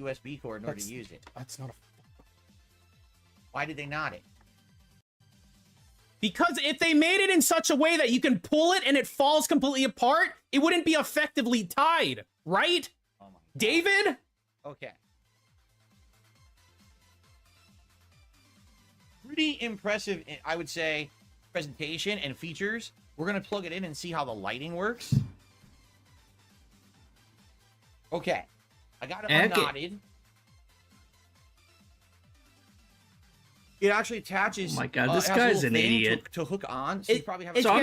USB cord in order to use it. That's not a... Why did they not it? Because if they made it in such a way that you can pull it and it falls completely apart, it wouldn't be effectively tied, right? Oh my God. David? Okay. Pretty impressive, I would say, presentation and features. We're going to plug it in and see how the lighting works. Okay. I got it unknotted. It actually attaches. Oh my God, this guy's an idiot. To hook on. So you probably have so I'm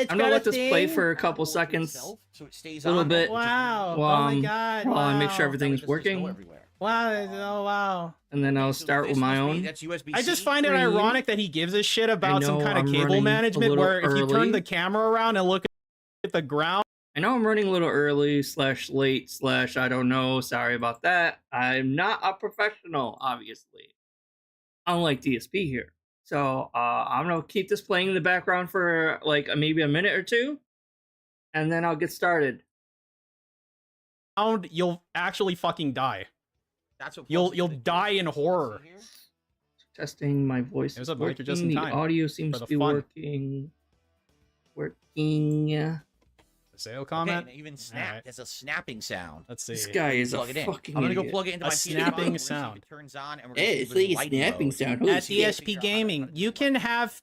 gonna let this play for a couple seconds. So it stays a little bit. Wow. While, oh my God. while I make wow. sure everything's working. Wow. Oh, wow. And then I'll start with my own. I just find it ironic that he gives a shit about some kind of cable management where if you turn the camera around and look at the ground. I know I'm running a little early / late / I don't know. Sorry about that. I'm not a professional, obviously. Unlike DSP here. So I'm going to keep this playing in the background for like maybe a minute or two. And then I'll get started. You'll actually fucking die. That's what you'll die in horror. Testing my voice. There's a mic just in time. The audio seems to be working. Sale comment. Okay, even snap. Right. There's a snapping sound. Let's see. This guy is a fucking I'm gonna go plug it into my snapping sound. It turns on and we're hey, it's like a snapping sound. At DSPGaming, you can have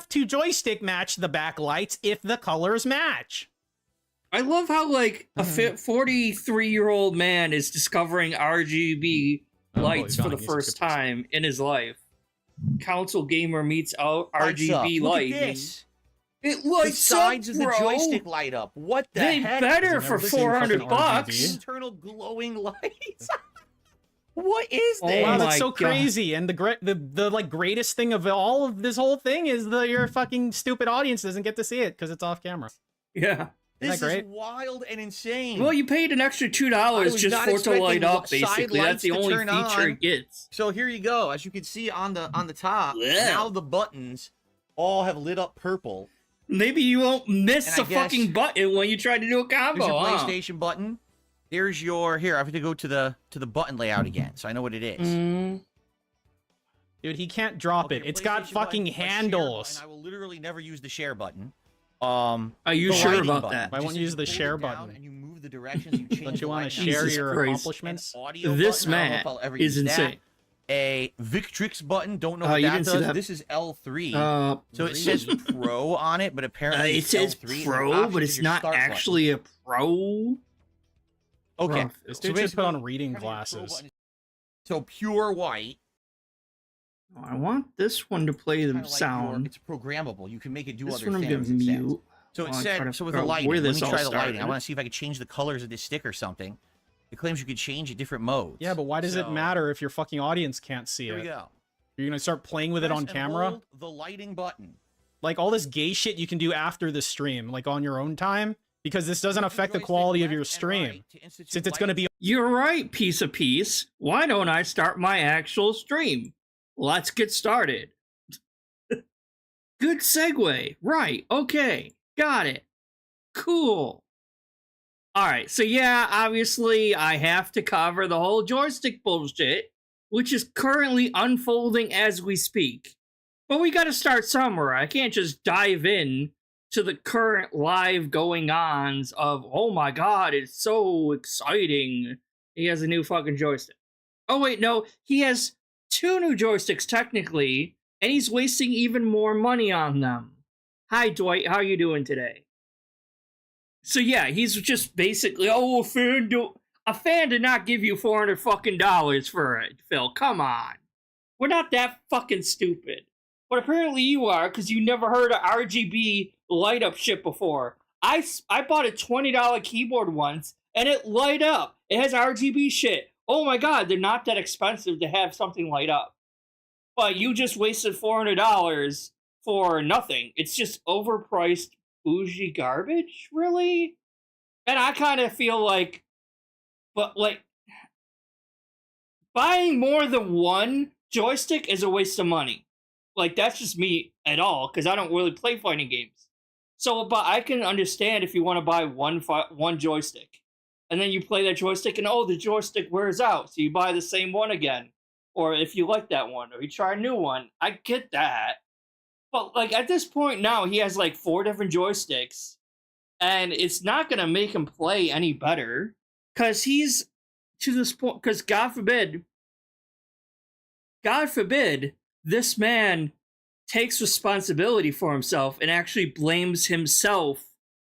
two joystick match the backlights if the colors match. I love how like a 43-year-old man is discovering RGB lights for the first time in his life. Console gamer meets RGB lights. It lights sides up, of the joystick light up. What the heck? They better for $400. Internal glowing lights. What is this? Wow, that's so crazy. And the like greatest thing of all of this whole thing is your fucking stupid audience doesn't get to see it because it's off camera. Yeah. This is wild and insane. Well, you paid an extra $2 just for it to light up, basically. That's the only feature it gets. So here you go. As you can see on the top, now the buttons all have lit up purple. Maybe you won't miss a fucking button when you try to do a combo. There's your PlayStation button. There's your I have to go to the button layout again, so I know what it is. Dude, he can't drop it. It's got fucking handles. I will literally never use the share button. Are you sure about that? I won't use the share button. And you move the directions. You change Don't you want to light share your Christ. accomplishments? This man is insane. A Victrix button. Don't know what that does. This is L3. So it says Pro on it, but apparently it says L3, Pro, but it's not actually a Pro. Okay, this dude should put on reading glasses. So pure white. I want this one to play the sound. It's programmable. You can make it do this other one things. I'm gonna mute. So it said. So with the lighting, let me try the lighting. I want to see if I can change the colors of this stick or something. It claims you could change at different modes. Yeah, but why does it matter if your fucking audience can't see it? Here we go. You're gonna start playing with it on camera? Hold the lighting button. Like all this gay shit you can do after the stream, like on your own time, because this doesn't affect the quality of your stream. Since it's gonna be. You're right, piece of piece. Why don't I start my actual stream? Let's get started. Good segue. Right. Okay. Got it. Cool. All right, so yeah, obviously I have to cover the whole joystick bullshit, which is currently unfolding as we speak. But we gotta start somewhere. I can't just dive in to the current live going-ons of, oh my god, it's so exciting. He has a new fucking joystick. Oh wait, no, he has 2 new joysticks technically, and he's wasting even more money on them. Hi Dwight, how you doing today? So yeah, he's just basically, oh, a fan did not give you $400 fucking for it, Phil. Come on. We're not that fucking stupid. But apparently you are, because you never heard of RGB light up shit before. I bought a $20 keyboard once, and it light up. It has RGB shit. Oh my god, they're not that expensive to have something light up. But you just wasted $400 for nothing. It's just overpriced bougie garbage, really? And I kind of feel like, but like, buying more than one joystick is a waste of money. Like, that's just me at all, because I don't really play fighting games. So, but I can understand if you want to buy one joystick. and then you play that joystick, and oh, the joystick wears out, so you buy the same one again. Or if you like that one, or you try a new one. I get that. But like at this point now, he has like 4 different joysticks, and it's not gonna make him play any better. Cause he's to this point, because God forbid, this man takes responsibility for himself and actually blames himself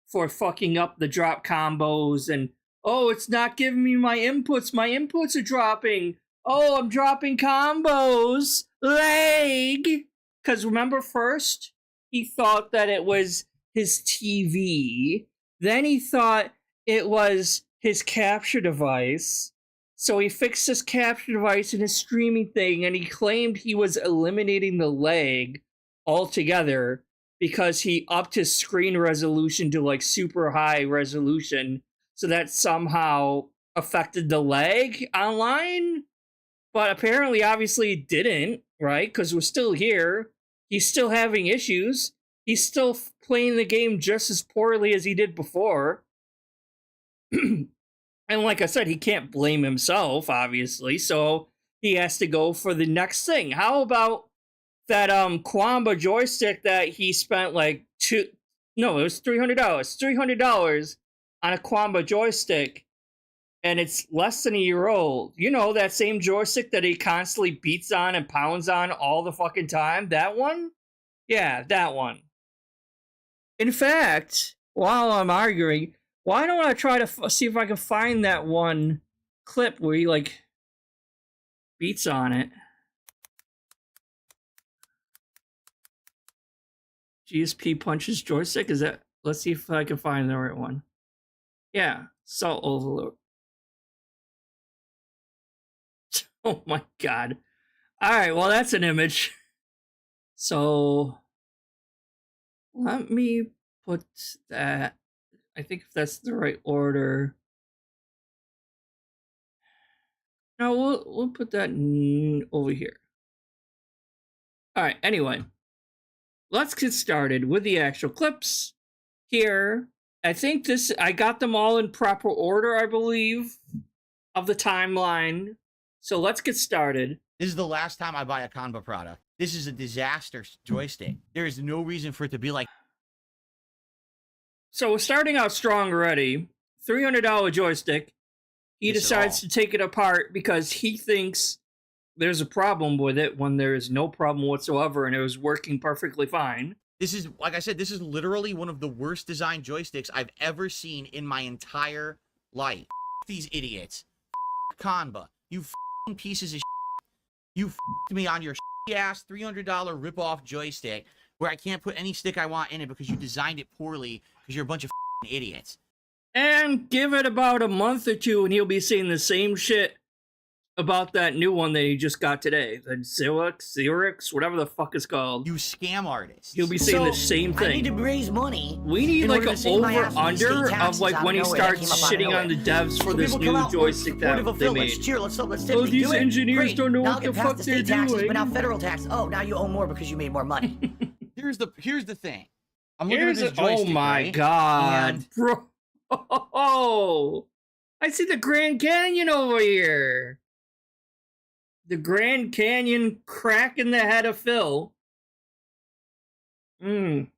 for fucking up the drop combos and, oh, it's not giving me my inputs are dropping, oh, I'm dropping combos, lag. Because remember, first he thought that it was his TV, then he thought it was his capture device, so he fixed his capture device and his streaming thing, and he claimed he was eliminating the lag altogether because he upped his screen resolution to like super high resolution, so that somehow affected the lag online. But apparently, obviously it didn't, right? Because we're still here. He's still having issues. He's still playing the game just as poorly as he did before. And like I said, he can't blame himself, obviously, so he has to go for the next thing. How about that Quamba joystick that he spent like it was $300. $300 on a Quamba joystick, and it's less than a year old. You know, that same joystick that he constantly beats on and pounds on all the fucking time? That one? Yeah, that one. In fact, while I'm arguing, why don't I try to see if I can find that one clip where he, like, beats on it. DSP punches joystick? Is that... Let's see if I can find the right one. Yeah, Salt Overload. Oh my god. Alright, well, that's an image. So... let me put that... I think if that's the right order. No, we'll put that over here. All right, anyway. Let's get started with the actual clips here. I think I got them all in proper order, I believe, of the timeline. So let's get started. This is the last time I buy a Canva product. This is a disaster joystick. There is no reason for it to be like... So we're starting out strong already. $300 joystick. He decides to take it apart because he thinks there's a problem with it when there is no problem whatsoever and it was working perfectly fine. This is, like I said, this is literally one of the worst designed joysticks I've ever seen in my entire life. These idiots. Canva. You pieces of You me on your ass $300 rip-off joystick where I can't put any stick I want in it because you designed it poorly because you're a bunch of idiots. And give it about a month or two and he'll be saying the same shit about that new one that he just got today. The Xerix, whatever the fuck it's called. You scam artist. He'll be saying the same thing. I need to raise money. We need like an over-under of like when he starts shitting on the devs for this new joystick that they made. Let's cheer, let's oh, these engineers don't know what the fuck they're doing. But now federal tax. Oh, now you owe more because you made more money. Here's the thing. I'm looking at this joystick, oh my right? god, bro. Oh, I see the Grand Canyon over here. The Grand Canyon crack in the head of Phil. Hold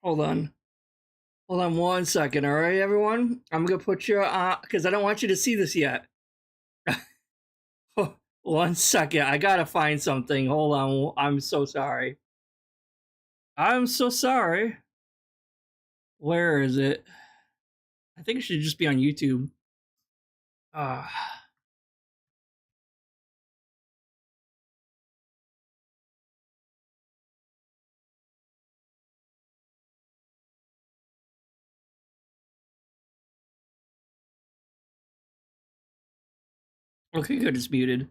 on. Hold on 1 second, all right, everyone? I'm going to put you, because I don't want you to see this yet. 1 second. I got to find something. Hold on. I'm so sorry. I'm so sorry. Where is it? I think it should just be on YouTube. Okay, good. It's muted.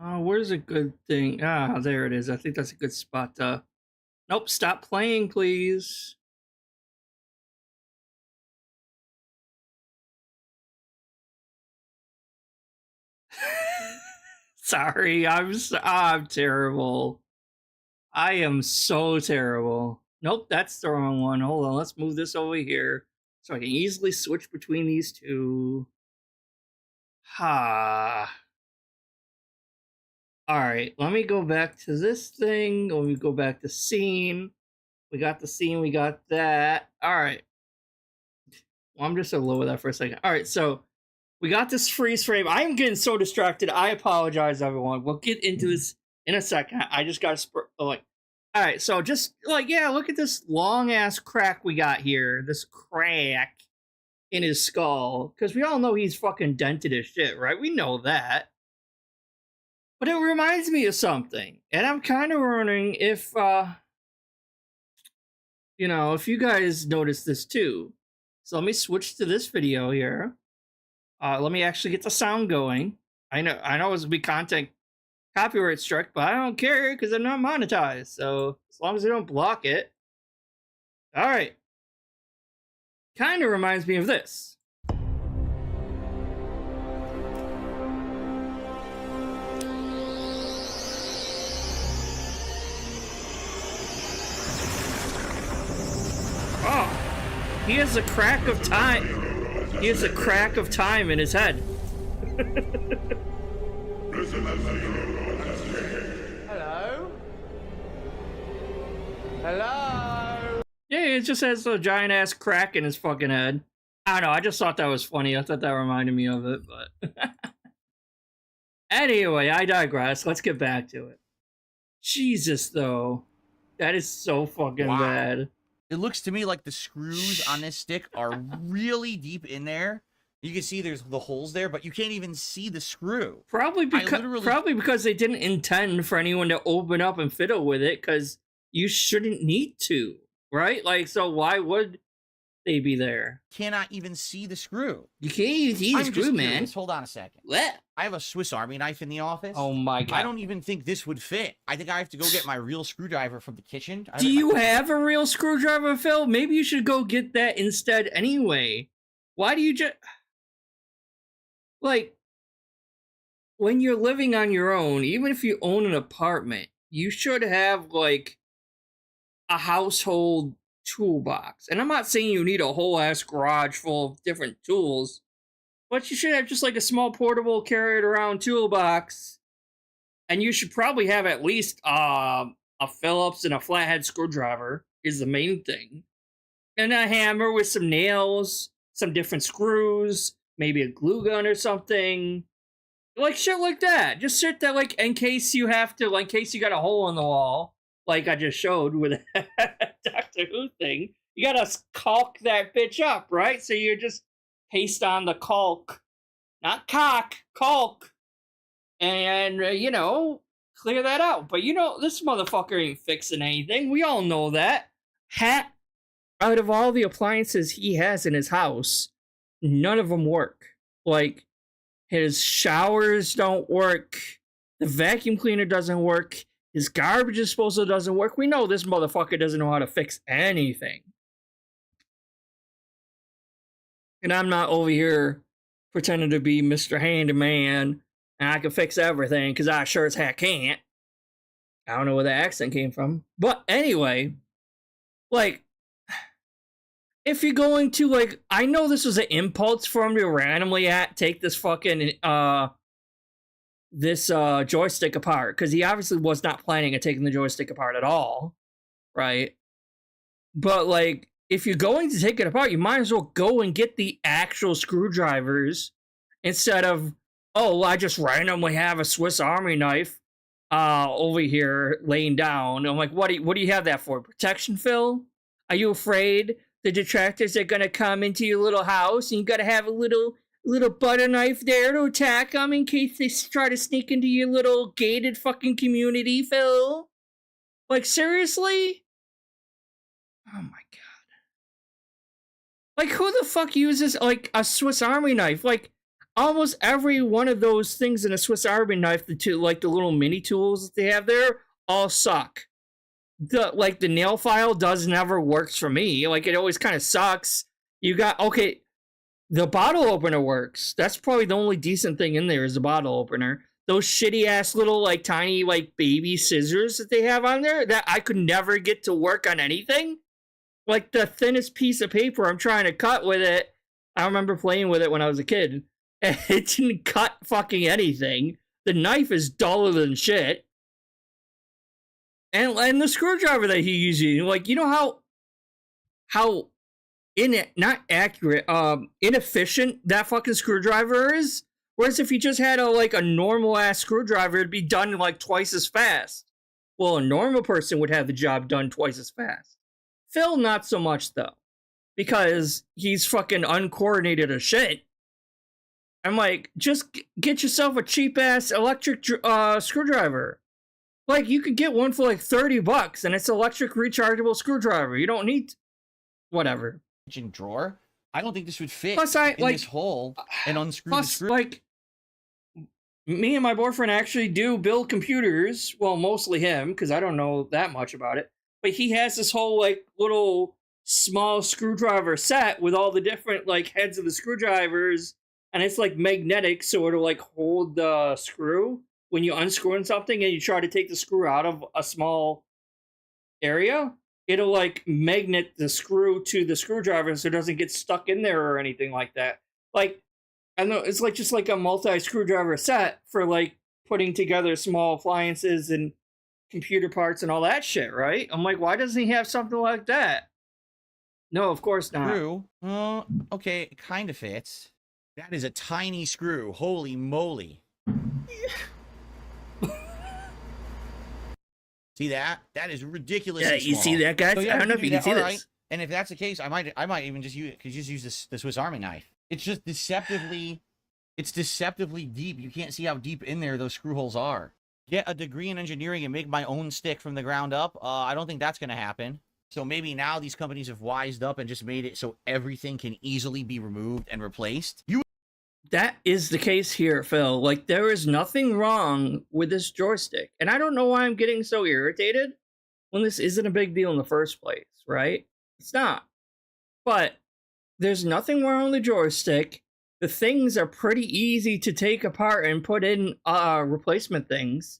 Where's a good thing? Ah, there it is. I think that's a good spot. Nope, stop playing, please. Sorry, I'm terrible. I am so terrible. Nope, that's the wrong one. Hold on, let's move this over here so I can easily switch between these two. Ha. Alright, let me go back to this thing. Let me go back to scene. We got the scene, we got that. Alright. Well, I'm just gonna lower that for a second. Alright, so we got this freeze frame. I am getting so distracted. I apologize, everyone. We'll get into this in a second. I just got like, alright, so just like, yeah, look at this long ass crack we got here. This crack in his skull. Because we all know he's fucking dented as shit, right? We know that. But it reminds me of something. And I'm kind of wondering if, you know, if you guys notice this too. So let me switch to this video here. Let me actually get the sound going. I know it's gonna be content copyright struck, but I don't care because I'm not monetized. So as long as they don't block it. All right. Kind of reminds me of this. Oh, he has a crack of time. He has a crack of time in his head. Hello? Hello? Yeah, it just has a giant ass crack in his fucking head. I don't know, I just thought that was funny. I thought that reminded me of it, but... Anyway, I digress. Let's get back to it. Jesus, though. That is so fucking bad. It looks to me like the screws on this stick are really deep in there. You can see there's the holes there, but you can't even see the screw. Probably because they didn't intend for anyone to open up and fiddle with it, because you shouldn't need to, right? Like, so why would they be there? Cannot even see the screw. You can't even see the screw, man. Curious. Hold on a second. What? I have a Swiss Army knife in the office. Oh my god. I don't even think this would fit. I think I have to go get my real screwdriver from the kitchen. Do you have a real screwdriver, Phil? Maybe you should go get that instead anyway. Why do you just... Like, when you're living on your own, even if you own an apartment, you should have, like, a household toolbox. And I'm not saying you need a whole ass garage full of different tools, but you should have just like a small portable carry it around toolbox. And you should probably have at least a Phillips and a flathead screwdriver is the main thing. And a hammer with some nails, some different screws, maybe a glue gun or something. Like shit like that. Just sit there like in case you have to, like in case you got a hole in the wall. Like I just showed with a Doctor Who thing. You gotta caulk that bitch up, right? So you just paste on the caulk. Not cock, caulk. And, you know, clear that out. But, you know, this motherfucker ain't fixing anything. We all know that. Out of all the appliances he has in his house, none of them work. Like, his showers don't work. The vacuum cleaner doesn't work. His garbage disposal doesn't work. We know this motherfucker doesn't know how to fix anything. And I'm not over here pretending to be Mr. Handyman and I can fix everything, because I sure as heck can't. I don't know where the accent came from. But anyway, like, if you're going to, like, I know this was an impulse for him to randomly take this fucking, joystick apart, because he obviously was not planning on taking the joystick apart at all, right? But, like, if you're going to take it apart, you might as well go and get the actual screwdrivers instead of, oh, I just randomly have a Swiss Army knife over here laying down. I'm like, what do you have that for? Protection, Phil? Are you afraid the detractors are gonna come into your little house and you gotta have a little butter knife there to attack them in case they try to sneak into your little gated fucking community, Phil? Like, seriously? Oh my god. Like, who the fuck uses, like, a Swiss Army knife? Like, almost every one of those things in a Swiss Army knife, the little mini tools that they have there, all suck. The nail file never works for me. Like, it always kind of sucks. You got, okay, the bottle opener works. That's probably the only decent thing in there is the bottle opener. those shitty ass little like tiny like baby scissors that they have on there that I could never get to work on anything. Like the thinnest piece of paper I'm trying to cut with it. I remember playing with it when I was a kid, and it didn't cut fucking anything. The knife is duller than shit. And the screwdriver that he uses, like, you know how not accurate, inefficient that fucking screwdriver is? Whereas if you just had a normal ass screwdriver, it'd be done like twice as fast. Well, a normal person would have the job done twice as fast. Phil, not so much though. Because he's fucking uncoordinated as shit. I'm like, just get yourself a cheap ass electric screwdriver. Like, you could get one for like $30 and it's electric rechargeable screwdriver. You don't need whatever. Kitchen drawer. I don't think this would fit Plus, in this hole and unscrew the screw. Like, me and my boyfriend actually do build computers. Well, mostly him, because I don't know that much about it. But he has this whole like little small screwdriver set with all the different like heads of the screwdrivers, and it's like magnetic, so it'll like hold the screw when you unscrew something and you try to take the screw out of a small area. It'll like magnet the screw to the screwdriver so it doesn't get stuck in there or anything like that. Like, I know it's like just like a multi screwdriver set for like putting together small appliances and computer parts and all that shit, right? I'm like, why doesn't he have something like that? No, of course not. Screw. Okay, it kind of fits. That is a tiny screw. Holy moly. See that? That is ridiculous. Yeah, you see that, guys? So, yeah, I don't know if you can see this. And if that's the case, I might even just use the Swiss Army knife. It's just deceptively deep. You can't see how deep in there those screw holes are. Get a degree in engineering and make my own stick from the ground up. I don't think that's going to happen. So maybe now these companies have wised up and just made it so everything can easily be removed and replaced. That is the case here, Phil. Like, there is nothing wrong with this joystick. And I don't know why I'm getting so irritated when this isn't a big deal in the first place, right? It's not. But there's nothing wrong with the joystick. The things are pretty easy to take apart and put in replacement things.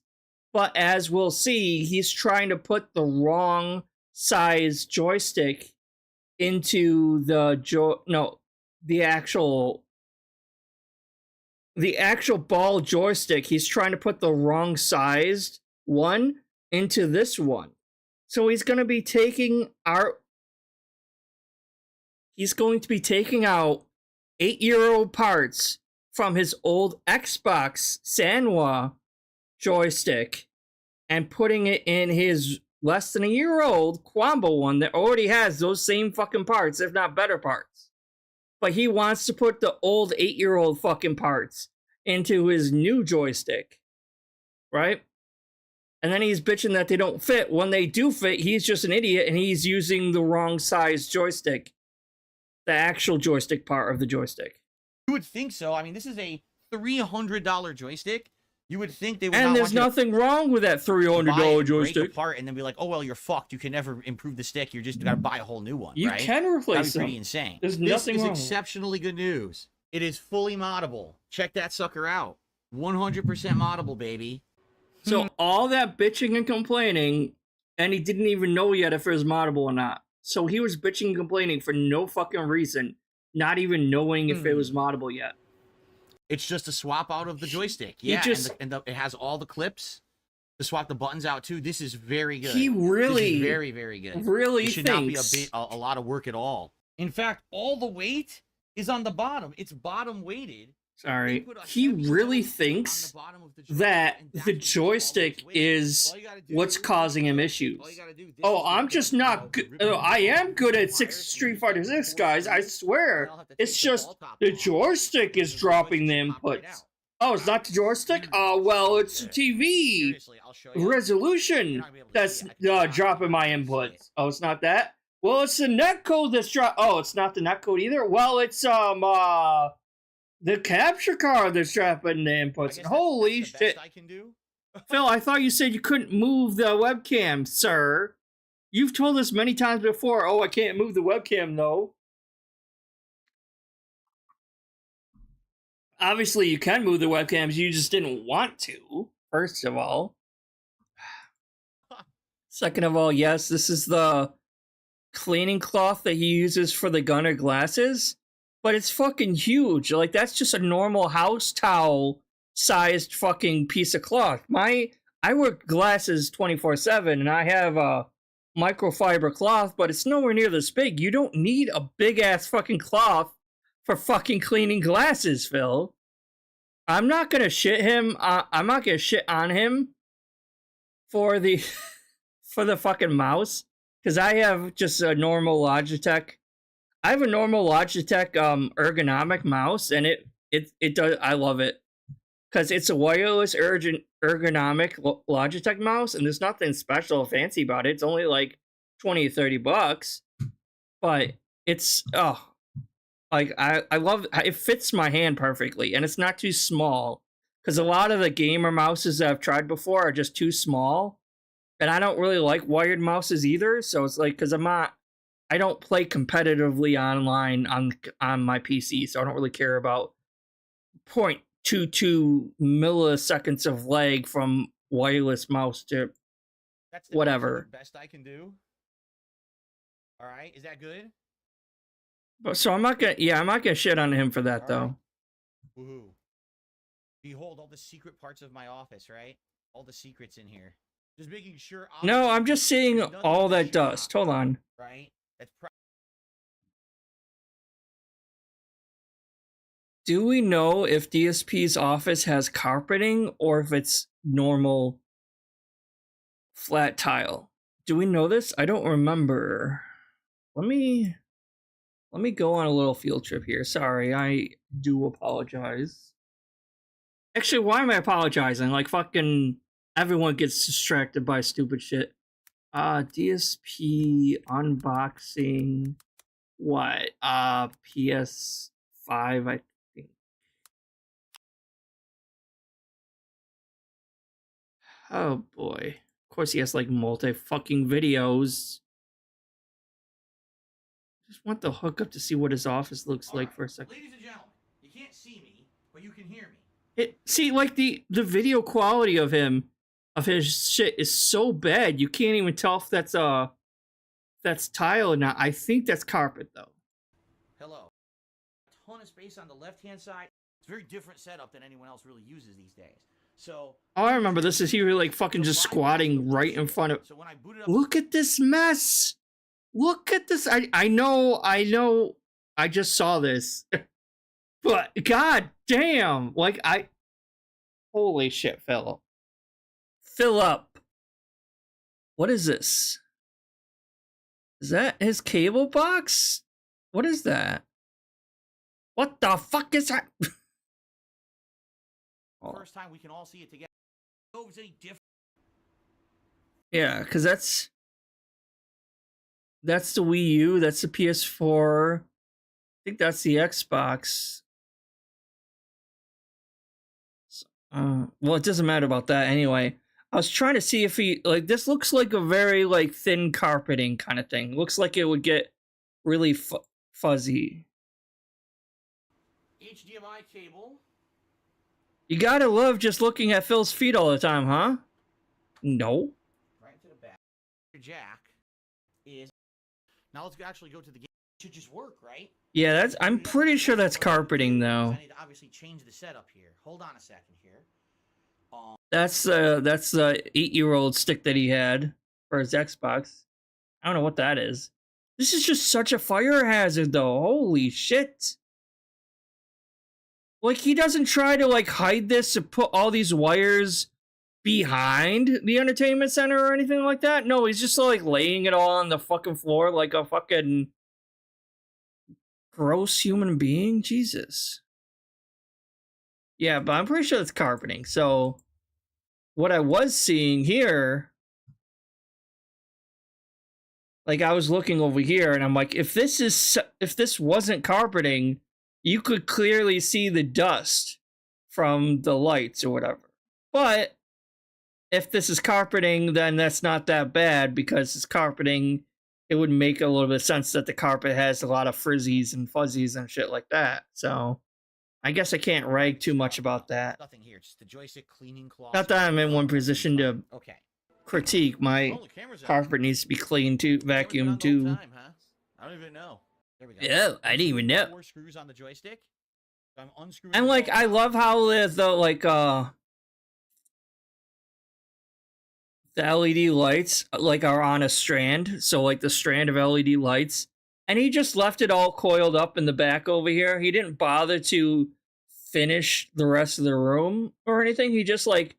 But as we'll see, he's trying to put the wrong size joystick into the actual ball joystick. He's trying to put the wrong sized one into this one. So he's going to be taking out 8-year-old parts from his old Xbox Sanwa joystick and putting it in his less than a year old Quambo one that already has those same fucking parts, if not better parts. But he wants to put the old 8-year-old fucking parts into his new joystick. Right? And then he's bitching that they don't fit. When they do fit, he's just an idiot and he's using the wrong size joystick. The actual joystick part of the joystick. You would think so. I mean, this is a $300 joystick. You would think they would. And there's nothing wrong with that $300 joystick. Break apart and then be like, oh well, you're fucked. You can never improve the stick. You're just gotta buy a whole new one. You right? can replace That'd be them. pretty insane. There's nothing wrong. This is exceptionally good news. It is fully moddable. Check that sucker out. 100% moddable, baby. So all that bitching and complaining, and he didn't even know yet if it was moddable or not. So he was bitching and complaining for no fucking reason, not even knowing if it was moddable yet. It's just a swap out of the joystick. Yeah, it has all the clips to swap the buttons out too. This is very good. He really, this is very, very good. Really it should thinks... not be a lot of work at all. In fact, all the weight is on the bottom. It's bottom weighted. Sorry. He really thinks that the joystick is what's causing him issues. Oh, I'm just not good. I am good at Street Fighter 6, guys. I swear. It's just the joystick is dropping the inputs. Oh, it's not the joystick? Oh, well, it's the TV resolution that's dropping my inputs. Oh, it's not that? Well, it's the netcode that's Oh, it's not the netcode either? Well, it's, the capture card that's dropping the inputs. Holy shit. Phil, I thought you said you couldn't move the webcam, sir. You've told us many times before, oh, I can't move the webcam, though. obviously you can move the webcams, you just didn't want to, first of all. Second of all, yes, this is the cleaning cloth that he uses for the gunner glasses, but it's fucking huge. Like, that's just a normal house towel sized fucking piece of cloth. I wear glasses 24/7 and I have a microfiber cloth, but it's nowhere near this big. You don't need a big ass fucking cloth for fucking cleaning glasses, Phil. I'm not gonna shit him. I'm not gonna shit on him for the for the fucking mouse, because I have just a normal Logitech. I have a normal Logitech ergonomic mouse, and it does. I love it because it's a wireless ergonomic Logitech mouse, and there's nothing special or fancy about it. It's only like $20 or $30, but it's like I love it. Fits my hand perfectly, and it's not too small, because a lot of the gamer mouses that I've tried before are just too small, and I don't really like wired mouses either. So it's like, because I don't play competitively online on my PC, so I don't really care about 0.22 milliseconds of lag from wireless mouse to That's whatever. Best I can do. All right, is that good? But so I'm not gonna shit on him for that, though. Right. Woohoo! Behold all the secret parts of my office, right? All the secrets in here. Just making sure. No, I'm just seeing all that dust. Hold on. Right. That's. Do we know if DSP's office has carpeting or if it's normal flat tile? Do we know this? I don't remember. Let me go on a little field trip here. Sorry, I do apologize. Actually, why am I apologizing? Like, fucking everyone gets distracted by stupid shit. DSP unboxing. What? PS5, I think. Oh boy. Of course he has like multi-fucking videos. Just want the hookup to see what his office looks like for a second. Ladies and gentlemen, you can't see me, but you can hear me. See, like the video quality of his shit is so bad you can't even tell if that's tile or not. I think that's carpet though. Hello. A ton of space on the left-hand side. It's a very different setup than anyone else really uses these days. So. Oh, I remember this. Is he like fucking just squatting right in front of? So when I boot it up. Look at this mess. Look at this. I know. I just saw this. But god damn. Like holy shit, Phil. Fill up. What is this? Is that his cable box? What is that? What the fuck is that? First time we can all see it together. No, it's any different. Yeah, because that's the Wii U. That's the PS4. I think that's the Xbox. Well, it doesn't matter about that anyway. I was trying to see if he, like, this looks like a very, like, thin carpeting kind of thing. Looks like it would get really fuzzy. HDMI cable. You gotta love just looking at Phil's feet all the time, huh? No. Right to the back. Your jack is. Now let's actually go to the game. It should just work, right? Yeah, I'm pretty sure that's carpeting, though. I need to obviously change the setup here. Hold on a second here. That's the 8-year-old stick that he had for his Xbox. I don't know what that is. This is just such a fire hazard, though. Holy shit. Like, he doesn't try to, like, hide this and put all these wires behind the entertainment center or anything like that. No, he's just, like, laying it all on the fucking floor like a fucking gross human being. Jesus. Yeah, but I'm pretty sure it's carpeting. So, what I was seeing here, like, I was looking over here and I'm like, if this wasn't carpeting, you could clearly see the dust from the lights or whatever. But if this is carpeting, then that's not that bad, because it's carpeting. It would make a little bit of sense that the carpet has a lot of frizzies and fuzzies and shit like that. So I guess I can't rag too much about that. Nothing here, just the joystick cleaning cloth. Not that I'm in one position to Okay. critique. My Oh, the camera's on. carpet needs to be cleaned too, Camera's been on vacuumed the whole too. time, huh? I don't even know. There we go. Yeah, I didn't even know. 4 screws on the joystick. So I'm unscrewing. And like, I love how the LED lights like are on a strand. So like the strand of LED lights, and he just left it all coiled up in the back over here. He didn't bother to finish the rest of the room or anything. He just like,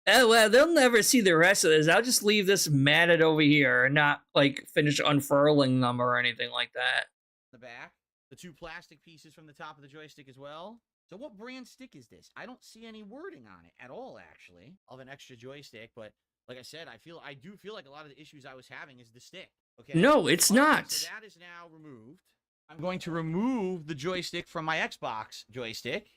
oh well, they'll never see the rest of this. I'll just leave this matted over here and not like finish unfurling them or anything like that. The back, the 2 plastic pieces from the top of the joystick as well. So what brand stick is this? I don't see any wording on it at all, actually, of an extra joystick. But like I said, I do feel like a lot of the issues I was having is the stick. Okay. No, it's not. So that is now removed. I'm going to remove the joystick from my Xbox joystick,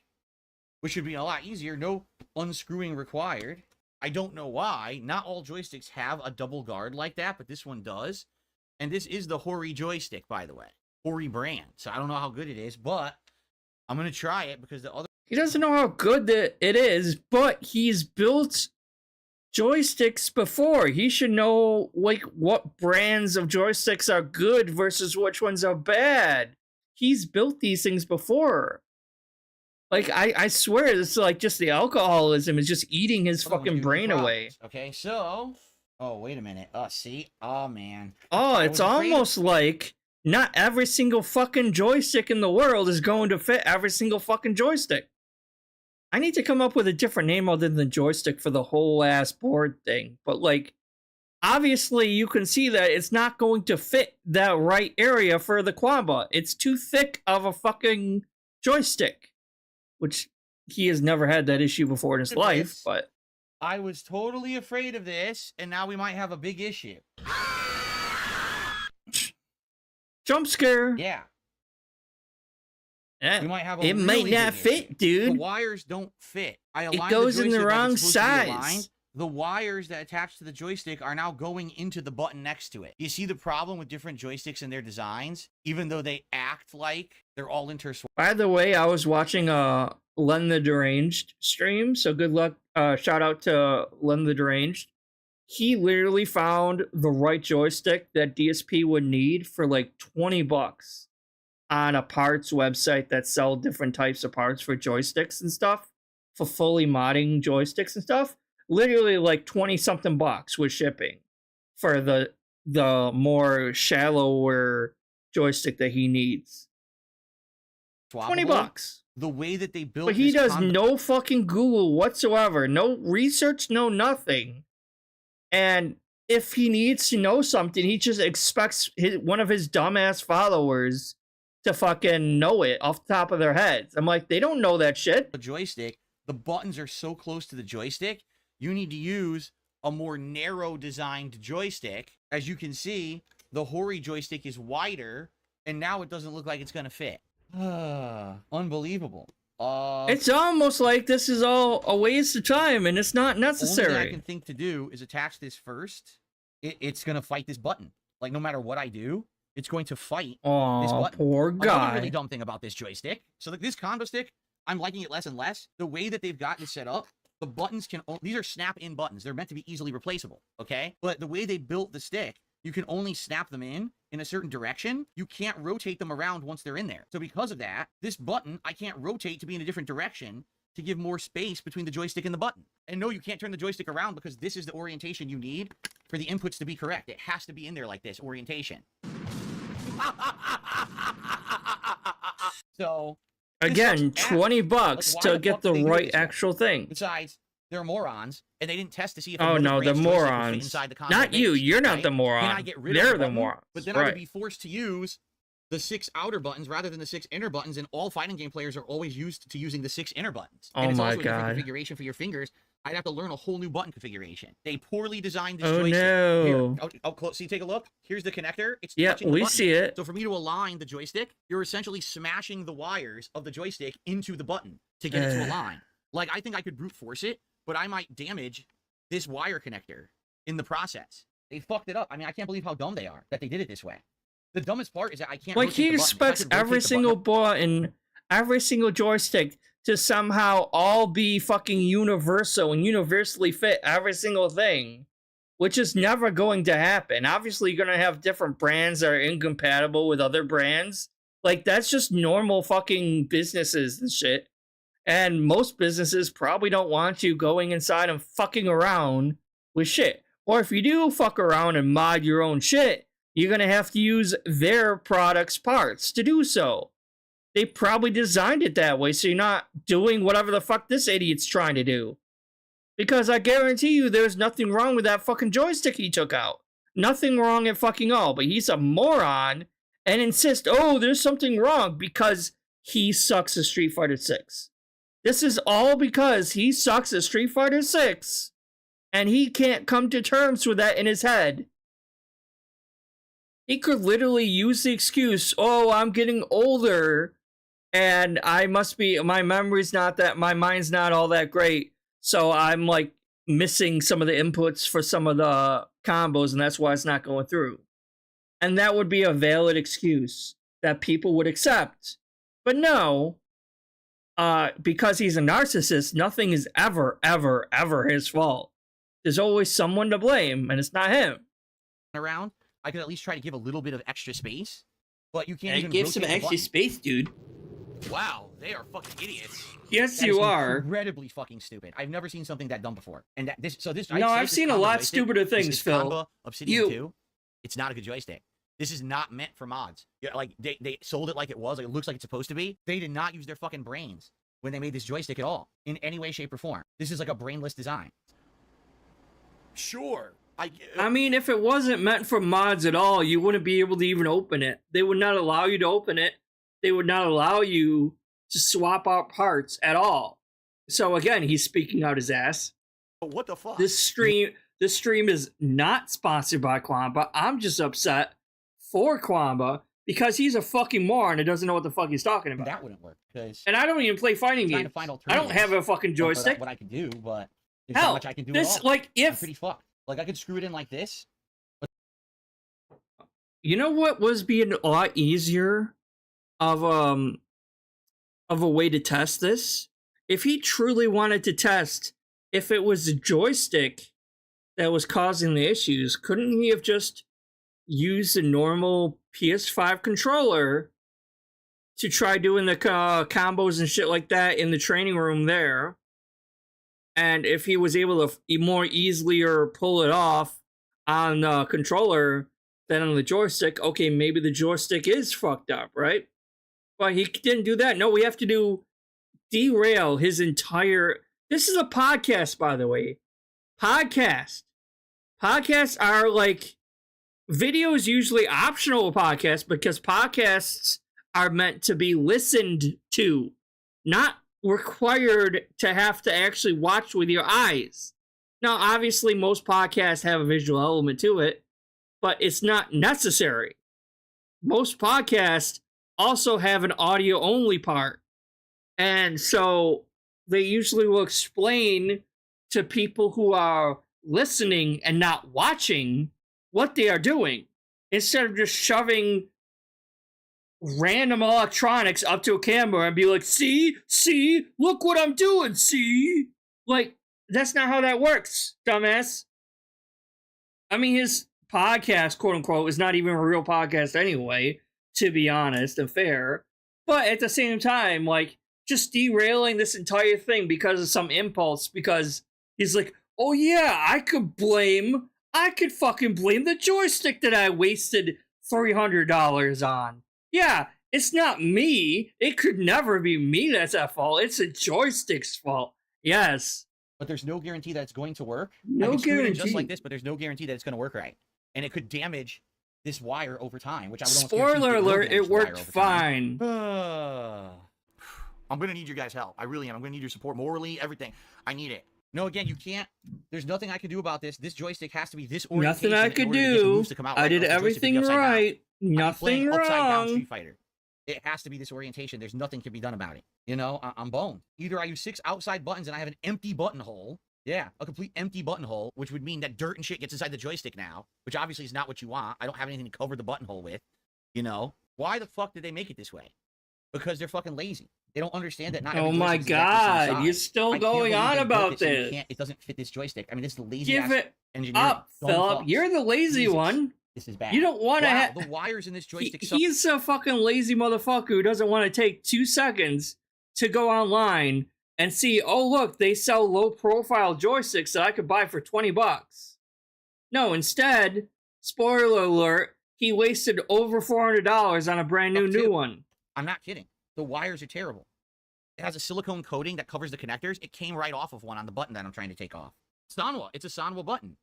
which should be a lot easier. No unscrewing required. I don't know why. Not all joysticks have a double guard like that, but this one does. And this is the Hori joystick, by the way. Hori brand. So I don't know how good it is, but I'm going to try it because the other... He doesn't know how good it is, but he's built joysticks before. He should know like what brands of joysticks are good versus which ones are bad. He's built these things before. Like I swear it's like just the alcoholism is just eating his fucking brain away. Okay, so... Oh, wait a minute. See? Oh, man. Oh, it's almost like not every single fucking joystick in the world is going to fit every single fucking joystick. I need to come up with a different name other than joystick for the whole ass board thing. But like, obviously you can see that it's not going to fit that right area for the Quamba. It's too thick of a fucking joystick. Which he has never had that issue before in his life, but... I was totally afraid of this, and now we might have a big issue. Jump scare. Yeah. We might have a it might really not big fit, issue. dude. The wires don't fit. It goes in the wrong size. Aligned. The wires that attach to the joystick are now going into the button next to it. You see the problem with different joysticks and their designs? Even though they act like they're all intertwined. By the way, I was watching Len the Deranged stream, so good luck. Shout out to Len the Deranged. He literally found the right joystick that DSP would need for like $20 on a parts website that sell different types of parts for joysticks and stuff, for fully modding joysticks and stuff. Literally like 20 something bucks with shipping for the more shallower joystick that he needs. Swappable. $20. The way that they built, but he does no fucking Google whatsoever, no research, no nothing. And if he needs to know something, he just expects one of his dumbass followers to fucking know it off the top of their heads. I'm like, they don't know that shit. The joystick, the buttons are so close to the joystick, you need to use a more narrow designed joystick. As you can see, the Hori joystick is wider, and now it doesn't look like it's going to fit. Unbelievable. It's almost like this is all a waste of time, and it's not necessary. The only thing I can think to do is attach this first. It's going to fight this button. Like, no matter what I do, it's going to fight this button. Poor guy. Another really dumb thing about this joystick. So, like, this combo stick, I'm liking it less and less. The way that they've gotten it set up, the buttons can... These are snap-in buttons. They're meant to be easily replaceable, okay? But the way they built the stick, you can only snap them in a certain direction. You can't rotate them around once they're in there. So because of that, this button, I can't rotate to be in a different direction to give more space between the joystick and the button. And no, you can't turn the joystick around because this is the orientation you need for the inputs to be correct. It has to be in there like this, orientation. So... Again, $20 to get the right actual thing. Besides, they're morons, and they didn't test to see if... Oh, no, the morons. Inside the not you. base, You're not right? the moron. Then I get rid They're of the button, morons. But then I would be forced to use the 6 outer buttons rather than the 6 inner buttons, and all fighting game players are always used to using the 6 inner buttons. Oh and it's my also a different God. configuration for your fingers. I'd have to learn a whole new button configuration. They poorly designed this Oh, joystick. no. Here, close. See, take a look. Here's the connector. It's Yeah, touching the we button. see it. So for me to align the joystick, you're essentially smashing the wires of the joystick into the button to get it to align. Like, I think I could brute force it, but I might damage this wire connector in the process. They fucked it up. I mean, I can't believe how dumb they are that they did it this way. The dumbest part is that I can't Like, rotate he the button. If I expects could rotate every the single button every single joystick to somehow all be fucking universal and universally fit every single thing, which is never going to happen. Obviously, you're going to have different brands that are incompatible with other brands. Like, that's just normal fucking businesses and shit. And most businesses probably don't want you going inside and fucking around with shit. Or if you do fuck around and mod your own shit, you're going to have to use their products' parts to do so. They probably designed it that way so you're not doing whatever the fuck this idiot's trying to do. Because I guarantee you there's nothing wrong with that fucking joystick he took out. Nothing wrong at fucking all. But he's a moron and insists, oh, there's something wrong because he sucks at Street Fighter 6. This is all because he sucks at Street Fighter 6 and he can't come to terms with that in his head. He could literally use the excuse, oh, I'm getting older and my mind's not all that great. So I'm like missing some of the inputs for some of the combos and that's why it's not going through. And that would be a valid excuse that people would accept. But no, because he's a narcissist, nothing is ever, ever, ever his fault. There's always someone to blame, and it's not him. Around, I could at least try to give a little bit of extra space, but you can't I even give some rotate the extra button. space, dude. Wow, they are fucking idiots. Yes, That you is are. incredibly fucking stupid. I've never seen something that dumb before. And that this, so this. No, I've seen a lot stupider things, this Phil. Kanba Obsidian 2, it's not a good joystick. This is not meant for mods. Yeah, like they sold it like it was. Like it looks like it's supposed to be. They did not use their fucking brains when they made this joystick at all, in any way, shape, or form. This is like a brainless design. Sure. I mean, if it wasn't meant for mods at all, you wouldn't be able to even open it. They would not allow you to open it. They would not allow you to swap out parts at all. So again, he's speaking out his ass. But what the fuck? This stream is not sponsored by Kwamba. I'm just upset for Kwamba because he's a fucking moron and doesn't know what the fuck he's talking about. That wouldn't work because And I don't even play fighting games. I don't have a fucking joystick. What I can do, but there's Hell, not much I can do this at all. like I'm if pretty fucked. Like I could screw it in like this. you know what was being a lot easier of a way to test this? If he truly wanted to test if it was the joystick that was causing the issues, couldn't he have just used a normal PS5 controller to try doing the combos and shit like that in the training room there? And if he was able to more easily or pull it off on the controller than on the joystick, okay, maybe the joystick is fucked up, right? But he didn't do that. No, we have to derail his entire... This is a podcast, by the way. Podcasts are like... Video is usually optional with podcasts because podcasts are meant to be listened to, not required to have to actually watch with your eyes. Now, obviously, most podcasts have a visual element to it, but it's not necessary. Most podcasts also have an audio-only part. And so they usually will explain to people who are listening and not watching what they are doing, instead of just shoving random electronics up to a camera and be like, see, look what I'm doing, see? Like, that's not how that works, dumbass. I mean, his podcast, quote unquote, is not even a real podcast anyway, to be honest and fair. But at the same time, like, just derailing this entire thing because of some impulse, because he's like, oh yeah, I could fucking blame the joystick that I wasted $300 on. Yeah, it's not me. It could never be me that's at fault. It's a joystick's fault. Yes. But there's no guarantee that it's going to work. No I can screw it in guarantee. just like this, but there's no guarantee that it's going to work right. And it could damage this wire over time, which I would almost Spoiler guarantee will alert, damage it the wire worked over time. fine. I'm going to need your guys' help. I really am. I'm going to need your support morally, everything. I need it. No, again, you can't. There's nothing I can do about this. This joystick has to be this orientation. Nothing I could in order to get the do. moves to come out I right, did or else the joystick everything would be upside down. right. I'm Nothing playing upside down wrong. Street Fighter. It has to be this orientation. There's nothing can be done about it. You know, I'm boned. Either I use 6 outside buttons and I have an empty buttonhole. Yeah, a complete empty buttonhole, which would mean that dirt and shit gets inside the joystick now, which obviously is not what you want. I don't have anything to cover the buttonhole with. You know, why the fuck did they make it this way? Because they're fucking lazy. They don't understand that not Oh every my joystick is exactly the same god, size. you're still I can't going believe on they built about it so you this. can't- It doesn't fit this joystick. I mean, this is the lazy Give ass it engineering. up, Dumb Philip. fucks. You're the lazy Jesus. one. This is bad. You don't want to Wow, have. the wires in this joystick suck. He's a fucking lazy motherfucker who doesn't want to take 2 seconds to go online and see, oh, look, they sell low profile joysticks that I could buy for $20. No, instead, spoiler alert, he wasted over $400 on a brand new one. I'm not kidding. The wires are terrible. It has a silicone coating that covers the connectors. It came right off of one on the button that I'm trying to take off. Sanwa. It's a Sanwa button.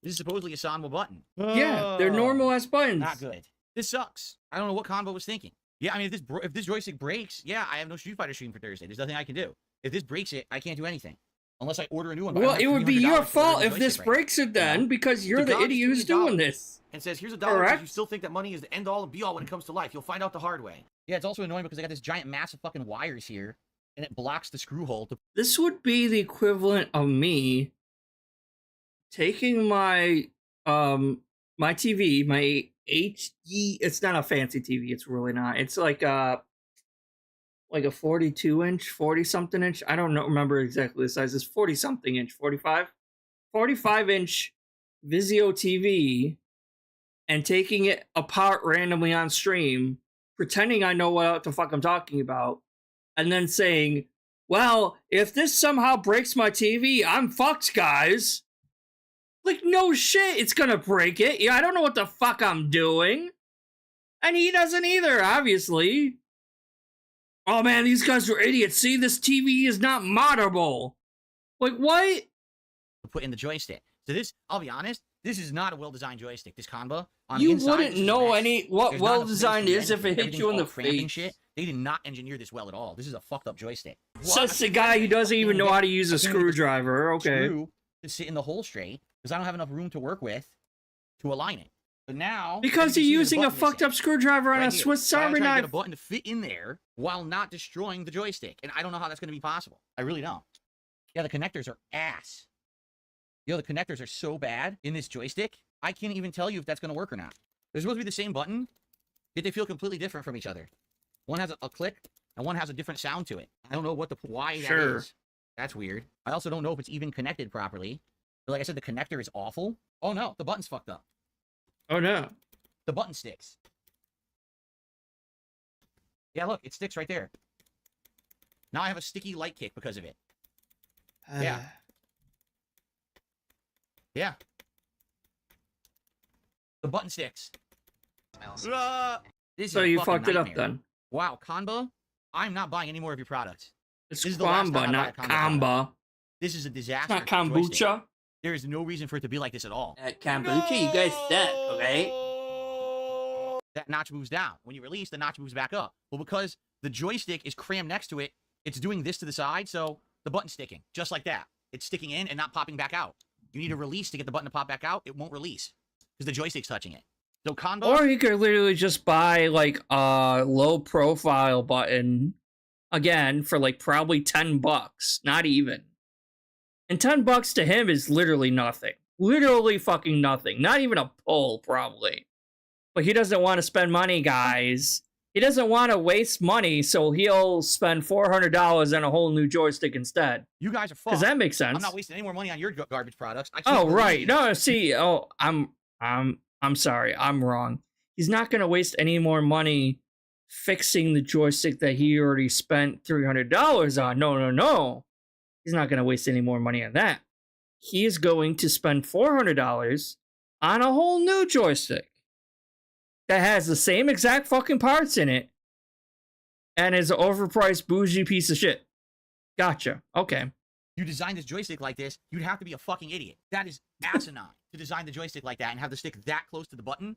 This is supposedly a Sanwa button. Yeah, they're normal ass buttons. Not good. This sucks. I don't know what Convo was thinking. Yeah, I mean, if this joystick breaks, yeah, I have no Street Fighter stream for Thursday. There's nothing I can do. If this breaks it, I can't do anything. Unless I order a new one. Well, it would be your fault if this right breaks it then, because you're the idiot who's doing this. And says, here's $1 because Correct. you still think that money is the end all and be all when it comes to life. You'll find out the hard way. Yeah, it's also annoying because I got this giant massive fucking wires here, and it blocks the screw hole to This would be the equivalent of me taking my my TV, my HD. It's not a fancy TV. It's really not. It's like a 42-inch, 40-something inch. I don't know. Remember exactly the size. It's 40-something inch, 45-inch Vizio TV, and taking it apart randomly on stream, pretending I know what the fuck I'm talking about, and then saying, well, if this somehow breaks my TV, I'm fucked, guys. Like, no shit, it's gonna break it. Yeah, I don't know what the fuck I'm doing. And he doesn't either, obviously. Oh man, these guys are idiots. See, this TV is not moddable. Like, what? put in the joystick. So this, I'll be honest, this is not a well-designed joystick. This Kanba on You the inside, wouldn't this is a know mess. what There's not enough well-designed space to is do if it anything. hit you in the Everything's all cramped and face. shit. They did not engineer this well at all. This is a fucked up joystick. Says the guy who doesn't even know how to use a screwdriver. Okay. Screw to sit in the hole straight because I don't have enough room to work with to align it. But now Because you you're can see using the a button fucked missing up screwdriver on right a here. Swiss So I'm Army trying to knife. get a button to fit in there while not destroying the joystick, and I don't know how that's going to be possible. I really don't. Yeah, the connectors are ass. Yo, the connectors are so bad in this joystick. I can't even tell you if that's going to work or not. They're supposed to be the same button, yet they feel completely different from each other. One has a click, and one has a different sound to it. I don't know why that Sure. is. That's weird. I also don't know if it's even connected properly. But like I said, the connector is awful. Oh no, the button's fucked up. Oh no. The button sticks. Yeah, look, it sticks right there. Now I have a sticky light kick because of it. Yeah. Yeah. The button sticks. This So is a you fucking fucked it up nightmare. then. Wow, Kanba, I'm not buying any more of your products. It's This is the last Kwamba, time I not buy a Kanba Kamba. This is a It's disaster. not joystick. kombucha. There is no reason for it to be like this at all. Kombucha, you guys suck, okay? That notch moves down. When you release, the notch moves back up. Well, because the joystick is crammed next to it, it's doing this to the side, so the button's sticking. Just like that. It's sticking in and not popping back out. You need a release to get the button to pop back out. It won't release because the joystick's touching it. So Kanba, Or you could literally just buy like a low profile button again for like probably $10. Not even. And $10 to him is literally nothing. Literally fucking nothing. Not even a pull, probably. But he doesn't want to spend money, guys. He doesn't want to waste money, so he'll spend $400 on a whole new joystick instead. you guys are fucked. Because that makes sense. I'm not wasting any more money on your garbage products. I can't Oh right. believe- No, see, I'm sorry. I'm wrong. He's not going to waste any more money fixing the joystick that he already spent $300 on. No. He's not going to waste any more money on that. He is going to spend $400 on a whole new joystick that has the same exact fucking parts in it and is an overpriced bougie piece of shit. Gotcha. Okay. You design this joystick like this, you'd have to be a fucking idiot. That is asinine to design the joystick like that and have the stick that close to the button.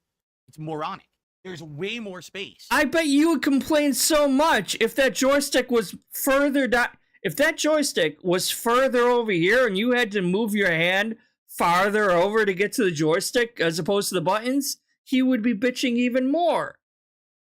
It's moronic. There's way more space. I bet you would complain so much if that joystick was further down. If that joystick was further over here and you had to move your hand farther over to get to the joystick as opposed to the buttons, he would be bitching even more.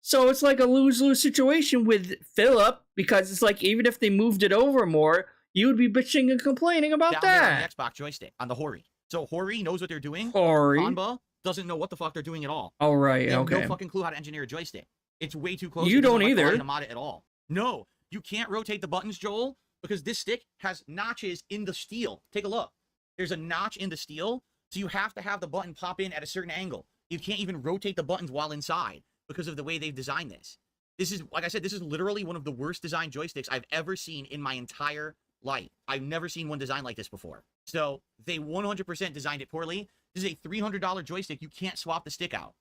So it's like a lose-lose situation with Philip, because it's like even if they moved it over more, you would be bitching and complaining about down there on that. the Xbox joystick, on the Hori. So Hori knows what they're doing. Hori. Kanba doesn't know what the fuck they're doing at all. Oh, right, They have okay. no fucking clue how to engineer a joystick. It's way too close. You It doesn't don't like either. trying to mod it at all. No, You can't rotate the buttons, Joel, because this stick has notches in the steel. Take a look. There's a notch in the steel, so you have to have the button pop in at a certain angle. You can't even rotate the buttons while inside because of the way they've designed this. This is, like I said, this is literally one of the worst designed joysticks I've ever seen in my entire life. I've never seen one designed like this before. So they 100% designed it poorly. This is a $300 joystick. You can't swap the stick out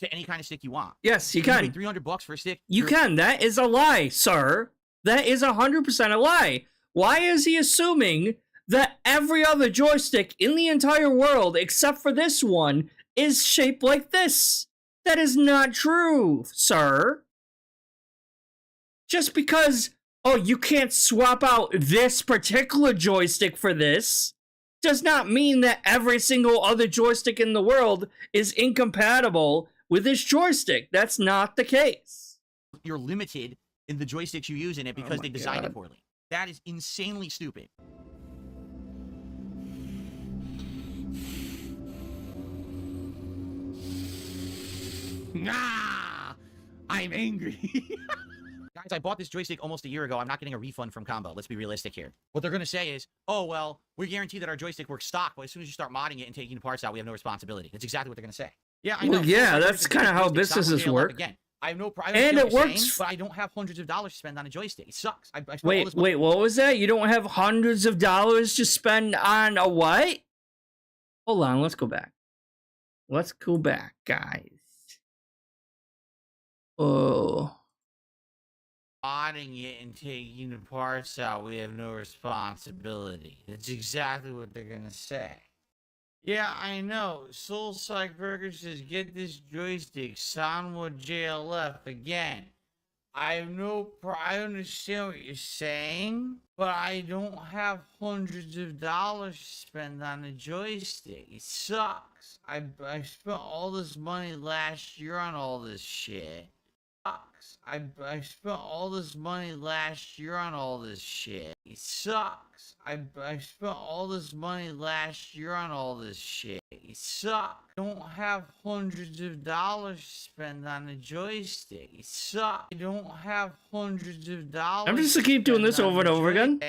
to any kind of stick you want. Yes, you can. can. You pay $300 for a stick. You can. That is a lie, sir. That is 100% a lie. Why is he assuming that every other joystick in the entire world, except for this one, is shaped like this? That is not true, sir. Just because, oh, you can't swap out this particular joystick for this, does not mean that every single other joystick in the world is incompatible with this joystick. That's not the case. You're limited in the joysticks you use in it because they designed it poorly. That is insanely stupid. Ah, I'm angry. Guys, I bought this joystick almost a year ago. I'm not getting a refund from Combo. Let's be realistic here. What they're going to say is, oh, well, we guarantee that our joystick works stock, but as soon as you start modding it and taking the parts out, we have no responsibility. That's exactly what they're going to say. Yeah, I know. Well, yeah, that's kind of how businesses work. Again, I have no problem. And it works. Saying, but I don't have hundreds of dollars to spend on a joystick. It sucks. Wait, what was that? You don't have hundreds of dollars to spend on a what? Hold on, let's go back. Let's go back, guys. Oh. Modding it and taking the parts out, we have no responsibility. That's exactly what they're gonna say. Yeah, I know. Soul Psych Burger says, get this joystick. Soundwood JLF again. I have no I understand what you're saying, but I don't have hundreds of dollars to spend on a joystick. It sucks. I spent all this money last year on all this shit. Sucks. I spent all this money last year on all this shit. It sucks. I spent all this money last year on all this shit. It sucks. I don't have hundreds of dollars to spend on a joystick. It sucks. I don't have hundreds of dollars. I'm just gonna keep doing this over and over again.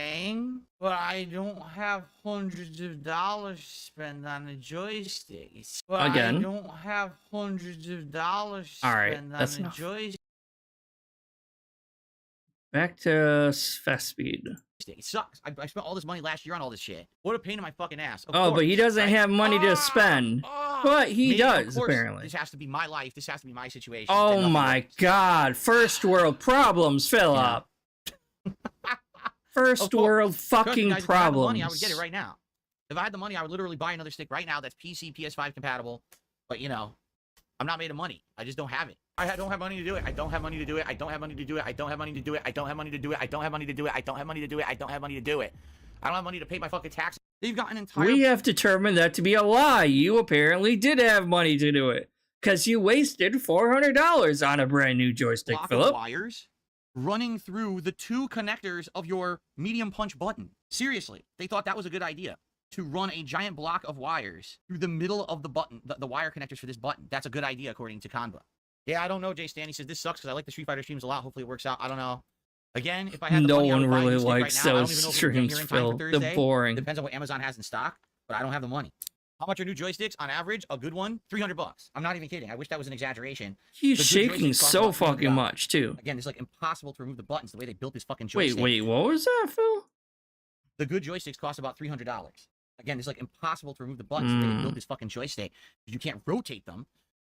But I don't have hundreds of dollars to spend on a joystick. Again. I don't have hundreds of dollars to spend on a joystick. Back to fast speed. It sucks. I spent all this money last year on all this shit. What a pain in my fucking ass. Of Oh, course, but he doesn't have money to spend. But he does, apparently. This has to be my life. This has to be my situation. Oh my god. First world problems, Philip. First world fucking guys, problems. If I had the money, I would get it right now. If I had the money, I would literally buy another stick right now that's PC, PS5 compatible. But, you know, I'm not made of money. I just don't have it. I don't have money to do it. I don't have money to do it. I don't have money to do it. I don't have money to do it. I don't have money to do it. I don't have money to do it. I don't have money to do it. I don't have money to do it. I don't have money to pay my fucking taxes. They've got an entire... We have determined that to be a lie. You apparently did have money to do it. Because you wasted $400 on a brand new joystick, block Philip. Of wires running through the two connectors of your medium punch button. Seriously, they thought that was a good idea. To run a giant block of wires through the middle of the button, the wire connectors for this button. That's a good idea, according to Kanba. Yeah, I don't know, Jay Stan. He says, this sucks because I like the Street Fighter streams a lot. Hopefully it works out. I don't know. Again, if I had the money, I would buy a new stick right now. I don't even know if we're here in time for Thursday. They're boring. Depends on what Amazon has in stock, but I don't have the money. How much are new joysticks? On average, a good one, $300. I'm not even kidding. I wish that was an exaggeration. He's shaking so fucking much, too. Again, it's like impossible to remove the buttons the way they built this fucking joystick. Wait, what was that, Phil? The good joysticks cost about $300. Again, it's like impossible to remove the buttons the way they built this fucking joystick. You can't rotate them,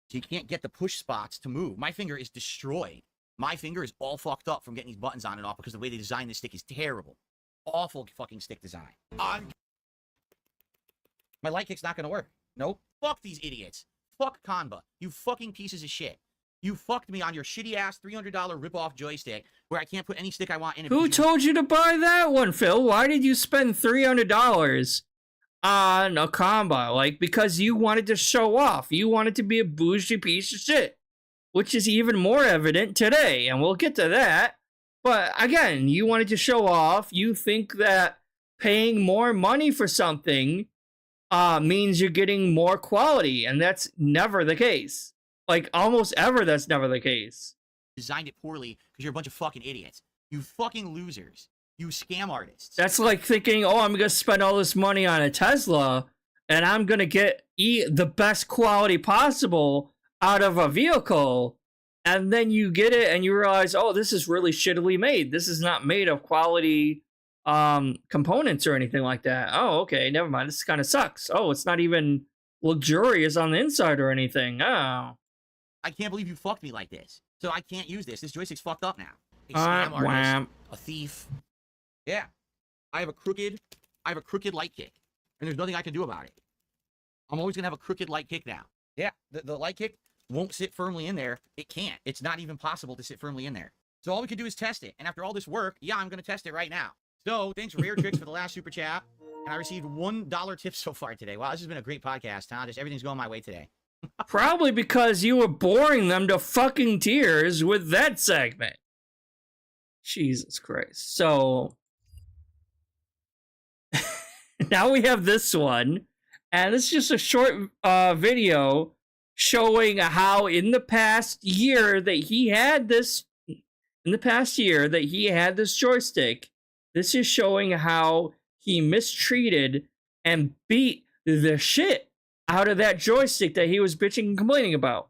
so you can't get the push spots to move. My finger is destroyed. My finger is all fucked up from getting these buttons on and off because the way they designed this stick is terrible. Awful fucking stick design. My light kick's not gonna work. Nope. Fuck these idiots. Fuck Kanba. You fucking pieces of shit. You fucked me on your shitty ass $300 rip-off joystick where I can't put any stick I want in it. Who told you to buy that one, Phil? Why did you spend $300 on a combo? Like, because you wanted to show off. You wanted to be a bougie piece of shit. Which is even more evident today, and we'll get to that. But again, you wanted to show off. You think that paying more money for something means you're getting more quality, and that's never the case. Like, almost ever, that's never the case. Designed it poorly because you're a bunch of fucking idiots. You fucking losers. You scam artists. That's like thinking, oh, I'm going to spend all this money on a Tesla and I'm going to get the best quality possible out of a vehicle. And then you get it and you realize, oh, this is really shittily made. This is not made of quality components or anything like that. Oh, okay, never mind. This kind of sucks. Oh, it's not even luxurious on the inside or anything. Oh. I can't believe you fucked me like this. So I can't use this. This joystick's fucked up now. A scam artist, a thief. Yeah. I have a crooked light kick. And there's nothing I can do about it. I'm always gonna have a crooked light kick now. Yeah, the light kick won't sit firmly in there. It can't. It's not even possible to sit firmly in there. So all we can do is test it. And after all this work, yeah, I'm gonna test it right now. So thanks Rare Tricks for the last super chat. And I received $1 tip so far today. Wow, this has been a great podcast, huh? Just everything's going my way today. Probably because you were boring them to fucking tears with that segment. Jesus Christ. So now we have this one, and it's just a short video showing how in the past year that he had this joystick, this is showing how he mistreated and beat the shit out of that joystick that he was bitching and complaining about.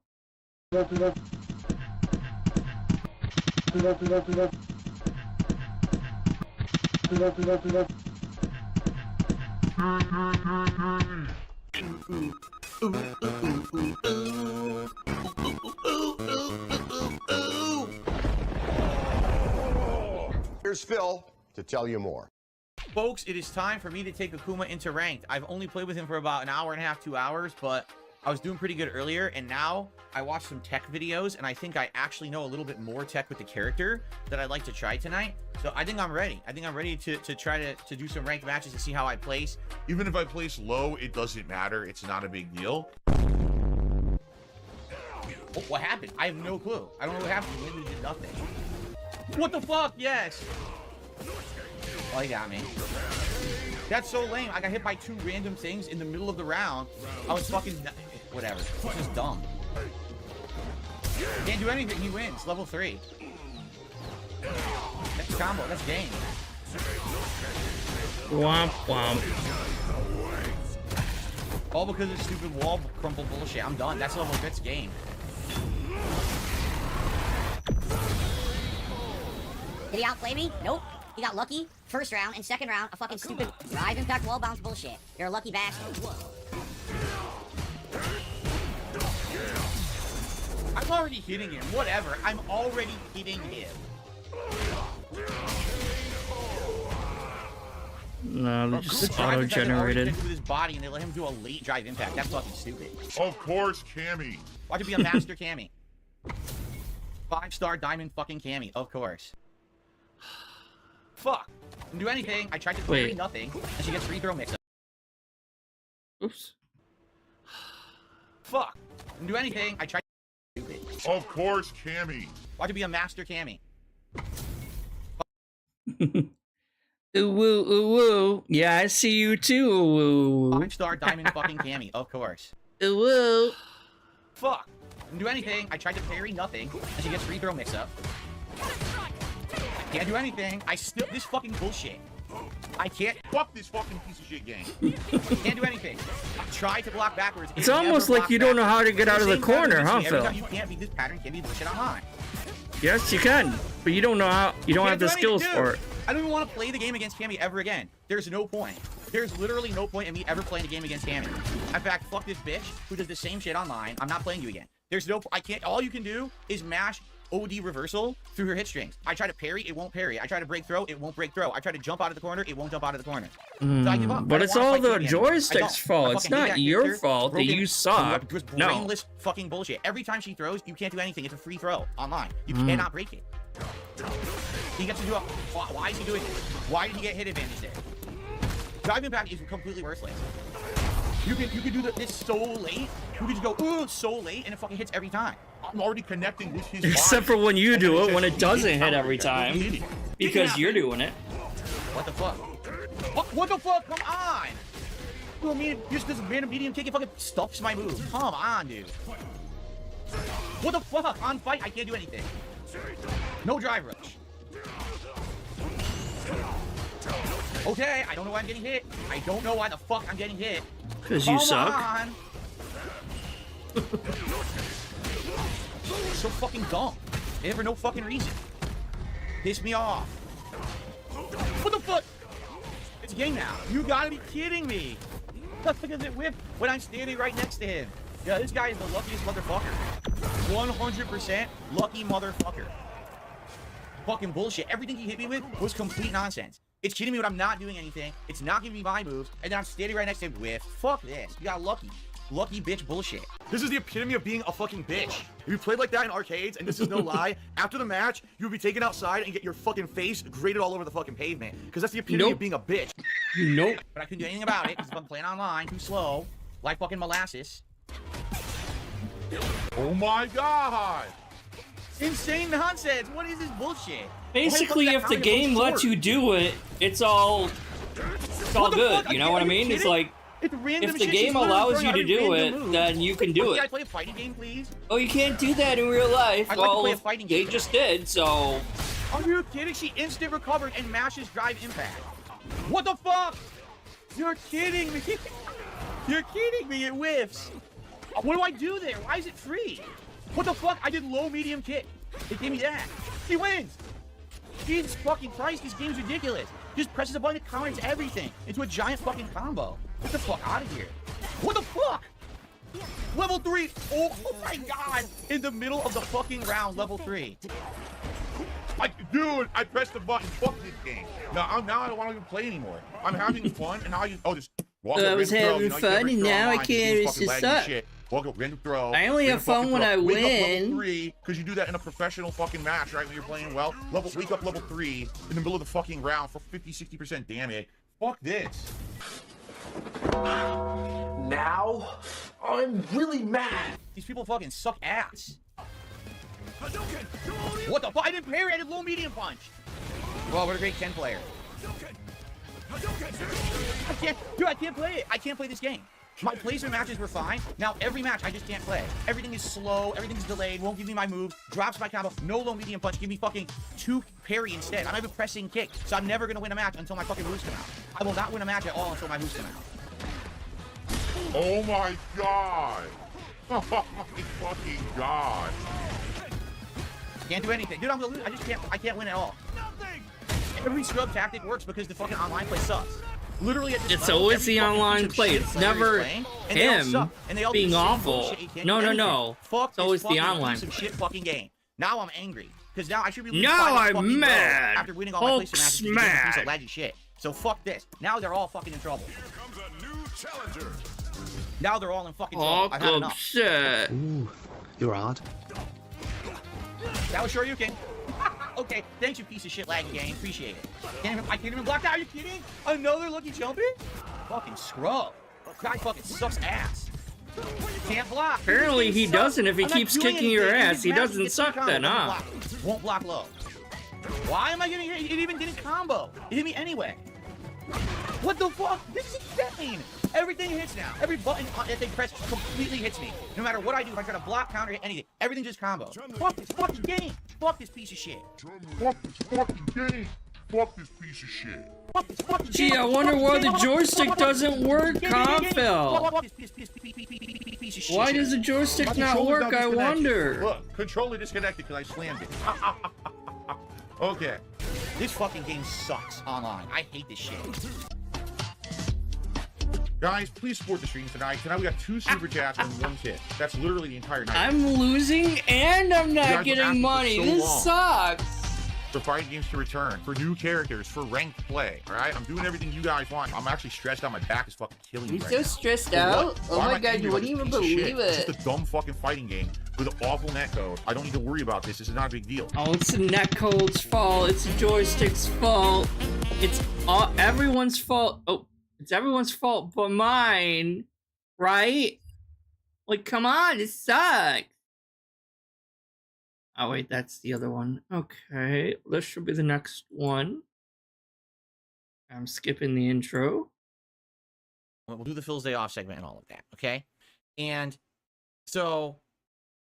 Here's Phil to tell you more. Folks, it is time for me to take Akuma into ranked. I've only played with him for about an hour and a half, 2 hours, but I was doing pretty good earlier, and now I watched some tech videos, and I think I actually know a little bit more tech with the character that I'd like to try tonight. So I think I'm ready. I think I'm ready to try to do some ranked matches and see how I place. Even if I place low, it doesn't matter. It's not a big deal. Oh, what happened? I have no clue. I don't know what happened. He literally did nothing. What the fuck? Yes. Oh, he got me. That's so lame. I got hit by 2 random things in the middle of the round. I was fucking... Whatever. It's just dumb. Can't do anything. He wins. Level 3. That's combo. That's game. Womp womp. All because of stupid wall crumple bullshit. I'm done. That's level 6 game. Did he outplay me? Nope. He got lucky. First round and second round, a fucking stupid drive impact wall bounce bullshit. You're a lucky bastard. I'm already hitting him. Whatever. I'm already hitting him. No, they're just Drive impact already auto-generated. connected with his body, and they let him do a late drive impact. That's fucking stupid. Of course, Cammy. Watch it be a master Cammy. 5-star diamond fucking Cammy. Of course. Fuck. Didn't do anything. I tried to parry nothing, and she gets free throw mix-up. Oops. Fuck. Didn't do anything. I tried to stupid. Of course, Cammy. Watch it be a master Cammy. Ooh woo, ooh woo. Yeah, I see you too, ooh woo. 5-star diamond fucking Cammy. Of course. Ooh woo. Fuck. Didn't do anything. I tried to parry nothing, and she gets free throw mix-up. Can't do anything. I still... This fucking bullshit. I can't... Fuck this fucking piece of shit game. Can't do anything. I tried to block backwards. It's almost like you don't know how to get out of the corner, huh, Phil? You can't beat this pattern, can't beat bullshit online. Yes, you can, but you don't know how. You don't have the skills for it. I don't even want to play the game against Cammy ever again. There's no point. There's literally no point in me ever playing a game against Cammy. In fact, fuck this bitch who does the same shit online. I'm not playing you again. There's no... I can't... All you can do is mash OD reversal through her hit strings. I try to parry, it won't parry. I try to break throw, it won't break throw. I try to jump out of the corner, it won't jump out of the corner. So I give up. But it's all the joystick's fault. It's not your fault that you suck. Just brainless fucking bullshit. Every time she throws, you can't do anything. It's a free throw online. You cannot break it. He gets to do it. Why is he doing it? Why did he get hit advantage there? Drive impact is completely worthless. You can do this so late. You can just go, ooh, so late, and it fucking hits every time. I'm already connecting with his body. Except for when you do it, when it doesn't hit every time. Because you're doing it. What the fuck? What the fuck? Come on! You mean just this random medium kick, it fucking stuffs my move. Come on, dude. What the fuck? On fight, I can't do anything. No drive rush. Okay, I don't know why I'm getting hit. I don't know why the fuck I'm getting hit. Because you suck. On. So fucking dumb. They have for no fucking reason. Piss me off. What the fuck? It's a game now. You gotta be kidding me. Look at it whip when I'm standing right next to him. Yeah, this guy is the luckiest motherfucker. 100% lucky motherfucker. Fucking bullshit. Everything he hit me with was complete nonsense. It's kidding me when I'm not doing anything. It's not giving me my moves. And then I'm standing right next to him with. Fuck this. You got lucky. Lucky bitch bullshit. This is the epitome of being a fucking bitch. If you played like that in arcades, and this is no lie, after the match, you would be taken outside and get your fucking face grated all over the fucking pavement. Because that's the epitome of being a bitch. Nope. But I couldn't do anything about it because if I'm playing online, too slow, like fucking molasses. Oh my god! Insane nonsense. What is this bullshit? Basically, if the game lets you do it, it's all good. You know what I mean? It's like, it's random if the shit. game allows you to do it, then you can do Can I it. play a fighting game, please? Oh, you can't do that in real life. I'd like to Well, play a fighting they game. just did, so... Are you kidding? She instant recovered and mashes drive impact. What the fuck? You're kidding me. You're kidding me. It whiffs. What do I do there? Why is it free? What the fuck? I did low, medium kick. It gave me that. She wins. Jesus fucking Christ, this game's ridiculous. Just presses a button, it counters everything into a giant fucking combo. Get the fuck out of here. What the fuck? Level 3. Oh my god. In the middle of the fucking round, level 3. Dude, I pressed the button. Fuck this game. Now I don't want to even play anymore. I'm having fun, and now just walk up, I was random throw, having you fun, can't and throw now I online, can't. you It's fucking just laggy suck. shit. Walk up, random throw. I only have fun when I wake win. Up level 3, because you do that in a professional fucking match, right? When you're playing well. Wake up level 3 in the middle of the fucking round for 50-60% damage. Fuck this. Now, I'm really mad. These people fucking suck ass. What the fuck? I didn't parry. I did low medium punch. Well, what a great Ken player. I can't play it. I can't play this game. My placement matches were fine. Now every match I just can't play. Everything is slow. Everything's delayed. Won't give me my moves. Drops my combo. No low medium punch. Give me fucking 2 parry instead. I'm not even pressing kick. So I'm never gonna win a match until my fucking moves come out. I will not win a match at all until my moves come out. Oh my god. Oh my fucking god. Can't do anything. Dude, I'm gonna lose. I can't win at all. Every scrub tactic works because the fucking online play sucks. Literally at this It's level, always every the fucking online piece of play. shit It's player is never playing, and they all him suck, and they all do being the same awful. bullshit. You can't No, do no, anything. no. Fuck It's this always the fucking online piece of play. shit fucking game. Now I'm angry because now I should be losing Now 5 I'm fucking row mad. after winning all my Hulk placement matches because smash. of a piece of laggy shit. So fuck this. Now they're all fucking in trouble. Now they're all in fucking trouble. I've had Oh, enough. shit. Ooh, you're hard. That was Shoryuken. Okay, thanks you piece of shit laggy game. Appreciate it. I can't even block that. Are you kidding? Another lucky jumping? Fucking scrub. Guy fucking sucks ass. Can't block. Apparently he doesn't if he I'm not keeps doing kicking your anything. ass. He Just doesn't gets the suck combo, then, doesn't huh? block. Won't block low. Why am I getting hit? It even didn't combo. It hit me anyway. What the fuck? This is insane. Everything hits now. Every button that they press completely hits me. No matter what I do, if I try to block, counter, hit anything, everything just combo. Fuck this fucking game. Fuck this piece of shit. Fuck this fucking game. Fuck this piece of shit. Fuck this fucking Gee, game. I wonder Fuck why this the game. joystick doesn't work, Fuck Confil. this piece of shit. Why does the joystick My not controller's work, now I disconnected. wonder? Look, controller disconnected because I slammed it. Okay. This fucking game sucks online. I hate this shit. Guys, please support the stream tonight. Tonight we got 2 super chats and 1 tip. That's literally the entire night. I'm losing and I'm You guys not were getting asking for money. so This long. sucks. For fighting games to return, for new characters, for ranked play. All right, I'm doing everything you guys want. I'm actually stressed out. My back is fucking killing me. I'm right so now. stressed For out. what? Oh Why am my I god, angry you about wouldn't this even piece of shit? believe It's it. just a dumb fucking fighting game with an awful netcode. I don't need to worry about this. This is not a big deal. Oh, it's the netcode's fault. It's the joystick's fault. It's all everyone's fault. Oh, it's everyone's fault but mine. Right? Like, come on, this sucks. Oh, wait, that's the other one. Okay, this should be the next one. I'm skipping the intro. We'll do the Phil's Day Off segment and all of that, okay? And so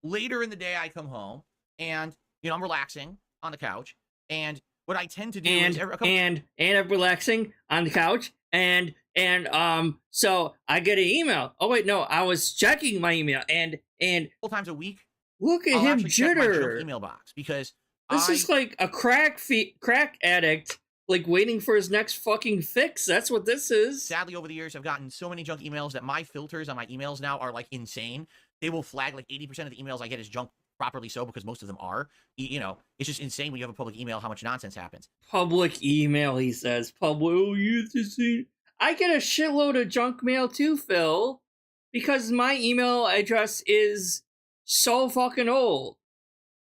later in the day, I come home and, I'm relaxing on the couch and what I tend to do and is and I'm relaxing on the couch, and so I get an email. Oh wait, no, I was checking my email, and couple times a week. look at I'll him actually check my junk jitter. email box because This is like a crack addict, like waiting for his next fucking fix. That's what this is. sadly over the years I've gotten so many junk emails that my filters on my emails now are like insane. They will flag like 80% of the emails I get as junk, properly so, because most of them are. You know, it's just insane when you have a public email how much nonsense happens. Public email, he says. Public. Oh, you to see. I get a shitload of junk mail too, Phil, because my email address is so fucking old.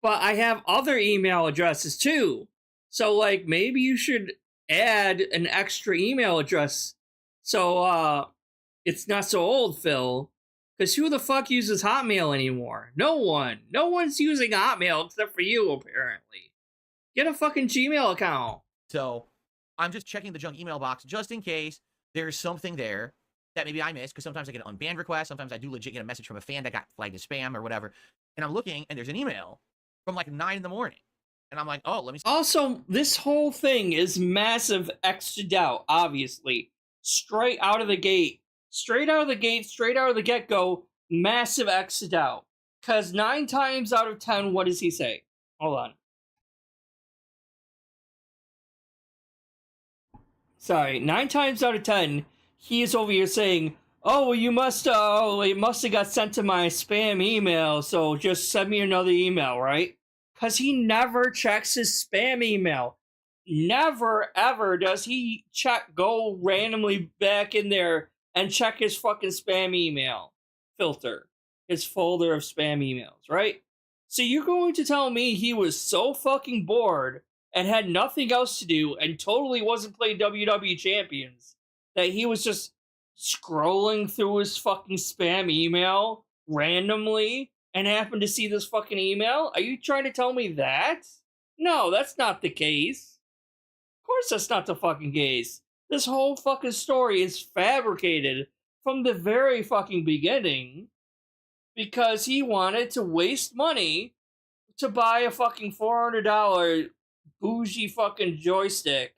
But I have other email addresses too. So like maybe you should add an extra email address so it's not so old, Phil. Because who the fuck uses Hotmail anymore? No one. No one's using Hotmail except for you, apparently. Get a fucking Gmail account. So I'm just checking the junk email box just in case there's something there that maybe I missed, because sometimes I get an unbanned request. Sometimes I do legit get a message from a fan that got flagged as spam or whatever. And I'm looking and there's an email from like 9 in the morning. And I'm like, oh, let me see. Also, this whole thing is massive extra doubt, obviously. Straight out of the gate. Straight out of the gate, straight out of the get-go, massive extra doubt. Because 9 times out of 10, what does he say? Hold on. Sorry, 9 times out of 10, he is over here saying, oh, well, you must, it must have got sent to my spam email, so just send me another email, right? Because he never checks his spam email. Never, ever does he go randomly back in there and check his fucking spam email filter. His folder of spam emails, right? So you're going to tell me he was so fucking bored and had nothing else to do and totally wasn't playing WWE Champions that he was just scrolling through his fucking spam email randomly and happened to see this fucking email? Are you trying to tell me that? No, that's not the case. Of course that's not the fucking case. This whole fucking story is fabricated from the very fucking beginning because he wanted to waste money to buy a fucking $400 bougie fucking joystick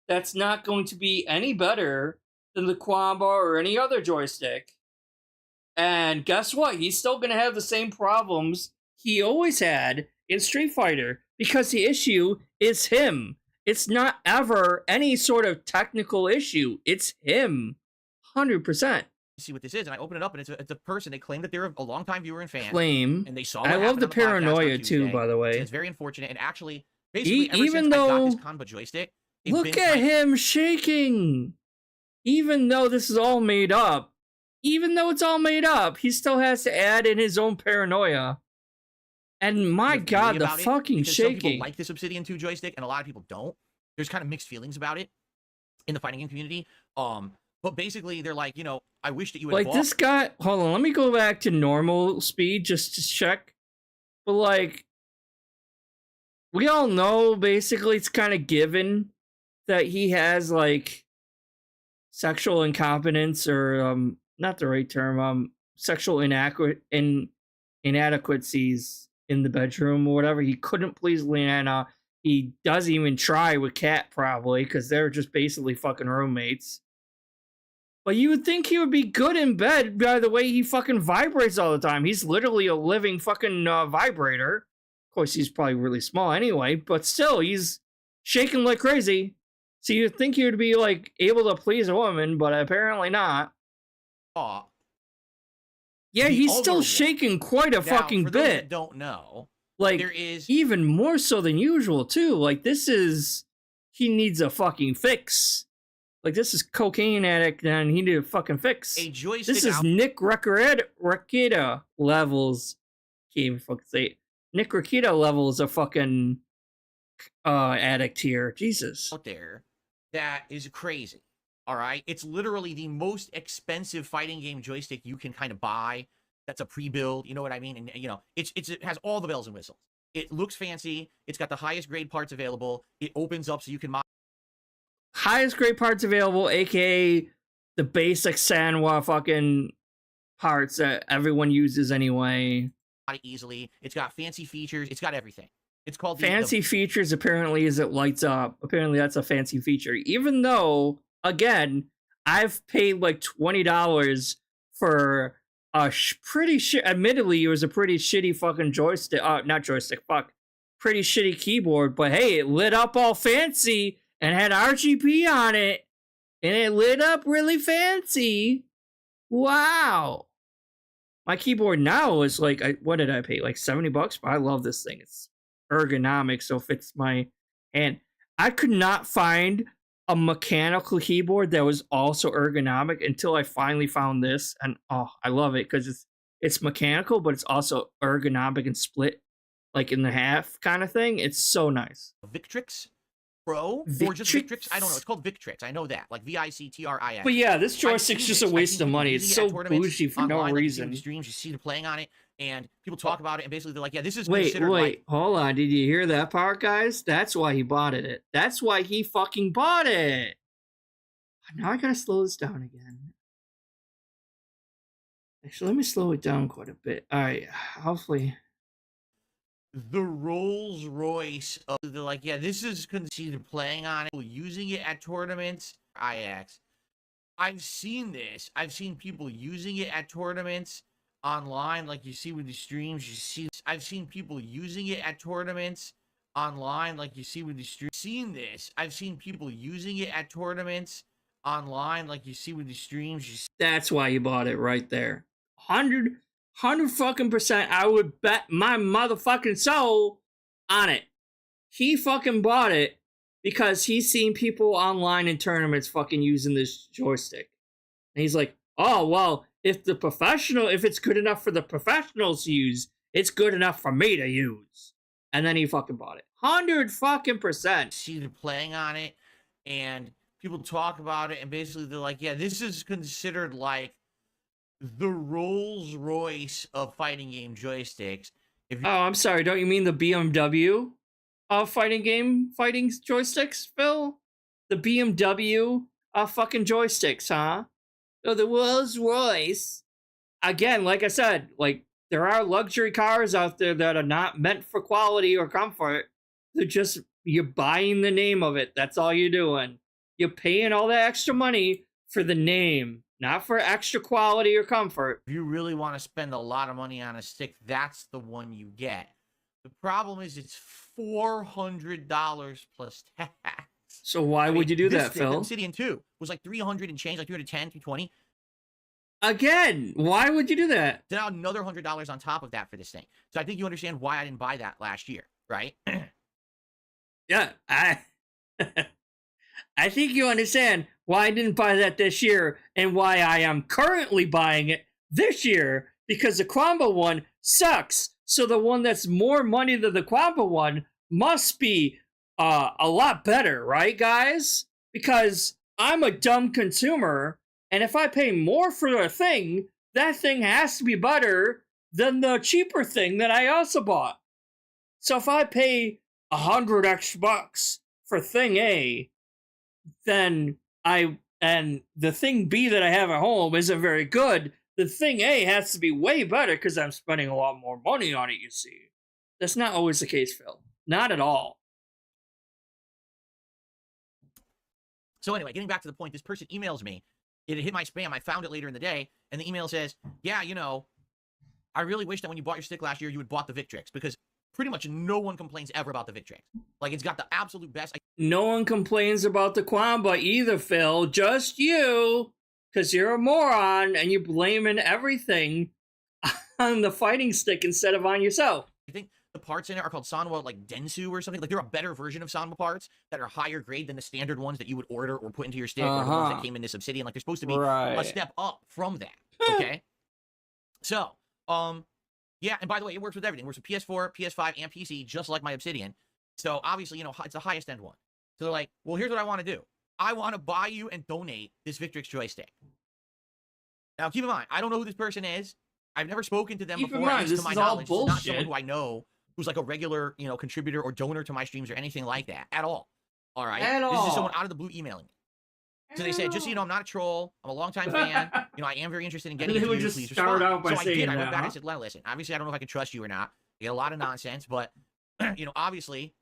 that's not going to be any better than the Quamba or any other joystick. And guess what? He's still going to have the same problems he always had in Street Fighter because the issue is him. It's not ever any sort of technical issue. It's him. 100%. See what this is, and I open it up, and it's a person. They claim that they're a longtime viewer and fan. Claim. And they saw. I love the paranoia too, by the way. It's very unfortunate, and actually, basically, ever even since though I got this Kanba joystick, look at him shaking. Even though this is all made up, even though it's all made up, he still has to add in his own paranoia. And my god, the fucking shaking. Some people like this Obsidian 2 joystick, and a lot of people don't. There's kind of mixed feelings about it in the fighting game community. But basically, they're like, you know, I wish that you would like this guy. Hold on, let me go back to normal speed just to check. But like, we all know basically it's kind of given that he has like sexual incompetence or not the right term, sexual inadequacies in the bedroom or whatever. He couldn't please Leanna. He doesn't even try with Kat probably because they're just basically fucking roommates. But you would think he would be good in bed by the way he fucking vibrates all the time. He's literally a living fucking vibrator. Of course, he's probably really small anyway, but still, he's shaking like crazy. So you'd think he would be like able to please a woman, but apparently not. Yeah, he's still shaking quite a fucking for those bit. that don't know, like there is even more so than usual too. Like this is he needs a fucking fix. Like this is cocaine addict and he needs a fucking fix. a joystick. This is Nick Rakita levels. Can't even fucking say it. Nick Rakita levels of fucking addict here. Jesus. Out there that is crazy. All right, it's literally the most expensive fighting game joystick you can kind of buy. That's a pre-build, you know what I mean? And you know, it has all the bells and whistles. It looks fancy. It's got the highest grade parts available. It opens up so you can mod highest grade parts available, aka the basic Sanwa fucking parts that everyone uses anyway. it easily. It's got fancy features. It's got everything. It's called fancy features apparently is it lights up. Apparently that's a fancy feature. Even though, again, I've paid like $20 for a pretty shit. Admittedly, it was a pretty shitty fucking joystick. Not joystick. Fuck, pretty shitty keyboard. But hey, it lit up all fancy and had RGB on it, and it lit up really fancy. Wow. My keyboard now is like, what did I pay? Like $70? But I love this thing. It's ergonomic, so it fits my hand. I could not find a mechanical keyboard that was also ergonomic until I finally found this, and oh, I love it because it's mechanical, but it's also ergonomic and split like in the half kind of thing. It's so nice. Victrix Pro or just Victrix? I don't know. It's called Victrix. I know that, like Victrix. But yeah, this joystick's just a waste of money. It's so bougie for no reason. Streams, you see them playing on it, and people talk about it, and basically they're like, "Yeah, this is wait, like hold on. Did you hear that part, guys? That's why he bought it. That's why he fucking bought it. Now I gotta slow this down again. Actually, let me slow it down quite a bit. All right, hopefully." The Rolls Royce of they're like, yeah, this is considered playing on it, using it at tournaments. IX. I've seen this. I've seen people using it at tournaments online, like you see with the streams. You see, I've seen people using it at tournaments online, like you see with the streams. Seen this. I've seen people using it at tournaments online, like you see with the streams. That's why you bought it right there. 100 fucking %. I would bet my motherfucking soul on it. He fucking bought it because he's seen people online in tournaments fucking using this joystick. And he's like, oh, well, if it's good enough for the professionals to use, it's good enough for me to use. And then he fucking bought it. 100 fucking %. See them playing on it, and people talk about it, and basically they're like, yeah, this is considered like the Rolls Royce of fighting game joysticks. Oh, I'm sorry. Don't you mean the BMW of fighting joysticks, Phil? The BMW fucking joysticks, huh? Oh, the Rolls Royce. Again, like I said, like there are luxury cars out there that are not meant for quality or comfort. They're just, you're buying the name of it. That's all you're doing. You're paying all that extra money for the name. Not for extra quality or comfort. If you really want to spend a lot of money on a stick, that's the one you get. The problem is it's $400 plus tax. So why would you do that, Phil? Obsidian 2 was like 300 and change, like 310, 320. Again, why would you do that? Then another $100 on top of that for this thing. So I think you understand why I didn't buy that last year, right? Yeah, I think you understand why I didn't buy that this year and why I am currently buying it this year, because the Quamba one sucks. So the one that's more money than the Quamba one must be a lot better, right, guys? Because I'm a dumb consumer, and if I pay more for a thing, that thing has to be better than the cheaper thing that I also bought. So if I pay $100 extra for thing A, then and the thing B that I have at home isn't very good, the thing A has to be way better because I'm spending a lot more money on it, you see. That's not always the case, Phil. Not at all. So anyway, getting back to the point, this person emails me. It hit my spam. I found it later in the day, and the email says, yeah, you know, I really wish that when you bought your stick last year, you had bought the Victrix, because pretty much no one complains ever about the Victrix. Like, it's got the absolute best. No one complains about the Quamba either, Phil. Just you. Because you're a moron and you're blaming everything on the fighting stick instead of on yourself. I think the parts in it are called Sanwa, like Densu or something. Like, they're a better version of Sanwa parts that are higher grade than the standard ones that you would order or put into your stick, or the ones that came in this Obsidian. Like, they're supposed to be a step up from that. Okay? So, yeah, and by the way, it works with everything. It works with PS4, PS5, and PC, just like my Obsidian. So, obviously, you know, it's the highest end one. So they're like, well, here's what I want to do. I want to buy you and donate this Victrix joystick. Now, keep in mind, I don't know who this person is. I've never spoken to them before. Mind, this to my is knowledge, all it's not someone bullshit. who I know who's like a regular, you know, contributor or donor to my streams or anything like that at all. All right? This is someone out of the blue emailing me. So they said, just so you know, I'm not a troll. I'm a longtime fan. You know, I am very interested in getting And they into would you. just Please start respond. out by so I saying did. I that, went back. huh? I said, listen, obviously, I don't know if I can trust you or not. You get a lot of nonsense, but you know, obviously,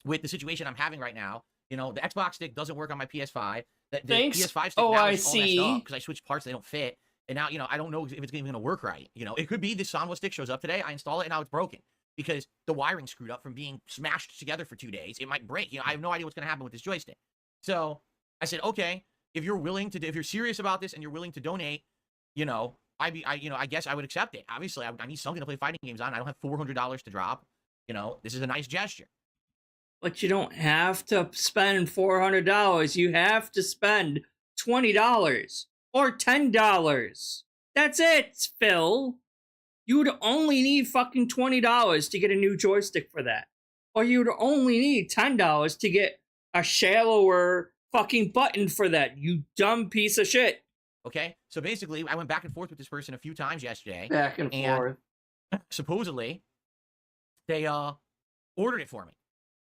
with the situation I'm having right now, you know, the Xbox stick doesn't work on my PS5. The Thanks. PS5 stick Oh, now I is all messed see. up because I switched parts, they don't fit. And now, you know, I don't know if it's even going to work right. You know, it could be this Sanwa stick shows up today, I install it, and now it's broken because the wiring screwed up from being smashed together for 2 days. It might break. You know, I have no idea what's going to happen with this joystick. So I said, okay, if you're willing to, if you're serious about this and you're willing to donate, you know, I guess I would accept it. Obviously, I need something to play fighting games on. I don't have $400 to drop. You know, this is a nice gesture. But you don't have to spend $400. You have to spend $20 or $10. That's it, Phil. You would only need fucking $20 to get a new joystick for that. Or you would only need $10 to get a shallower fucking button for that, you dumb piece of shit. Okay? So basically, I went back and forth with this person a few times yesterday. Back and forth. Supposedly, they ordered it for me.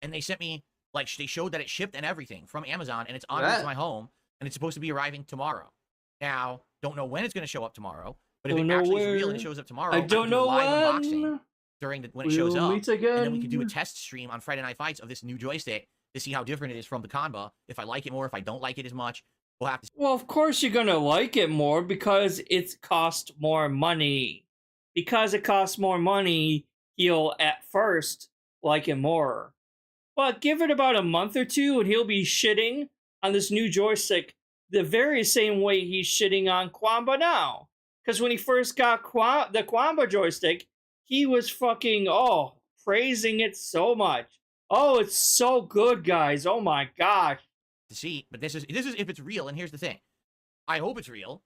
And they sent me, like, they showed that it shipped and everything from Amazon, and it's on its way to my home, and it's supposed to be arriving tomorrow. Now, don't know when it's going to show up tomorrow, but if it actually is real and it shows up tomorrow, I don't know live when. unboxing during when it shows up, meet again. and then we could do a test stream on Friday Night Fights of this new joystick to see how different it is from the Kanba. If I like it more, if I don't like it as much, we'll have to. Well, of course you're gonna like it more because it costs more money. Because it costs more money, you'll at first like it more. But give it about a month or two, and he'll be shitting on this new joystick the very same way he's shitting on Kwamba now. Because when he first got the Kwamba joystick, he was fucking, praising it so much. Oh, it's so good, guys. Oh my gosh. To see, but this is if it's real, and here's the thing. I hope it's real,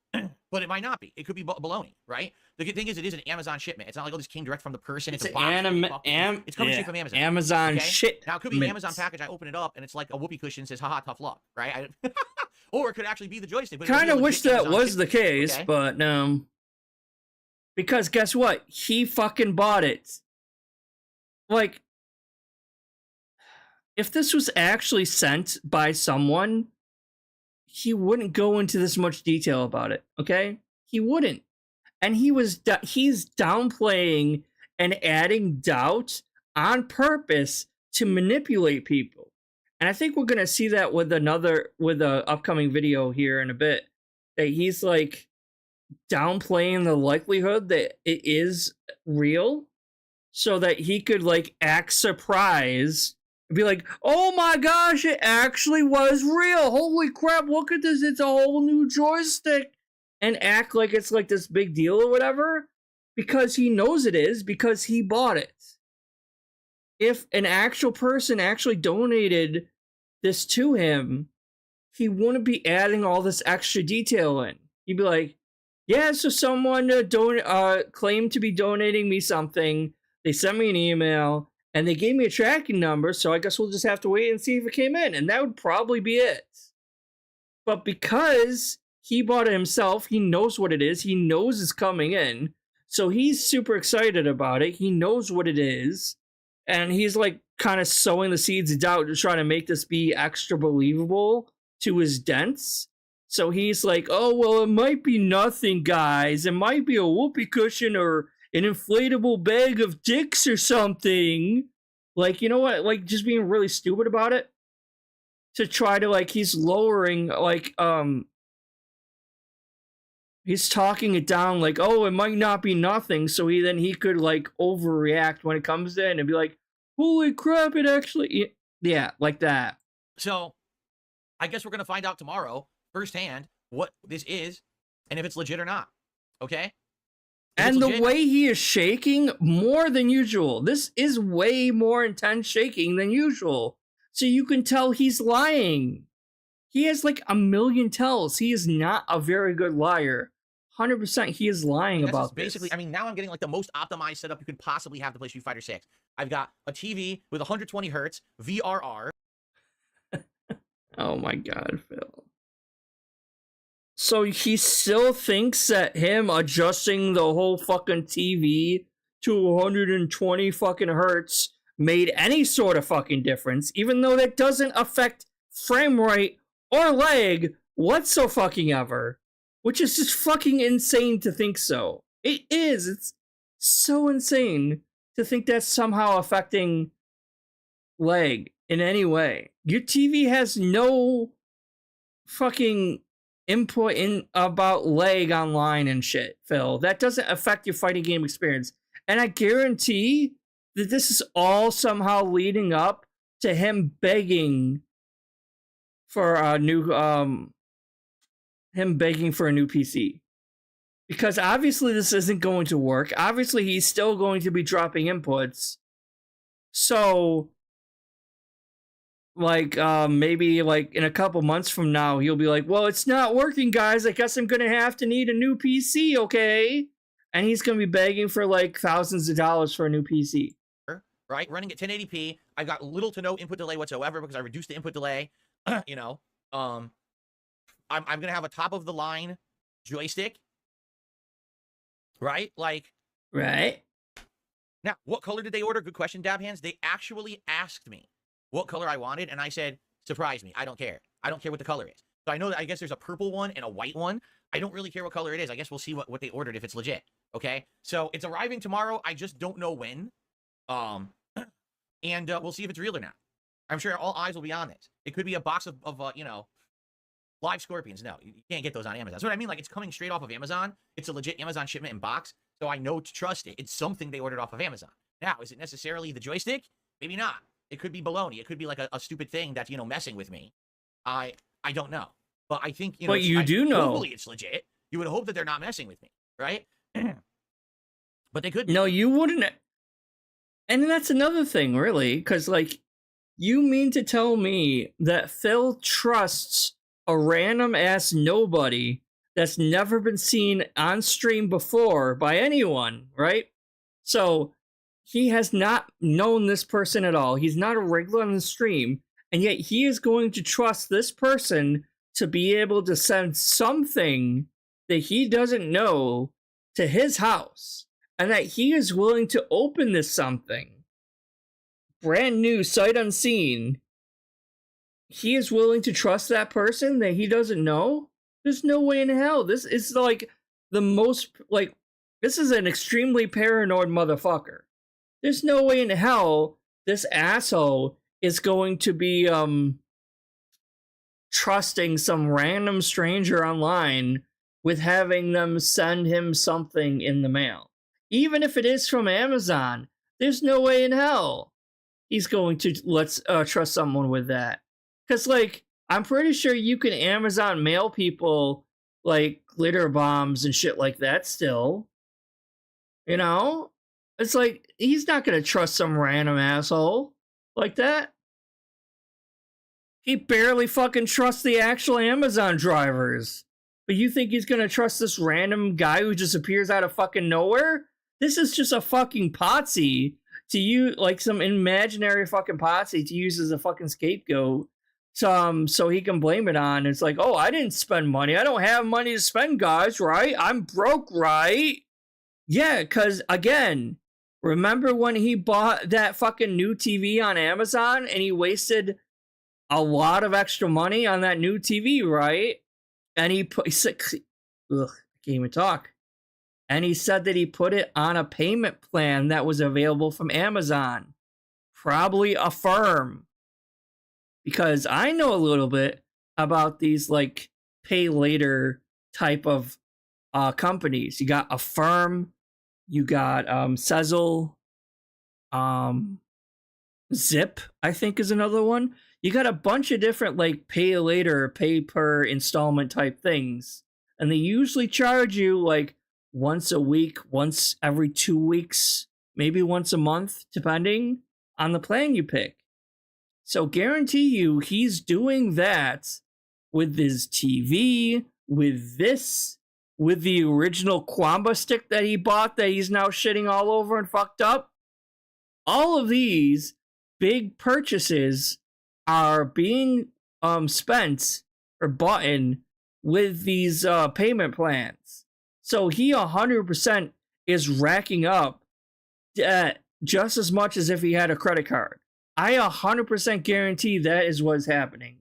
but it might not be. It could be baloney, right? The good thing is it is an Amazon shipment. It's not like, this came direct from the person. It's a box. It's coming straight from Amazon. Amazon shit. Now, it could be an Amazon package. I open it up, and it's like a whoopee cushion says, haha, tough luck, right? Or it could actually be the joystick. Kind of wish that was the case, but because guess what? He fucking bought it. Like, if this was actually sent by someone, he wouldn't go into this much detail about it, okay? He wouldn't. And he's downplaying and adding doubt on purpose to manipulate people. And I think we're going to see that with the upcoming video here in a bit, that he's like downplaying the likelihood that it is real so that he could like act surprised and be like, oh my gosh, it actually was real. Holy crap, look at this. It's a whole new joystick. And act like it's like this big deal or whatever, because he knows it is, because he bought it. If an actual person actually donated this to him, he wouldn't be adding all this extra detail in. He'd be like, yeah, so someone claimed to be donating me something. They sent me an email, and they gave me a tracking number, so I guess we'll just have to wait and see if it came in. And that would probably be it. But because he bought it himself, he knows what it is, he knows it's coming in, so he's super excited about it. He knows what it is, and he's like kind of sowing the seeds of doubt to try to make this be extra believable to his dents. So he's like, oh, well, it might be nothing, guys. It might be a whoopee cushion or an inflatable bag of dicks or something. Like, you know what? Like, just being really stupid about it. To try to, like, he's lowering, like, he's talking it down like, oh, it might not be nothing. So he could, like, overreact when it comes in and be like, holy crap, it actually... Yeah, like that. So, I guess we're going to find out tomorrow, firsthand, what this is and if it's legit or not. Okay? And the way he is shaking, more than usual. This is way more intense shaking than usual. So you can tell he's lying. He has like a million tells. He is not a very good liar. 100% he is lying about this. Basically, I mean, now I'm getting like the most optimized setup you could possibly have to play Street Fighter 6. I've got a TV with 120 hertz, VRR. Oh my god, Phil. So he still thinks that him adjusting the whole fucking TV to 120 fucking hertz made any sort of fucking difference, even though that doesn't affect frame rate or lag whatsoever, which is just fucking insane to think so. It is. It's so insane to think that's somehow affecting lag in any way. Your TV has no fucking input in about lag online and shit, Phil. That doesn't affect your fighting game experience. And I guarantee that this is all somehow leading up to him begging for a new PC. Because obviously this isn't going to work. Obviously he's still going to be dropping inputs. So like maybe like in a couple months from now he'll be like, well, it's not working, guys. I guess I'm gonna have to need a new PC, okay? And he's gonna be begging for like thousands of dollars for a new PC. Right, running at 1080p. I've got little to no input delay whatsoever because I reduced the input delay. You know, I'm gonna have a top of the line joystick. Right, like. Right. Now, what color did they order? Good question, Dab Hands. They actually asked me what color I wanted, and I said, surprise me. I don't care. I don't care what the color is. So I know that I guess there's a purple one and a white one. I don't really care what color it is. I guess we'll see what they ordered if it's legit. Okay, so it's arriving tomorrow. I just don't know when. And we'll see if it's real or not. I'm sure all eyes will be on this. It could be a box of you know, live scorpions. No, you can't get those on Amazon. That's what I mean. Like, it's coming straight off of Amazon. It's a legit Amazon shipment in box. So I know to trust it. It's something they ordered off of Amazon. Now, is it necessarily the joystick? Maybe not. It could be baloney. It could be like a stupid thing that's, you know, messing with me. I don't know. But I think, you know. But you do know. Hopefully it's legit. You would hope that they're not messing with me, right? But they could be. No, you wouldn't. And that's another thing, really, because, like, you mean to tell me that Phil trusts a random-ass nobody that's never been seen on stream before by anyone, right? So, he has not known this person at all. He's not a regular on the stream, and yet he is going to trust this person to be able to send something that he doesn't know to his house. And that he is willing to open this something, brand new, sight unseen. He is willing to trust that person that he doesn't know? There's no way in hell. This is like the most, like, this is an extremely paranoid motherfucker. There's no way in hell this asshole is going to be, trusting some random stranger online with having them send him something in the mail. Even if it is from Amazon, there's no way in hell he's going to trust someone with that. Because, like, I'm pretty sure you can Amazon mail people, like, glitter bombs and shit like that still. You know? It's like, he's not going to trust some random asshole like that. He barely fucking trusts the actual Amazon drivers. But you think he's going to trust this random guy who just appears out of fucking nowhere? This is just a fucking potsy to use, like some imaginary fucking potsy to use as a fucking scapegoat, so he can blame it on. It's like, oh, I didn't spend money. I don't have money to spend, guys, right? I'm broke, right? Yeah, because, again, remember when he bought that fucking new TV on Amazon and he wasted a lot of extra money on that new TV, right? And he said, ugh, I can't even talk. And he said that he put it on a payment plan that was available from Amazon. Probably Affirm. Because I know a little bit about these, like, pay later type of companies. You got Affirm. You got Sezzle. Zip, I think, is another one. You got a bunch of different, like, pay later, pay per installment type things. And they usually charge you, like, once a week, once every 2 weeks, maybe once a month, depending on the plan you pick. So guarantee you he's doing that with his TV, with this, with the original Quamba stick that he bought that he's now shitting all over and fucked up. All of these big purchases are being spent or bought in with these payment plans. So he 100% is racking up debt just as much as if he had a credit card. I 100% guarantee that is what's happening.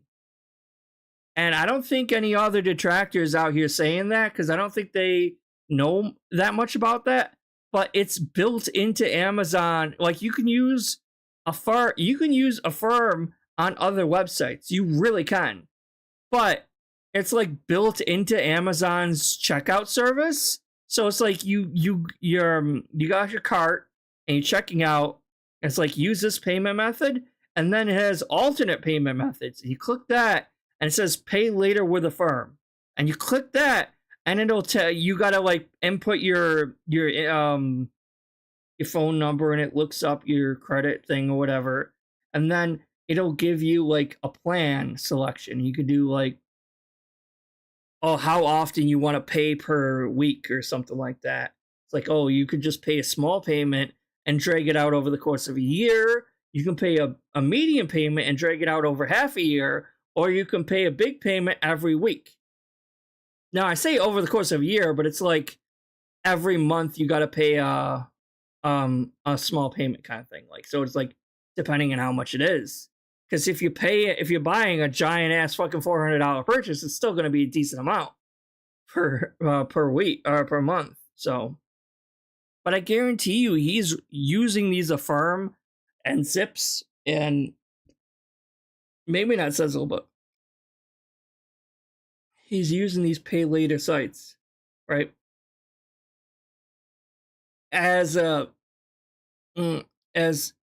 And I don't think any other detractors out here saying that, because I don't think they know that much about that. But it's built into Amazon. Like, you can use you can use Affirm on other websites. You really can. But it's like built into Amazon's checkout service. So it's like you got your cart and you're checking out. It's like use this payment method, and then it has alternate payment methods. And you click that, and it says pay later with Affirm. And you click that, and it'll tell you gotta like input your phone number, and it looks up your credit thing or whatever, and then it'll give you like a plan selection. You could do like, oh, how often you want to pay per week or something like that. It's like, oh, you could just pay a small payment and drag it out over the course of a year. You can pay a medium payment and drag it out over half a year, or you can pay a big payment every week. Now, I say over the course of a year, but it's like every month you got to pay a small payment kind of thing. Like, so it's like depending on how much it is. Because if you're buying a giant ass fucking $400 purchase, it's still going to be a decent amount per week or per month. So, but I guarantee you, he's using these Affirm and Zips, and maybe not Sezzle, but he's using these pay later sites, right? As a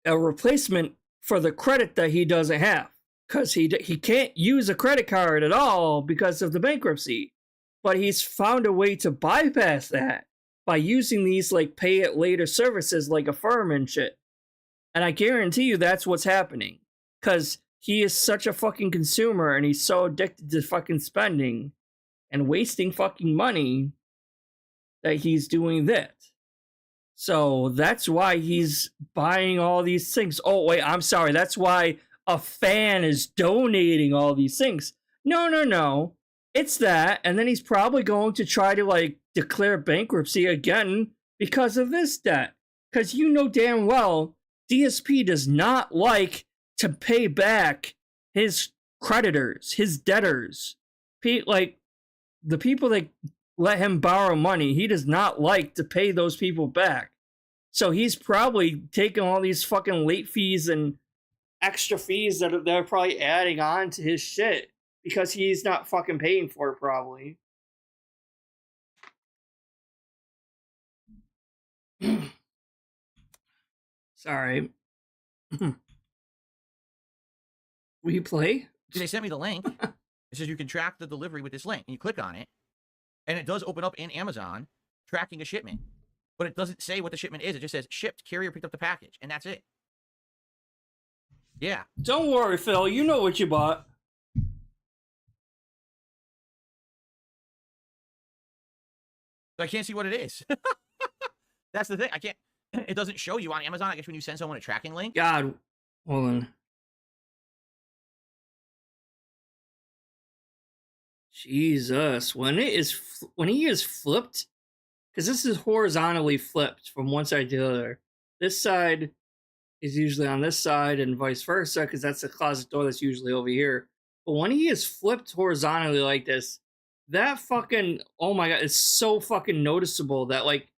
replacement for the credit that he doesn't have, because he can't use a credit card at all because of the bankruptcy, but he's found a way to bypass that by using these like pay it later services like Affirm and shit. And I guarantee you that's what's happening, because he is such a fucking consumer and he's so addicted to fucking spending and wasting fucking money that he's doing that. So that's why he's buying all these things. Oh, wait, I'm sorry. That's why a fan is donating all these things. No. It's that. And then he's probably going to try to, like, declare bankruptcy again because of this debt. Because you know damn well DSP does not like to pay back his creditors, his debtors. Like, the people that let him borrow money, he does not like to pay those people back. So he's probably taking all these fucking late fees and extra fees that they're probably adding on to his shit because he's not fucking paying for it, probably. Sorry. Will you play? They sent me the link. It says you can track the delivery with this link. And you click on it, and it does open up in Amazon tracking a shipment. But it doesn't say what the shipment is. It just says shipped, carrier picked up the package, and that's it. Yeah. Don't worry, Phil. You know what you bought. I can't see what it is. That's the thing. I can't. It doesn't show you on Amazon. I guess when you send someone a tracking link. God, hold on. Jesus, when he is flipped, because this is horizontally flipped from one side to the other. This side is usually on this side and vice versa, because that's the closet door that's usually over here. But when he is flipped horizontally like this, that fucking, oh my god, it's so fucking noticeable that like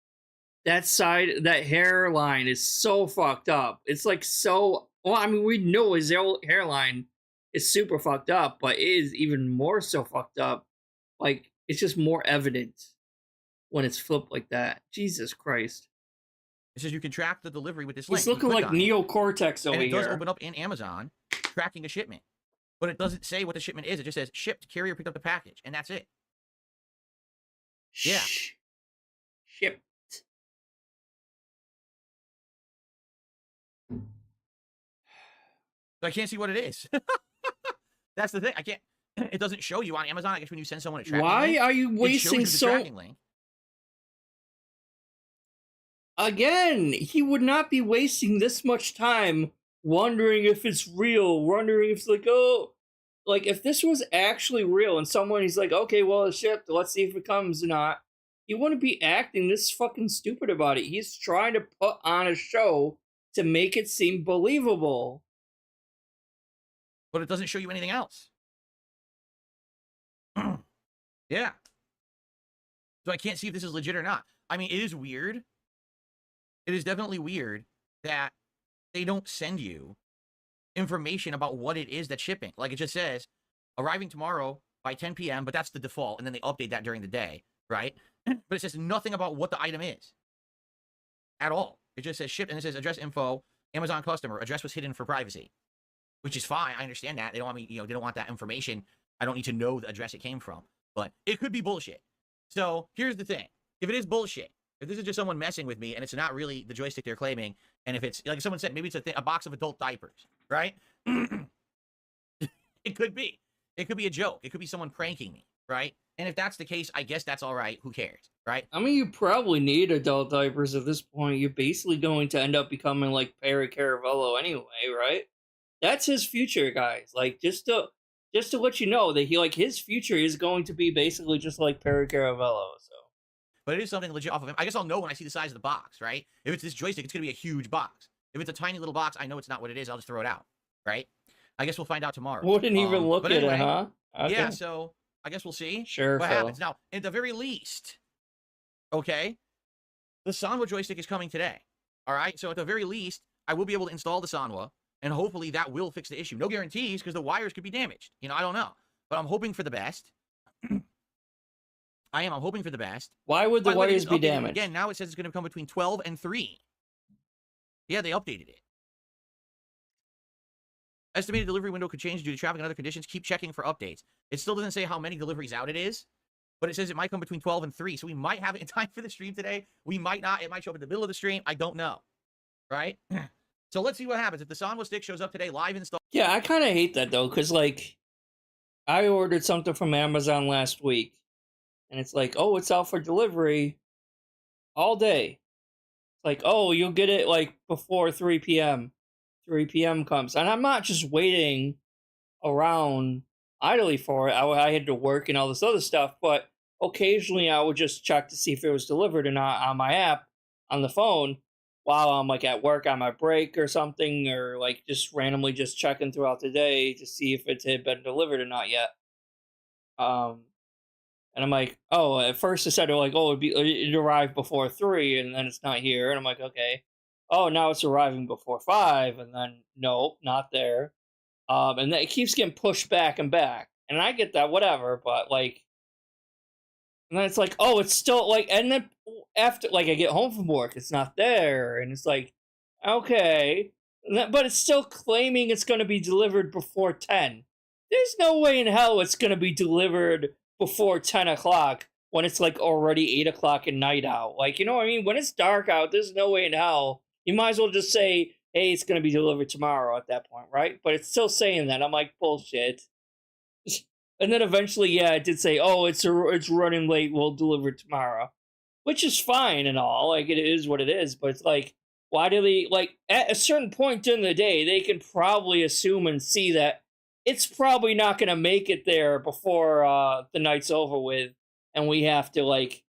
that side, that hairline is so fucked up. It's like so, well, I mean, we know his hairline is super fucked up, but it is even more so fucked up. Like, it's just more evident when it's flipped like that. Jesus Christ. It says you can track the delivery with this link. He's looking like Neocortex over here. And it does open up in Amazon tracking a shipment. But it doesn't say what the shipment is. It just says shipped, carrier picked up the package, and that's it. Yeah. Shipped. So I can't see what it is. That's the thing. I can't. It doesn't show you on Amazon. I guess when you send someone a tracking link. Why are you wasting so? Tracking link. Again, he would not be wasting this much time wondering if it's real, wondering if it's like, oh, like if this was actually real and someone he's like, okay, well, it's shipped, let's see if it comes or not. He wouldn't be acting this fucking stupid about it. He's trying to put on a show to make it seem believable. But it doesn't show you anything else. Yeah. So I can't see if this is legit or not. I mean, it is weird. It is definitely weird that they don't send you information about what it is that's shipping. Like, it just says, arriving tomorrow by 10 p.m., but that's the default, and then they update that during the day, right? But it says nothing about what the item is at all. It just says shipped, and it says address info, Amazon customer, address was hidden for privacy, which is fine. I understand that. They don't want me, they don't want that information. I don't need to know the address it came from, but it could be bullshit. So here's the thing. If it is bullshit, if this is just someone messing with me and it's not really the joystick they're claiming, and if it's, like someone said, maybe it's a box of adult diapers, right? It could be. It could be a joke. It could be someone pranking me, right? And if that's the case, I guess that's all right. Who cares, right? I mean, you probably need adult diapers at this point. You're basically going to end up becoming like Perry Caravello anyway, right? That's his future, guys. Like, just to let you know that his future is going to be basically just like Perry Caravello. So, but it is something legit off of him. I guess I'll know when I see the size of the box, right? If it's this joystick, it's gonna be a huge box. If it's a tiny little box, I know it's not what it is. I'll just throw it out, right? I guess we'll find out tomorrow. Wouldn't even look at anyway, it, huh? Okay. Yeah. So I guess we'll see. Sure. What happens now? At the very least, okay, the Sanwa joystick is coming today. All right. So at the very least, I will be able to install the Sanwa, and hopefully that will fix the issue. No guarantees, because the wires could be damaged. I don't know, but I'm hoping for the best. I'm hoping for the best. Why would the wires be damaged? Again, now it says it's going to come between 12 and 3. Yeah, they updated it. Estimated delivery window could change due to traffic and other conditions. Keep checking for updates. It still doesn't say how many deliveries out it is, but it says it might come between 12 and 3. So we might have it in time for the stream today. We might not. It might show up in the middle of the stream. I don't know. Right? So let's see what happens. If the Sanwa stick shows up today, live install. Yeah, I kind of hate that, though, because, like, I ordered something from Amazon last week, and it's like, oh, it's out for delivery all day. It's like, oh, you'll get it, like, before 3 p.m. 3 p.m. comes. And I'm not just waiting around idly for it. I had to work and all this other stuff, but occasionally I would just check to see if it was delivered or not on my app on the phone while I'm like at work on my break or something, or like just randomly just checking throughout the day to see if it had been delivered or not yet. And I'm like, oh, at first it said like, oh, it arrived before 3, and then it's not here, and I'm like, okay. Oh, now it's arriving before 5, and then nope, not there. And then it keeps getting pushed back and back, and I get that, whatever. But like, and then it's like, oh, it's still like, and then after like I get home from work, it's not there, and it's like, okay, but it's still claiming it's going to be delivered before 10. There's no way in hell it's going to be delivered before 10 o'clock when it's like already 8 o'clock at night out. Like, you know what I mean? When it's dark out, there's no way in hell. You might as well just say, hey, it's going to be delivered tomorrow at that point, right? But it's still saying that. I'm like, bullshit. And then eventually, yeah, it did say, oh, it's running late. We'll deliver it tomorrow. Which is fine and all. Like, it is what it is. But it's like, why do they, like, at a certain point during the day, they can probably assume and see that it's probably not going to make it there before the night's over with. And we have to, like,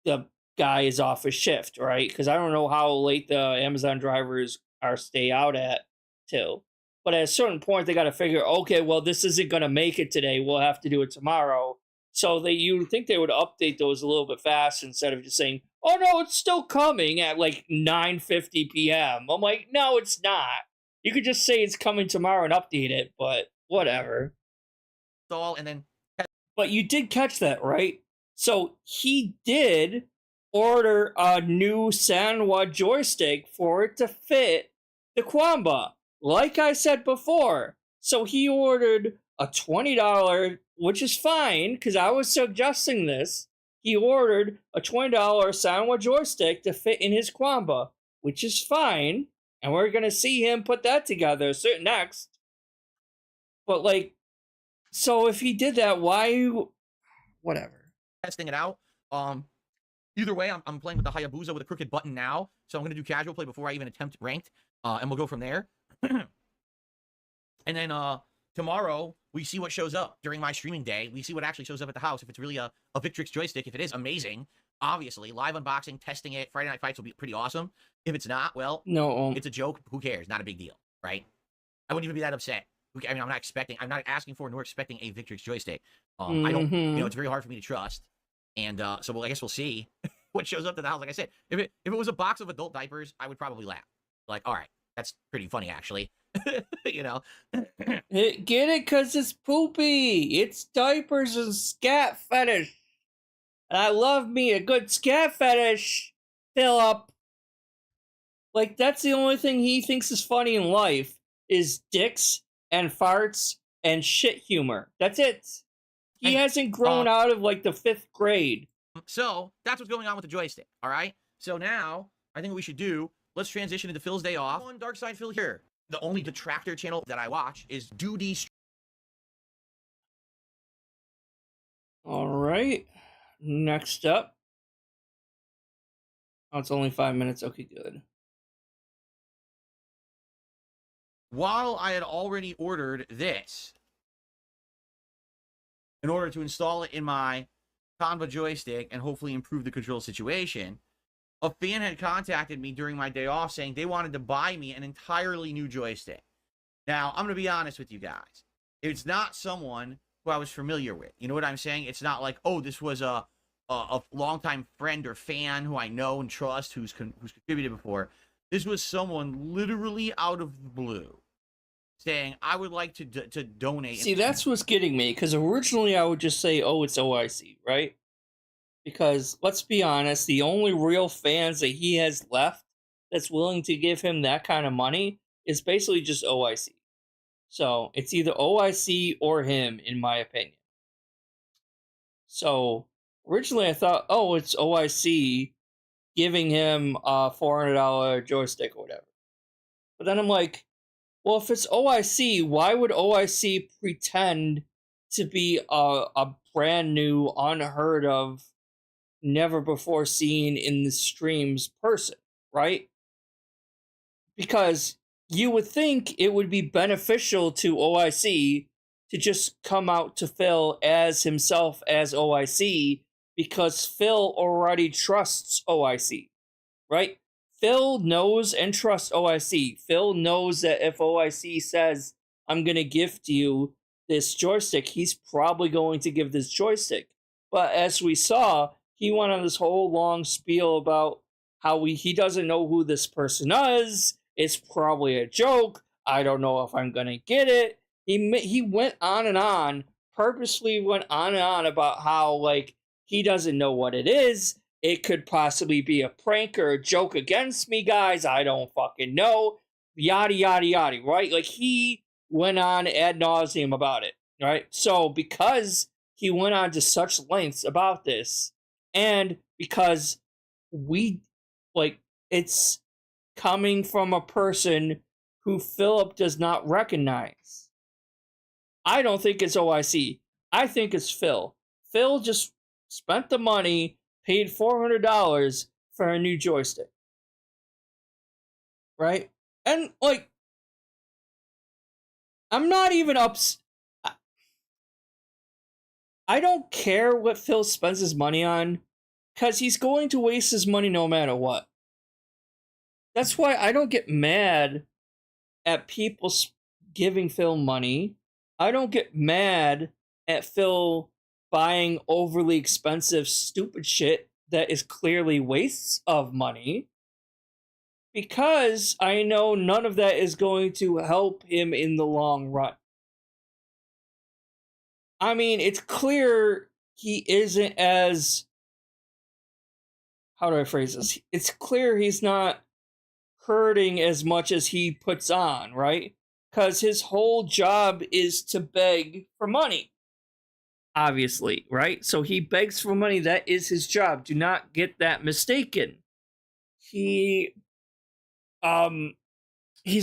the guy is off his shift, right? Because I don't know how late the Amazon drivers are stay out at till. But at a certain point, they got to figure, okay, well, this isn't going to make it today. We'll have to do it tomorrow. So you think they would update those a little bit fast instead of just saying, oh, no, it's still coming at like 9:50 p.m. I'm like, no, it's not. You could just say it's coming tomorrow and update it, but whatever. And then, but you did catch that, right? So he did order a new Sanwa joystick for it to fit the Kwamba, like I said before. So he ordered a $20, which is fine, because I was suggesting this. He ordered a $20 Sanwa joystick to fit in his Kwamba, which is fine, and we're going to see him put that together next. But, like, so if he did that, why... Whatever. Testing it out. Either way, I'm playing with the Hayabusa with a crooked button now, so I'm going to do casual play before I even attempt ranked, and we'll go from there. And then tomorrow, we see what shows up during my streaming day. We see what actually shows up at the house. If it's really a Victrix joystick, if it is, amazing. Obviously, live unboxing, testing it, Friday Night Fights will be pretty awesome. If it's not, well, no, it's a joke. Who cares? Not a big deal, right? I wouldn't even be that upset. I mean, I'm not asking for nor expecting a Victrix joystick. I don't, it's very hard for me to trust. And so I guess we'll see what shows up to the house. Like I said, if it was a box of adult diapers, I would probably laugh. Like, all right, That's pretty funny, actually. You know? Get it? Because it's poopy. It's diapers and scat fetish. And I love me a good scat fetish, Philip. Like, that's the only thing he thinks is funny in life, is dicks and farts and shit humor. That's it. He And, hasn't grown out of, like, the 5th grade. So that's what's going on with the joystick, all right? So now, I think what we should do, let's transition into Phil's day off. On Darksydephil here. The only Detractor channel that I watch is Duty. All right. Next up. Oh, it's only 5 minutes. Okay, good. While I had already ordered this in order to install it in my Canva joystick and hopefully improve the control situation, a fan had contacted me during my day off saying they wanted to buy me an entirely new joystick. Now, I'm going to be honest with you guys. It's not someone who I was familiar with. You know what I'm saying? It's not like, oh, this was a longtime friend or fan who I know and trust who's contributed before. This was someone literally out of the blue saying, I would like to donate. See, that's what's getting me, because originally I would just say, oh, it's OIC, right? Because, let's be honest, the only real fans that he has left that's willing to give him that kind of money is basically just OIC. So, it's either OIC or him, in my opinion. So, originally I thought, oh, it's OIC giving him a $400 joystick or whatever. But then I'm like, well, if it's OIC, why would OIC pretend to be a brand new, unheard of, never before seen in the streams person, right? Because you would think it would be beneficial to OIC to just come out to Phil as himself as OIC, because Phil already trusts OIC, right? Phil knows and trusts OIC. Phil knows that if OIC says, I'm going to gift you this joystick, he's probably going to give this joystick. But as we saw, he went on this whole long spiel about how he doesn't know who this person is. It's probably a joke. I don't know if I'm going to get it. He went on, purposely went on about how, like, he doesn't know what it is. It could possibly be a prank or a joke against me, guys. I don't fucking know. Yada, yada, yada, right? Like, he went on ad nauseum about it, right? So, because he went on to such lengths about this, and because it's coming from a person who Philip does not recognize, I don't think it's OIC. I think it's Phil. Phil just spent the money, paid $400 for a new joystick. Right? And, like, I'm not even I don't care what Phil spends his money on, because he's going to waste his money no matter what. That's why I don't get mad at people giving Phil money. I don't get mad at Phil buying overly expensive, stupid shit that is clearly wastes of money, because I know none of that is going to help him in the long run. I mean, it's clear he isn't as... How do I phrase this? It's clear he's not hurting as much as he puts on, right? Because his whole job is to beg for money. Obviously, right? So he begs for money. That is his job. Do not get that mistaken. He's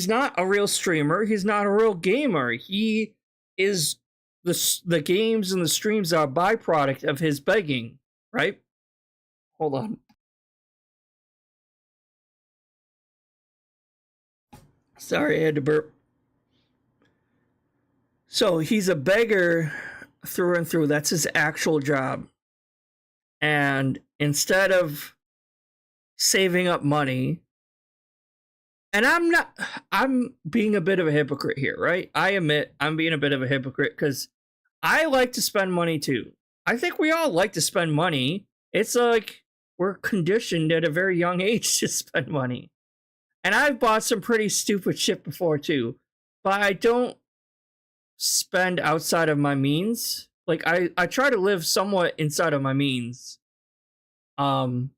not a real streamer. He's not a real gamer. He is the games and the streams are a byproduct of his begging, right? Hold on. Sorry, I had to burp. So he's a beggar through and through. That's his actual job. And instead of saving up money, and I'm being a bit of a hypocrite here, right? I admit I'm being a bit of a hypocrite because I like to spend money too. I think we all like to spend money. It's like we're conditioned at a very young age to spend money. And I've bought some pretty stupid shit before too, but I don't spend outside of my means. Like I try to live somewhat inside of my means. So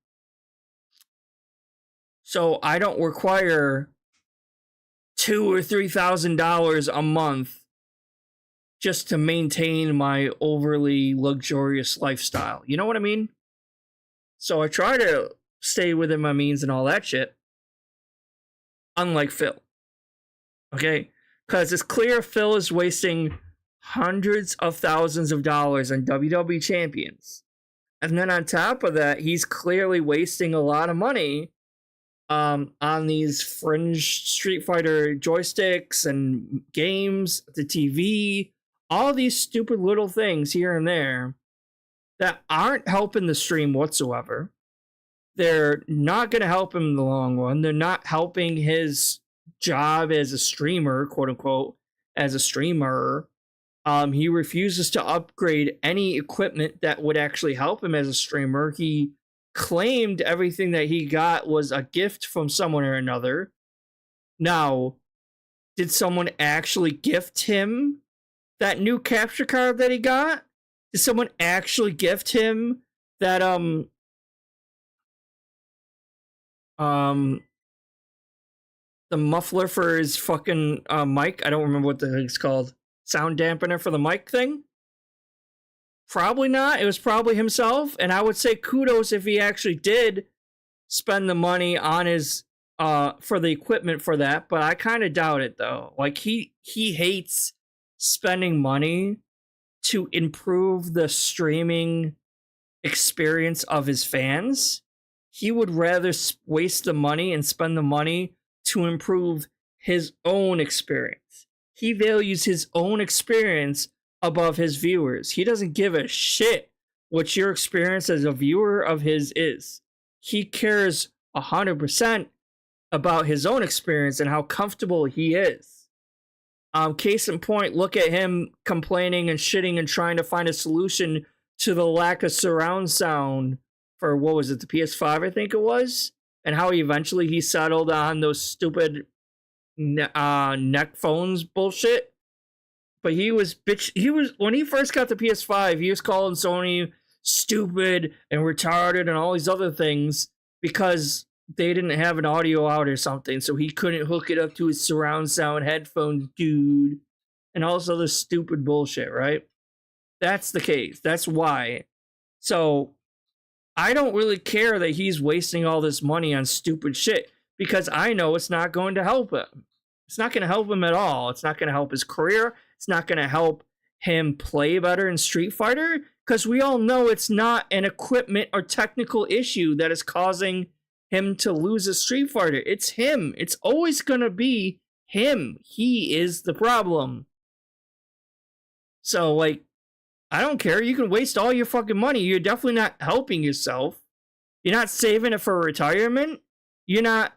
I don't require $2,000 or $3,000 a month just to maintain my overly luxurious lifestyle. You know what I mean? So I try to stay within my means and all that shit. Unlike Phil. Okay? Because it's clear Phil is wasting hundreds of thousands of dollars on WWE champions. And then on top of that, he's clearly wasting a lot of money on these fringe Street Fighter joysticks and games, the TV, all these stupid little things here and there that aren't helping the stream whatsoever. They're not going to help him in the long run. They're not helping his job as a streamer, quote unquote, as a streamer. He refuses to upgrade any equipment that would actually help him as a streamer. He claimed everything that he got was a gift from someone or another. Now, did someone actually gift him that new capture card that he got? Did someone actually gift him that the muffler for his fucking mic? I don't remember what the heck it's called. Sound dampener for the mic thing? Probably not. It was probably himself. And I would say kudos if he actually did spend the money on his for the equipment for that, but I kind of doubt it though. Like he hates spending money to improve the streaming experience of his fans. He would rather waste the money and spend the money to improve his own experience. He values his own experience above his viewers. He doesn't give a shit what your experience as a viewer of his is. He cares 100% about his own experience and how comfortable he is. Case in point, look at him complaining and shitting and trying to find a solution to the lack of surround sound for, what was it, the PS5, I think it was? And how he settled on those stupid neck phones bullshit. But when he first got the PS5, he was calling Sony stupid and retarded and all these other things because they didn't have an audio out or something, so he couldn't hook it up to his surround sound headphones, dude, and all this other stupid bullshit, right? That's the case. That's why. So I don't really care that he's wasting all this money on stupid shit because I know it's not going to help him. It's not going to help him at all. It's not going to help his career. It's not going to help him play better in Street Fighter because we all know it's not an equipment or technical issue that is causing him to lose a Street Fighter. It's him. It's always going to be him. He is the problem. So, like, I don't care. You can waste all your fucking money. You're definitely not helping yourself. You're not saving it for retirement. You're not.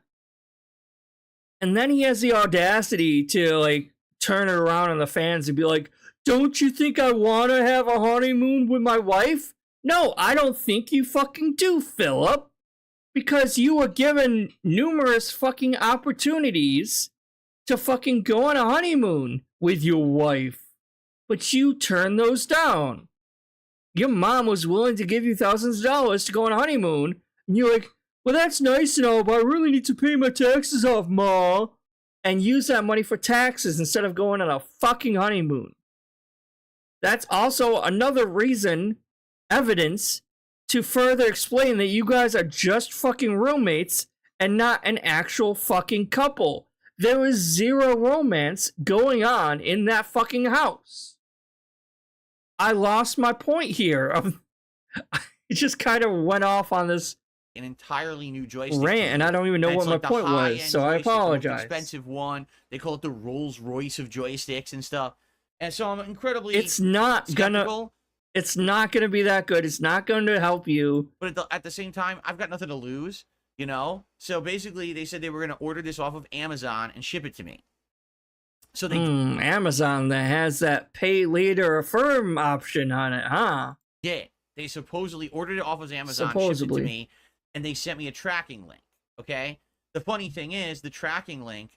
And then he has the audacity to, like, turn it around on the fans and be like, don't you think I want to have a honeymoon with my wife? No, I don't think you fucking do, Philip. Because you were given numerous fucking opportunities to fucking go on a honeymoon with your wife. But you turned those down. Your mom was willing to give you thousands of dollars to go on a honeymoon. And you're like, well, that's nice and all, but I really need to pay my taxes off, Ma. And use that money for taxes instead of going on a fucking honeymoon. That's also another reason, evidence, to further explain that you guys are just fucking roommates and not an actual fucking couple. There is zero romance going on in that fucking house. I lost my point here. It just kind of went off on this an entirely new joystick rant, and I don't even know what my point was, so I apologize. Expensive one. They call it the Rolls Royce of joysticks and stuff. And so I'm incredibly It's not skeptical. gonna be that good. It's not going to help you. But at the same time, I've got nothing to lose, you know? So basically, they said they were going to order this off of Amazon and ship it to me. So they Amazon that has that pay later affirm option on it, huh? Yeah. They supposedly ordered it off of Amazon, shipped it to me, and they sent me a tracking link, okay? the funny thing is, the tracking link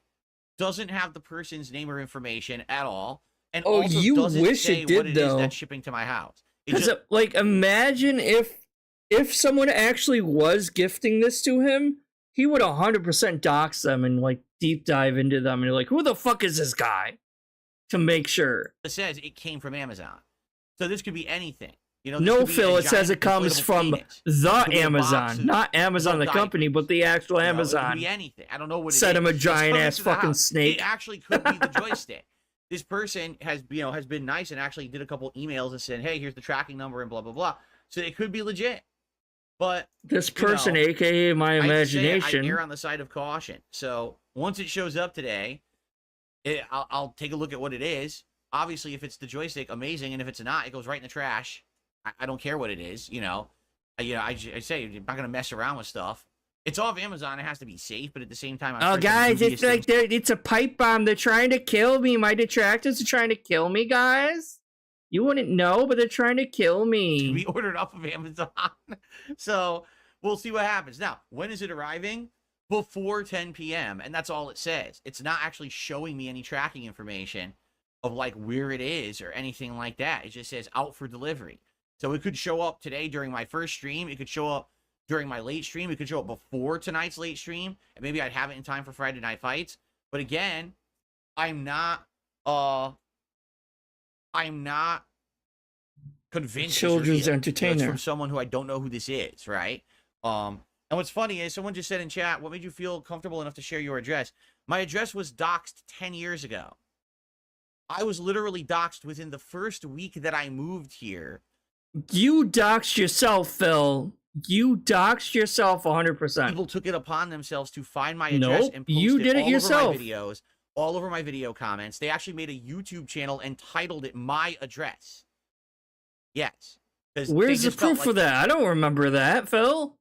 doesn't have the person's name or information at all, and Oh, also you doesn't wish say it did, what it is though. that's shipping to my house. It Because, just, like, imagine if someone actually was gifting this to him, he would 100% dox them and, like, deep dive into them. And you're like, who the fuck is this guy? To make sure. it says it came from Amazon. So this could be anything. You know, No, Phil, it says it comes inflatable from penis. the could be a box Amazon. of Not Amazon, the little company, but the actual You know, it could Amazon. be anything. I don't know what Sent it him is. a It's giant coming ass to the fucking house. snake. It actually could be the joystick. This person has been nice and actually did a couple emails and said, hey, here's the tracking number and blah, blah, blah. So it could be legit. But This you person, know, aka my I imagination. err on the side of caution. So once it shows up today, I'll take a look at what it is. Obviously, if it's the joystick, amazing. And if it's not, it goes right in the trash. I don't care what it is, you know. I say I'm not gonna mess around with stuff. It's off Amazon. It has to be safe, but at the same time, Oh, guys, it's like it's a pipe bomb. They're trying to kill me. My detractors are trying to kill me, guys. You wouldn't know, but they're trying to kill me. we ordered off of Amazon. So we'll see what happens. Now, when is it arriving? Before 10 p.m. And that's all it says. It's not actually showing me any tracking information of like where it is or anything like that. It just says out for delivery. So it could show up today during my first stream. It could show up during my late stream. It could show up before tonight's late stream. And maybe I'd have it in time for Friday Night Fights. But again, I'm not convinced Children's it's real. entertainer. It's from someone who I don't know who this is, right? And what's funny is someone just said in chat, what made you feel comfortable enough to share your address? My address was doxed 10 years ago. I was literally doxed within the first week that I moved here. You doxed yourself, Phil. You doxed yourself 100%. People took it upon themselves to find my address Nope, and post you it did it all yourself. over my videos, all over my video comments. They actually made a YouTube channel and titled it My Address. Yes. Where's the proof for that? I don't remember that, Phil.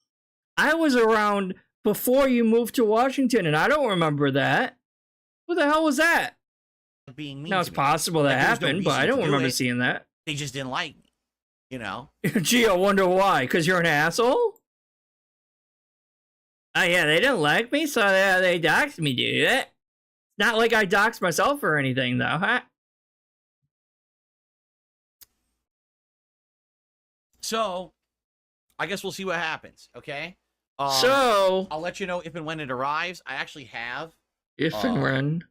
I was around before you moved to Washington, and I don't remember that. What the hell was that? Being mean Now, to it's me. possible that Like, there was no happened, but reason I to don't do remember it. seeing that. They just didn't like me, you know? Gee, I wonder why. Because you're an asshole? Oh, yeah, they didn't like me, so they doxed me, dude. It's not like I doxed myself or anything, though, huh? So, I guess we'll see what happens, okay? So, I'll let you know if and when it arrives. I actually have if and when.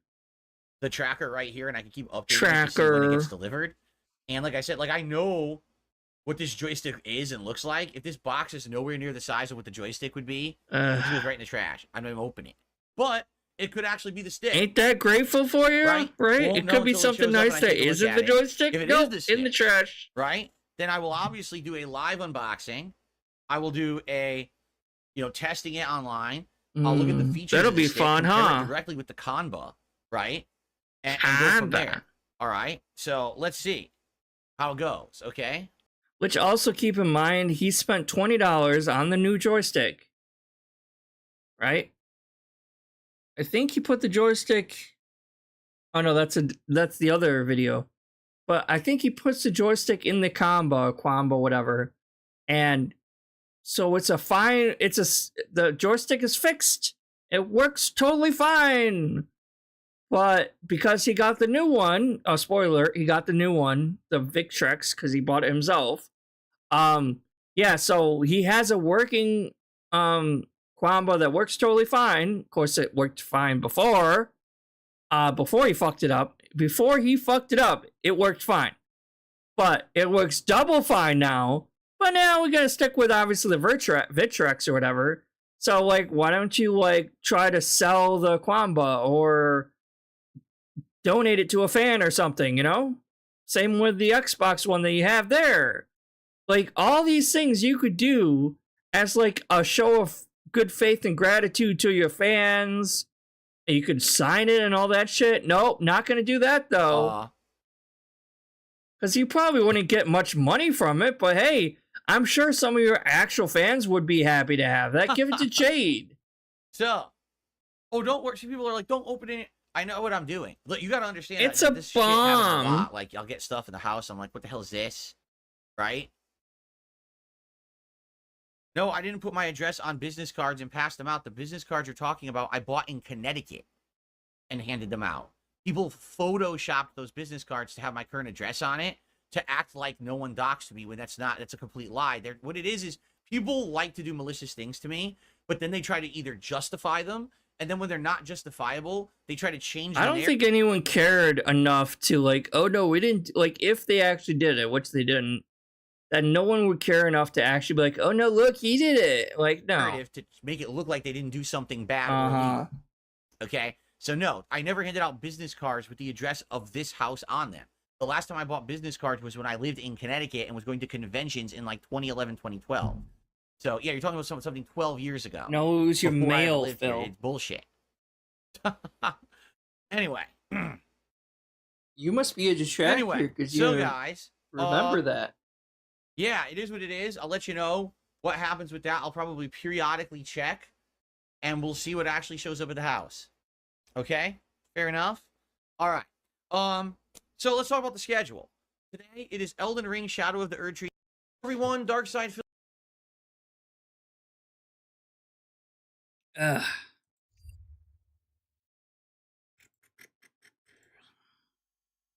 the tracker right here, and I can keep updating it to see when it Tracker. gets delivered. And like I said, like I know what this joystick is and looks like. If this box is nowhere near the size of what the joystick would be, it goes right in the trash. I'm not even opening it. But it could actually be the stick. Ain't that grateful for you? Right? Right? Won't It know could be until it something shows up and nice I that take a look isn't at the it. joystick. If it Nope, is the in the stick, trash. right? Then I will obviously do a live unboxing. I will do a, testing it online. I'll look at the features. That'll of the be stick, fun, compare it huh? directly with the Kanba, right? And go from Kanba. there. All right. So let's see how it goes. Okay. Which also keep in mind, he spent $20 on the new joystick. Right? I think he put the joystick. Oh no, that's the other video. But I think he puts the joystick in the Quamba, whatever. And so it's the joystick is fixed. It works totally fine. But because he got the new one, spoiler, he got the new one, the Victrex, because he bought it himself. Yeah, so he has a working Quamba that works totally fine. Of course, it worked fine before he fucked it up. Before he fucked it up, it worked fine. But it works double fine now. But now we gotta stick with obviously the Victrex or whatever. So like, why don't you like try to sell the Quamba or donate it to a fan or something, Same with the Xbox one that you have there. Like, all these things you could do as like a show of good faith and gratitude to your fans. You could sign it and all that shit. Nope, not gonna do that though. Because you probably wouldn't get much money from it, but hey, I'm sure some of your actual fans would be happy to have that. Give it to Jade. So, don't worry. See, people are like, don't open it. I know what I'm doing. Look, you got to understand. It's that a this shit happens a bomb. lot. Like, I'll get stuff in the house. I'm like, what the hell is this? Right? No, I didn't put my address on business cards and pass them out. The business cards you're talking about, I bought in Connecticut and handed them out. People photoshopped those business cards to have my current address on it to act like no one doxed me when that's not. That's a complete lie. What it is people like to do malicious things to me, but then they try to either justify them, and then when they're not justifiable, they try to change. I don't think anyone cared enough to like, oh no, we didn't, like, if they actually did it, which they didn't, that no one would care enough to actually be like, oh no, look, he did it. Like, no. To make it look like they didn't do something bad. Uh-huh. Okay? So no, I never handed out business cards with the address of this house on them. The last time I bought business cards was when I lived in Connecticut and was going to conventions in like 2011, 2012. So yeah, you're talking about something 12 years ago. No, it was your before I mail, lived here. Phil. It's bullshit. Anyway. You must be a detractor. Anyway, so guys, remember that. Yeah, it is what it is. I'll let you know what happens with that. I'll probably periodically check, and we'll see what actually shows up at the house. Okay? Fair enough? All right. So let's talk about the schedule. Today, it is Elden Ring, Shadow of the Erdtree. Everyone, darksydephil. Ugh.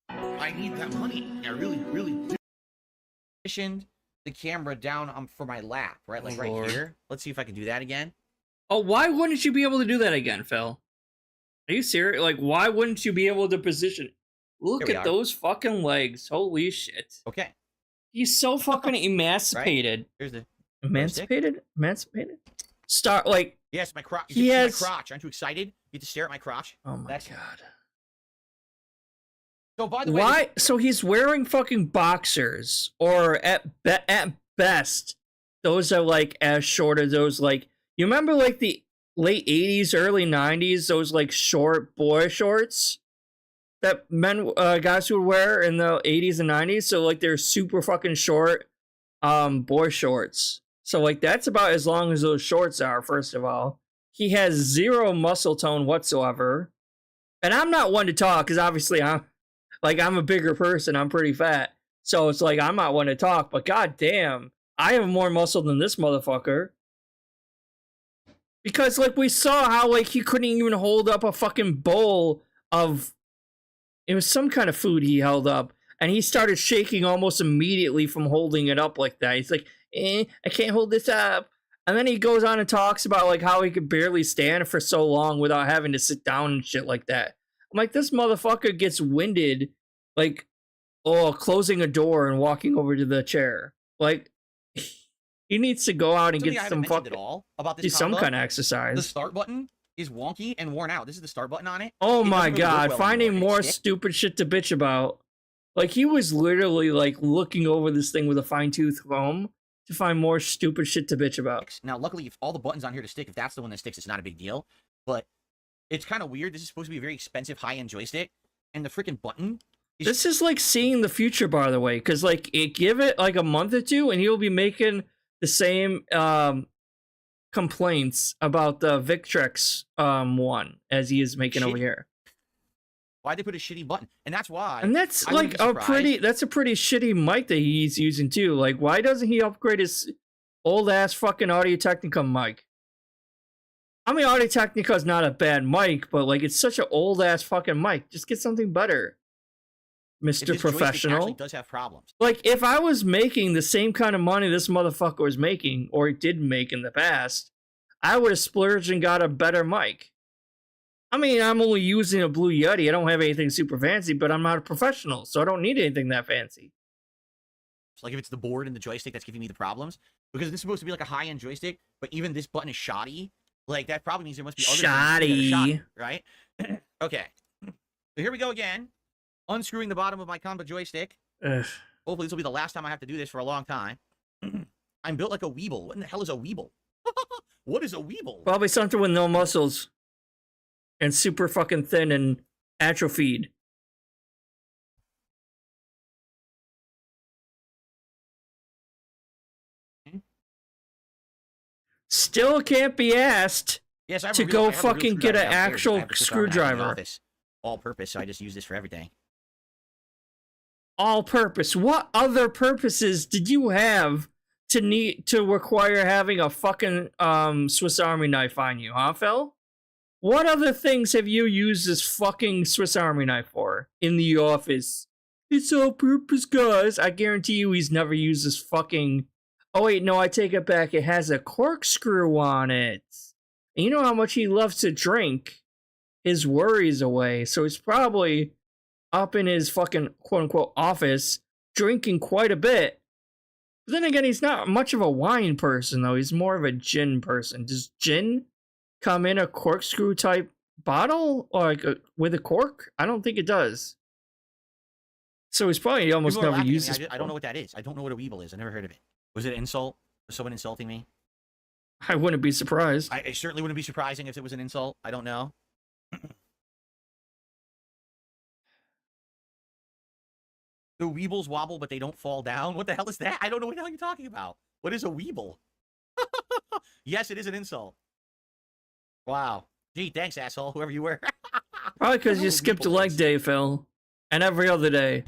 I need that money. I really, really do. Positioned the camera down for my lap, right? Like right here. Let's see if I can do that again. Oh, why wouldn't you be able to do that again, Phil? Are you serious? Like, why wouldn't you be able to position? Look at those fucking legs. Holy shit. Okay. He's so fucking emancipated. Right? Here's the emancipated? Emancipated? Start, like... Yes, my crotch. He has... my crotch. Aren't you excited? You get to stare at my crotch. Oh my god. So by the way... Why? So he's wearing fucking boxers. Or at best, those are like as short as those like... You remember like the late 80s, early 90s, those like short boy shorts? That guys would wear in the 80s and 90s? So like they're super fucking short boy shorts. So, like, that's about as long as those shorts are, first of all. He has zero muscle tone whatsoever. And I'm not one to talk, because obviously I'm a bigger person. I'm pretty fat. So, it's like, I'm not one to talk. But, goddamn, I have more muscle than this motherfucker. Because, like, we saw how, like, he couldn't even hold up a fucking bowl of... It was some kind of food he held up. And he started shaking almost immediately from holding it up like that. He's like... I can't hold this up. And then he goes on and talks about like how he could barely stand for so long without having to sit down and shit like that. I'm like, this motherfucker gets winded like, closing a door and walking over to the chair. Like, he needs to go out and get some fucking do some kind of exercise. The start button is wonky and worn out. This is the start button on it. Oh my god, finding more stupid shit to bitch about. Like, he was literally like looking over this thing with a fine-tooth comb to find more stupid shit to bitch about. Now, luckily, if all the buttons on here to stick, if that's the one that sticks, it's not a big deal. But it's kind of weird. This is supposed to be a very expensive high-end joystick, and the freaking button is... This is like seeing the future, by the way, because like give it like a month or two, and he'll be making the same complaints about the Victrex one as he is making over here. Why'd they put a shitty button? And that's why. And that's like a pretty shitty mic that he's using too. Like, why doesn't he upgrade his old ass fucking Audio-Technica mic? I mean, Audio-Technica is not a bad mic, but like, it's such an old ass fucking mic. Just get something better, Mr. Professional. Actually does have problems. Like, if I was making the same kind of money this motherfucker was making, or did make in the past, I would have splurged and got a better mic. I mean, I'm only using a Blue Yeti. I don't have anything super fancy, but I'm not a professional, so I don't need anything that fancy. It's like if it's the board and the joystick that's giving me the problems. Because this is supposed to be like a high-end joystick, but even this button is shoddy. Like, that probably means there must be other things that are shoddy, right? Okay. So here we go again. Unscrewing the bottom of my combo joystick. Ugh. Hopefully this will be the last time I have to do this for a long time. I'm built like a weeble. What in the hell is a weeble? What is a weeble? Probably something with no muscles. And super fucking thin and atrophied. Still can't be asked to go fucking get an actual screwdriver. All purpose, so I just use this for everything. All purpose? What other purposes did you have to require having a fucking Swiss Army knife on you, huh, Phil? What other things have you used this fucking Swiss Army knife for in the office? It's all purpose, guys. I guarantee you he's never used this fucking... Oh, wait, no, I take it back. It has a corkscrew on it. And you know how much he loves to drink his worries away. So he's probably up in his fucking quote-unquote office drinking quite a bit. But then again, he's not much of a wine person, though. He's more of a gin person. Does gin come in a corkscrew type bottle or like with a cork? I don't think it does. So he's probably almost People are never laughing at used me. this. I don't know what that is. I don't know what a weeble is. I never heard of it. Was it an insult? Was someone insulting me? I wouldn't be surprised. I certainly wouldn't be surprising if it was an insult. I don't know. The weebles wobble, but they don't fall down. What the hell is that? I don't know what the hell you're talking about. What is a weeble? Yes, it is an insult. Wow. Gee, thanks, asshole, whoever you were. Probably because you skipped a leg day, Phil. And every other day.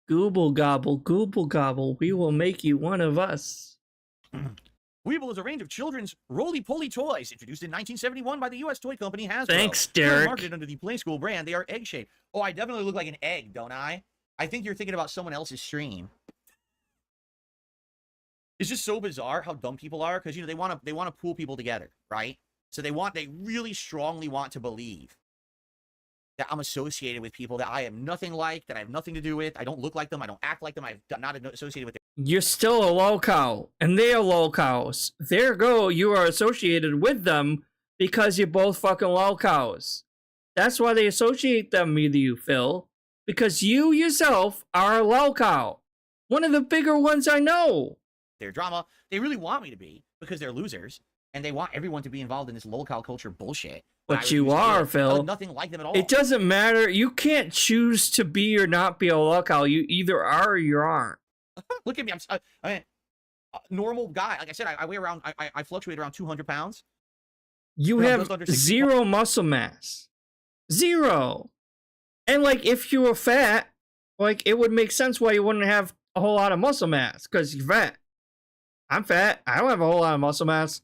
Gooble gobble, we will make you one of us. Weeble is a range of children's roly-poly toys introduced in 1971 by the U.S. toy company Hasbro. Thanks, They are Derek. marketed under the Play School brand. They are egg-shaped. Oh, I definitely look like an egg, don't I? I think you're thinking about someone else's stream. It's just so bizarre how dumb people are because, you know, they want to pull people together, right? So they really strongly want to believe that I'm associated with people that I am nothing like, that I have nothing to do with. I don't look like them. I don't act like them. I'm not associated with them. You're still a lolcow, and they are lolcows. There go, you are associated with them because you're both fucking lolcows. That's why they associate them with you, Phil. Because you yourself are a lolcow. One of the bigger ones I know. Their drama. They really want me to be because they're losers, and they want everyone to be involved in this lolcow culture bullshit. But you are, Phil. I look nothing like them at all. It doesn't matter. You can't choose to be or not be a lolcow. You either are or you aren't. Look at me. I mean, normal guy. Like I said, I weigh around. I fluctuate around 200 pounds. You have zero muscle mass. Zero. And like, if you were fat, like, it would make sense why you wouldn't have a whole lot of muscle mass because you're fat. I'm fat. I don't have a whole lot of muscle mass.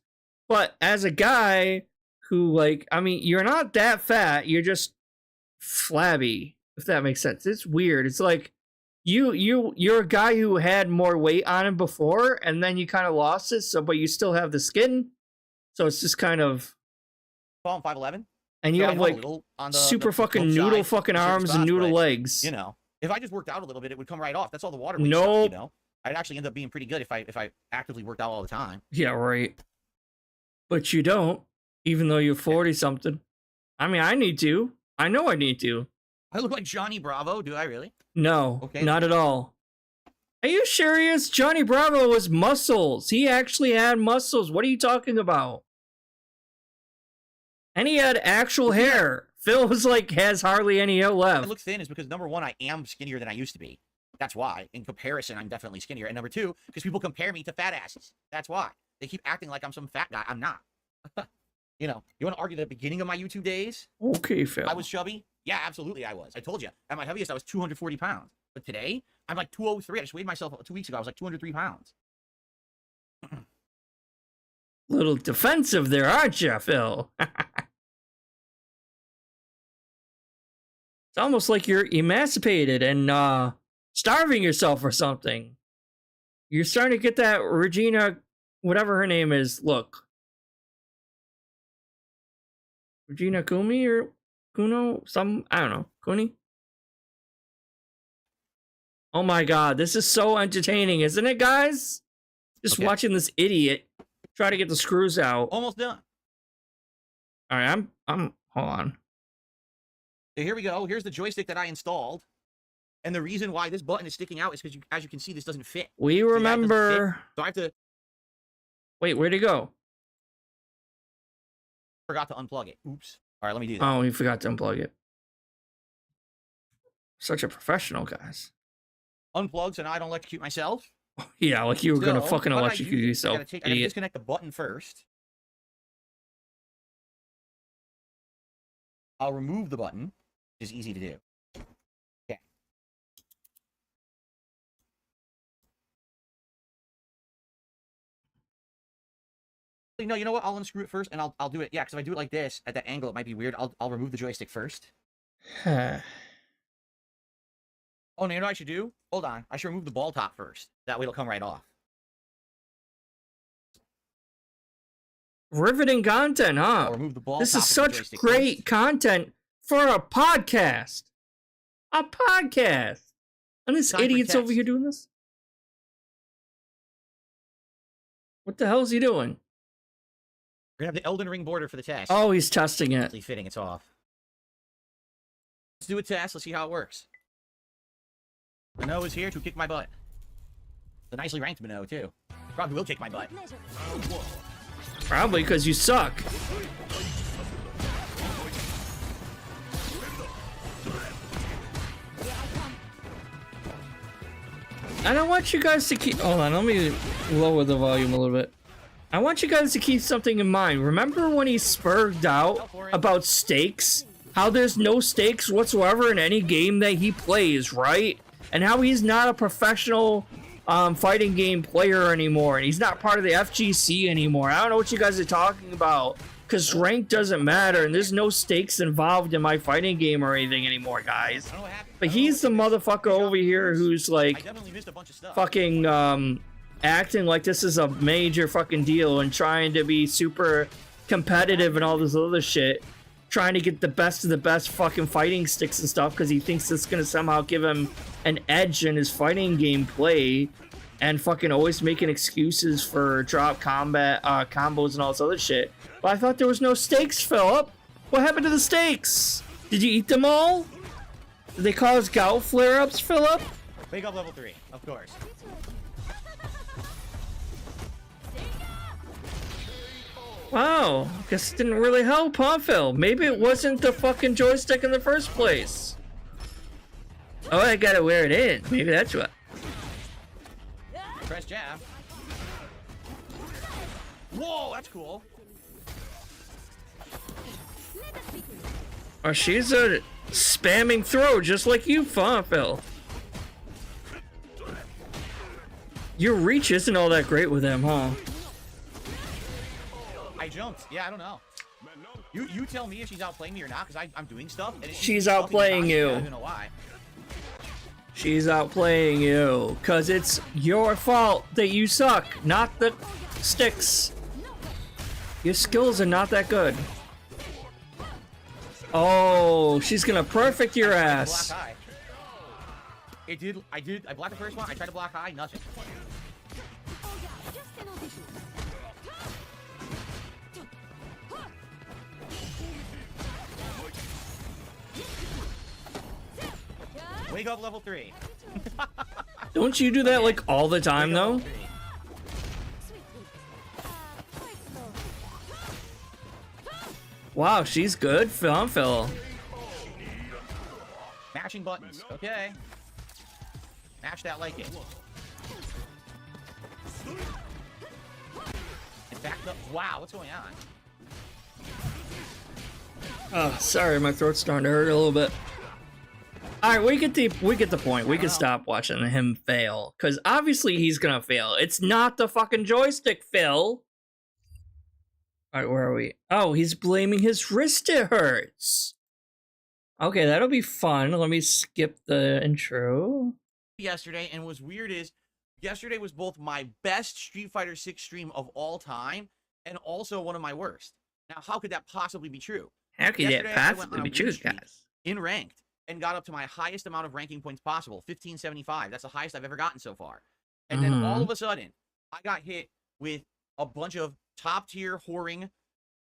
But as a guy who, like, I mean, you're not that fat. You're just flabby, if that makes sense. It's weird. It's like you're a guy who had more weight on him before, and then you kind of lost it. So, but you still have the skin. So it's just kind of. Well, I'm 5'11". And you have like super fucking noodle fucking arms and noodle legs. You know, if I just worked out a little bit, it would come right off. That's all the water weight Nope. stuff, you know. I'd actually end up being pretty good if I actively worked out all the time. Yeah, right. But you don't, even though you're 40 something. I mean, I need to. I know I need to. I look like Johnny Bravo. Do I really? No, okay, not at all. Are you serious? Johnny Bravo was muscles. He actually had muscles. What are you talking about? And he had actual hair. Phil was like, has hardly any hair left. I look thin is because, number one, I am skinnier than I used to be. That's why. In comparison, I'm definitely skinnier. And number two, because people compare me to fat asses. That's why. They keep acting like I'm some fat guy. I'm not. You know, you want to argue the beginning of my YouTube days? Okay, Phil. I was chubby? Yeah, absolutely I was. I told you. At my heaviest, I was 240 pounds. But today, I'm like 203. I just weighed myself 2 weeks ago. I was like 203 pounds. Little defensive there, aren't you, Phil? It's almost like you're emancipated and starving yourself or something. You're starting to get that Regina, whatever her name is, look. Regina Kumi or Kuno? I don't know. Kuni? Oh my god, this is so entertaining, isn't it, guys? Just watching this idiot try to get the screws out. Almost done. Alright, I'm hold on. So here we go. Here's the joystick that I installed. And the reason why this button is sticking out is because, as you can see, this doesn't fit. We remember. So I have to. Wait, where'd he go? Forgot to unplug it. Oops. All right, let me do that. Oh, he forgot to unplug it. Such a professional, guys. Unplug so now I don't electrocute myself. Yeah, like you were gonna fucking what I electrocute do, yourself, I gotta idiot. disconnect the button first. I'll remove the button, which is easy to do. Okay. No, you know what? I'll unscrew it first, and I'll do it. Yeah, because if I do it like this at that angle, it might be weird. I'll remove the joystick first. Oh, no, you know what I should do? Hold on. I should remove the ball top first. That way it'll come right off. Riveting content, huh? I'll remove the ball This top is of the such joystick great first. content for a podcast. A podcast. And this Time for idiot's over test. here doing this? What the hell is he doing? We're gonna have the Elden Ring border for the test. Oh, he's testing it. Actually fitting, it's off. Let's do a test. Let's see how it works. Minnow is here to kick my butt. The nicely ranked Minnow, too. Probably will kick my butt. Probably because you suck. And I want you guys to keep... Hold on, let me lower the volume a little bit. I want you guys to keep something in mind. Remember when he spurred out about stakes? How there's no stakes whatsoever in any game that he plays, right? And how he's not a professional fighting game player anymore. And he's not part of the FGC anymore. I don't know what you guys are talking about. Because rank doesn't matter and there's no stakes involved in my fighting game or anything anymore, guys. But he's the motherfucker over here who's like fucking acting like this is a major fucking deal and trying to be super competitive and all this other shit. Trying to get the best of the best fucking fighting sticks and stuff because he thinks it's gonna somehow give him an edge in his fighting game play. And fucking always making excuses for drop combat combos and all this other shit. But I thought there was no stakes, Philip. What happened to the stakes? Did you eat them all? Did they cause gout flare-ups, Philip? Wake up level 3, of course. Wow, guess it didn't really help, huh, Phil? Maybe it wasn't the fucking joystick in the first place. Oh, I gotta wear it in. Maybe that's what. Press jab. Whoa, that's cool. Oh, she's a spamming throw just like you, huh, Phil? Your reach isn't all that great with him, huh? I jumped. Yeah, I don't know. You tell me if she's outplaying me or not, because I'm doing stuff. And She's outplaying you. I don't know why. She's outplaying you, cause it's your fault that you suck, not the sticks. Your skills are not that good. Oh, she's gonna perfect your ass. Block high. I blocked the first one. I tried to block high, nothing. Wake up level 3. Don't you do that like all the time though? Wow, she's good, Phil. Matching buttons. Okay. Match that like it. And back up. Wow, what's going on? Oh, sorry, my throat's starting to hurt a little bit. All right, we get the point. We can stop watching him fail, because obviously he's gonna fail. It's not the fucking joystick, Phil. All right, where are we? Oh, he's blaming his wrist. It hurts. Okay, that'll be fun. Let me skip the intro. Yesterday, and what's weird is yesterday was both my best Street Fighter 6 stream of all time and also one of my worst. Now, how could that possibly be true? How could that Yesterday, I went possibly on a be win true, streak guys? In ranked and got up to my highest amount of ranking points possible, 1575. That's the highest I've ever gotten so far. And then all of a sudden, I got hit with a bunch of top-tier whoring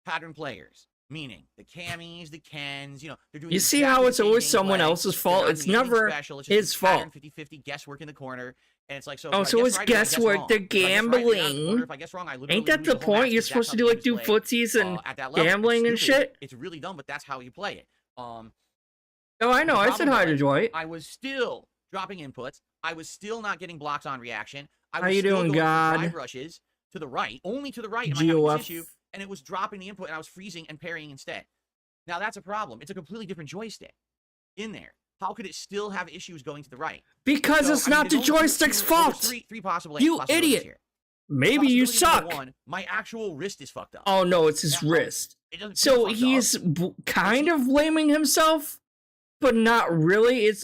pattern players. Meaning the Cammies, the Kens, you know, they're doing. You see how it's always someone else's fault? It's never his fault. 50-50 guesswork in the corner, and it's like so. Oh, so it's guesswork. They're gambling. If I guess wrong, I literally Ain't that lose the whole match point? You're because supposed to that's do how like do games play, footsies and at that level. gambling and It's stupid. shit. It's really dumb, but that's how you play it. Oh, I know. I said hi to Dwight. I was still dropping inputs. I was still not getting blocks on reaction. I was How you still doing, going for God? drive rushes to the right, only to the right. And I having GOF. this issue, and it was dropping the input, and I was freezing and parrying instead. Now that's a problem. It's a completely different joystick in there. How could it still have issues going to the right? Because So, it's I mean, not the there's only joystick's there's fault. three possible You possibilities idiot. here. Maybe you Possibility number suck. one, my actual wrist is fucked up. Oh no, it's his wrist. It doesn't feel So fucked he's up. kind of blaming himself, but not really. It's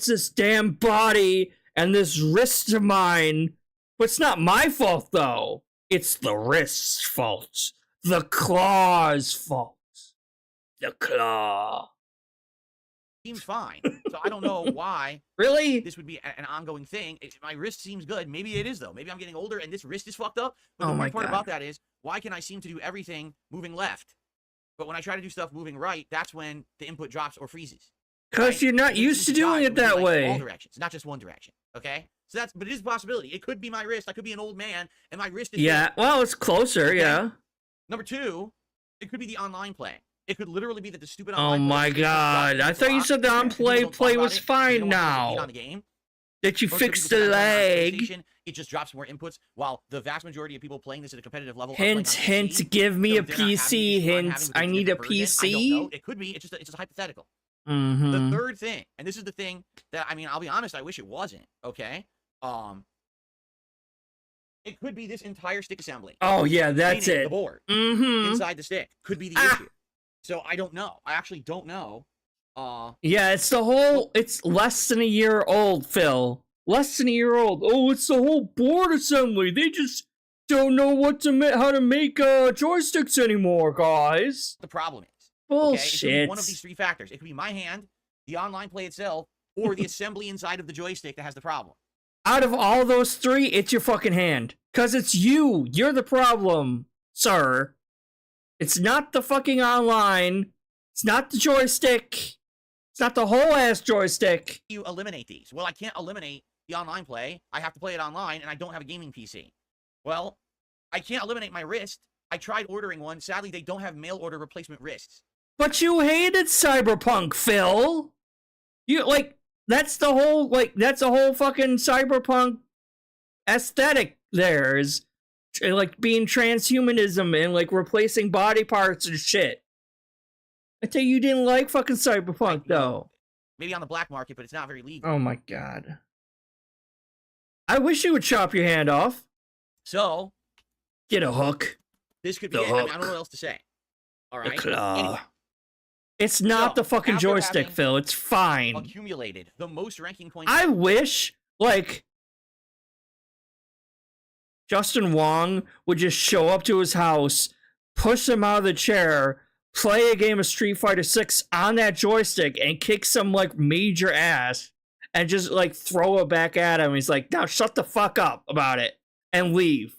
this damn body and this wrist of mine. But it's not my fault though. It's the wrist's fault. The claw's fault. The claw. Seems fine. So I don't know why Really? this would be an ongoing thing. My wrist seems good. Maybe it is though. Maybe I'm getting older and this wrist is fucked up. But Oh the my weird part God. about that is, why can I seem to do everything moving left? But when I try to do stuff moving right, that's when the input drops or freezes. Because right? you're not And it used to seems doing die it that moving, like, way. all directions, not just one direction. Okay? So but it is a possibility. It could be my wrist. I could be an old man and my wrist is Yeah. good. Well, it's closer. Okay. Yeah. Number two, it could be the online play. It could literally be that the stupid Oh online play my is just dropping God! I into thought you lock, said the and people on-play don't talk play about was it because they fine don't want to compete now. on the game. That you Most of the fixed people the who have it on leg. PlayStation, it just drops more inputs, while the vast majority of people playing this at a competitive level are Hint, playing on PC, hint. Give me so a they're not having the PC. issue I'm having Hint. with I the need a different version. I don't PC. know. It could be. It's just hypothetical. Mm-hmm. The third thing, and this is the thing that, I mean, I'll be honest, I wish it wasn't, okay? It could be this entire stick assembly. Oh yeah, that's Meaning it. the board Mm-hmm. inside the stick could be the issue. So I don't know. I actually don't know. Yeah, it's the whole. It's less than a year old, Phil. Less than a year old. Oh, it's the whole board assembly. They just don't know how to make joysticks anymore, guys. The problem is, okay, Bullshit. it could be one of these three factors. It could be my hand, the online play itself, or the assembly inside of the joystick that has the problem. Out of all those three, it's your fucking hand. Cause it's you. You're the problem, sir. It's not the fucking online. It's not the joystick. It's not the whole ass joystick. You eliminate these. Well, I can't eliminate the online play. I have to play it online, and I don't have a gaming PC. Well, I can't eliminate my wrist. I tried ordering one. Sadly, they don't have mail order replacement wrists. But you hated Cyberpunk, Phil. You that's the whole fucking Cyberpunk aesthetic there is like being transhumanism and like replacing body parts and shit. I tell you didn't like fucking Cyberpunk though. Maybe on the black market, but it's not very legal. Oh my God. I wish you would chop your hand off. So, Get a hook. this could be The it. I mean, I hook. don't know what else to say. All The right? claw. Anyway, It's not So, the fucking after joystick, having Phil. It's fine. accumulated the most ranking points. I wish, like, Justin Wong would just show up to his house, push him out of the chair, play a game of Street Fighter 6 on that joystick, and kick some, like, major ass, and just, like, throw it back at him. He's like, now shut the fuck up about it, and leave.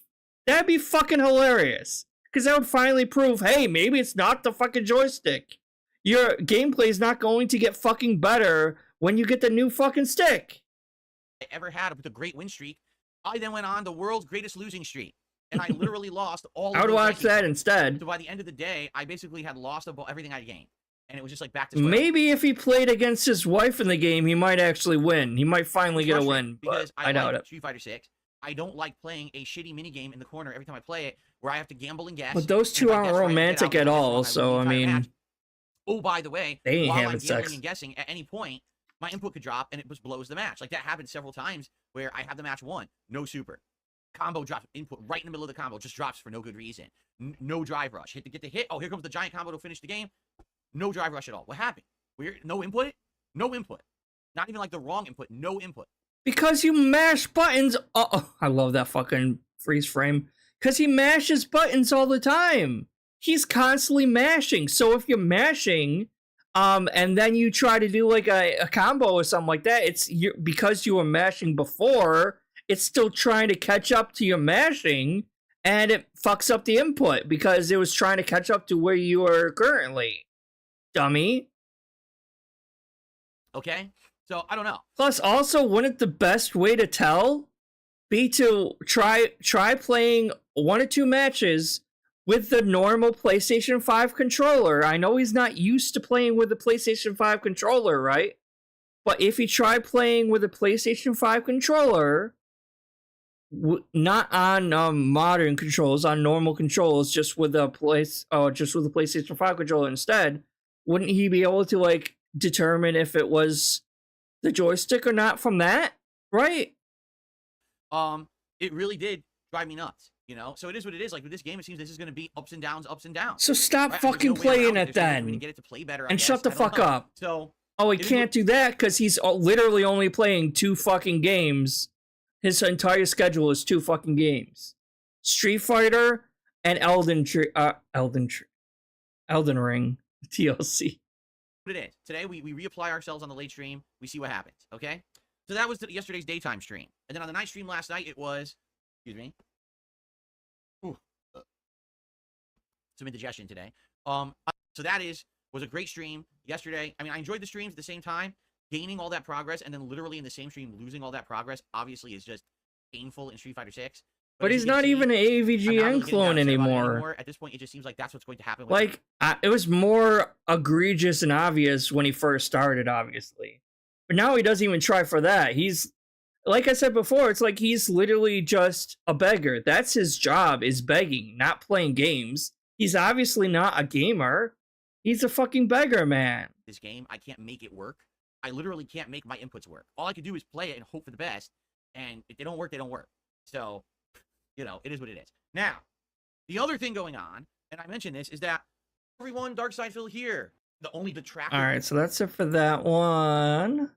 That'd be fucking hilarious. Because that would finally prove, hey, maybe it's not the fucking joystick. Your gameplay is not going to get fucking better when you get the new fucking stick. I ever had with a great win streak. I then went on the world's greatest losing streak, and I literally lost all. I would of those watch ranking that points. instead. So by the end of the day, I basically had lost everything I gained, and it was just like back to square. Maybe if he played against his wife in the game, he might actually win. He might finally get a win, because but I doubt like it. Street Fighter 6. I don't like playing a shitty minigame in the corner every time I play it, where I have to gamble and guess. But those and two if I aren't guess right and get romantic out, at then I all, win so, the I entire mean, match. Oh, by the way, they ain't while I'm having gambling sex. and guessing, at any point, my input could drop and it just blows the match. Like that happened several times where I have the match won, no super. Combo drops, input right in the middle of the combo, just drops for no good reason. No drive rush. Get the hit. Oh, here comes the giant combo to finish the game. No drive rush at all. What happened? Weird. No input? No input. Not even like the wrong input. No input. Because you mash buttons. Oh, I love that fucking freeze frame. Because he mashes buttons all the time. He's constantly mashing. So if you're mashing, and then you try to do like a combo or something like that, because you were mashing before, it's still trying to catch up to your mashing, and it fucks up the input because it was trying to catch up to where you are currently. Dummy. Okay? So, I don't know. Plus, also, wouldn't the best way to tell be to try playing 1 or 2 matches with the normal PlayStation 5 controller? I know he's not used to playing with the PlayStation 5 controller, right? But if you try playing with a PlayStation 5 controller, not on modern controls, on normal controls, just with a PlayStation 5 controller instead, wouldn't he be able to like determine if it was the joystick or not from that? Right? It really did drive me nuts. You know, so it is what it is. Like with this game, it seems this is going to be ups and downs, ups and downs. So stop Right? There's fucking no way playing around it There's no way for me then. to get it to play better, I And guess. shut the I don't fuck know. up. So Oh, he it is can't do that because he's literally only playing 2 fucking games. His entire schedule is 2 fucking games: Street Fighter and Elden Ring TLC. what it is. Today we reapply ourselves on the late stream. We see what happens. Okay. So that was yesterday's daytime stream, and then on the night stream last night it was, excuse me, some indigestion today. So that was a great stream yesterday. I mean, I enjoyed the streams at the same time. Gaining all that progress and then literally in the same stream losing all that progress obviously is just painful in Street Fighter 6. But as he's you can not see, even an I'm not AVGN really getting clone upset about it anymore. At this point, it just seems like that's what's going to happen. With Like, it was more egregious and obvious when he first started, obviously. But now he doesn't even try for that. He's, like I said before, it's like he's literally just a beggar. That's his job, is begging, not playing games. He's obviously not a gamer. He's a fucking beggar, man. this game, I can't make it work. I literally can't make my inputs work. All I can do is play it and hope for the best. And if they don't work, they don't work. So, you know, it is what it is. Now, the other thing going on, and I mentioned this, is that everyone, darksydephil here. The only detractor. All right, so that's it for that one.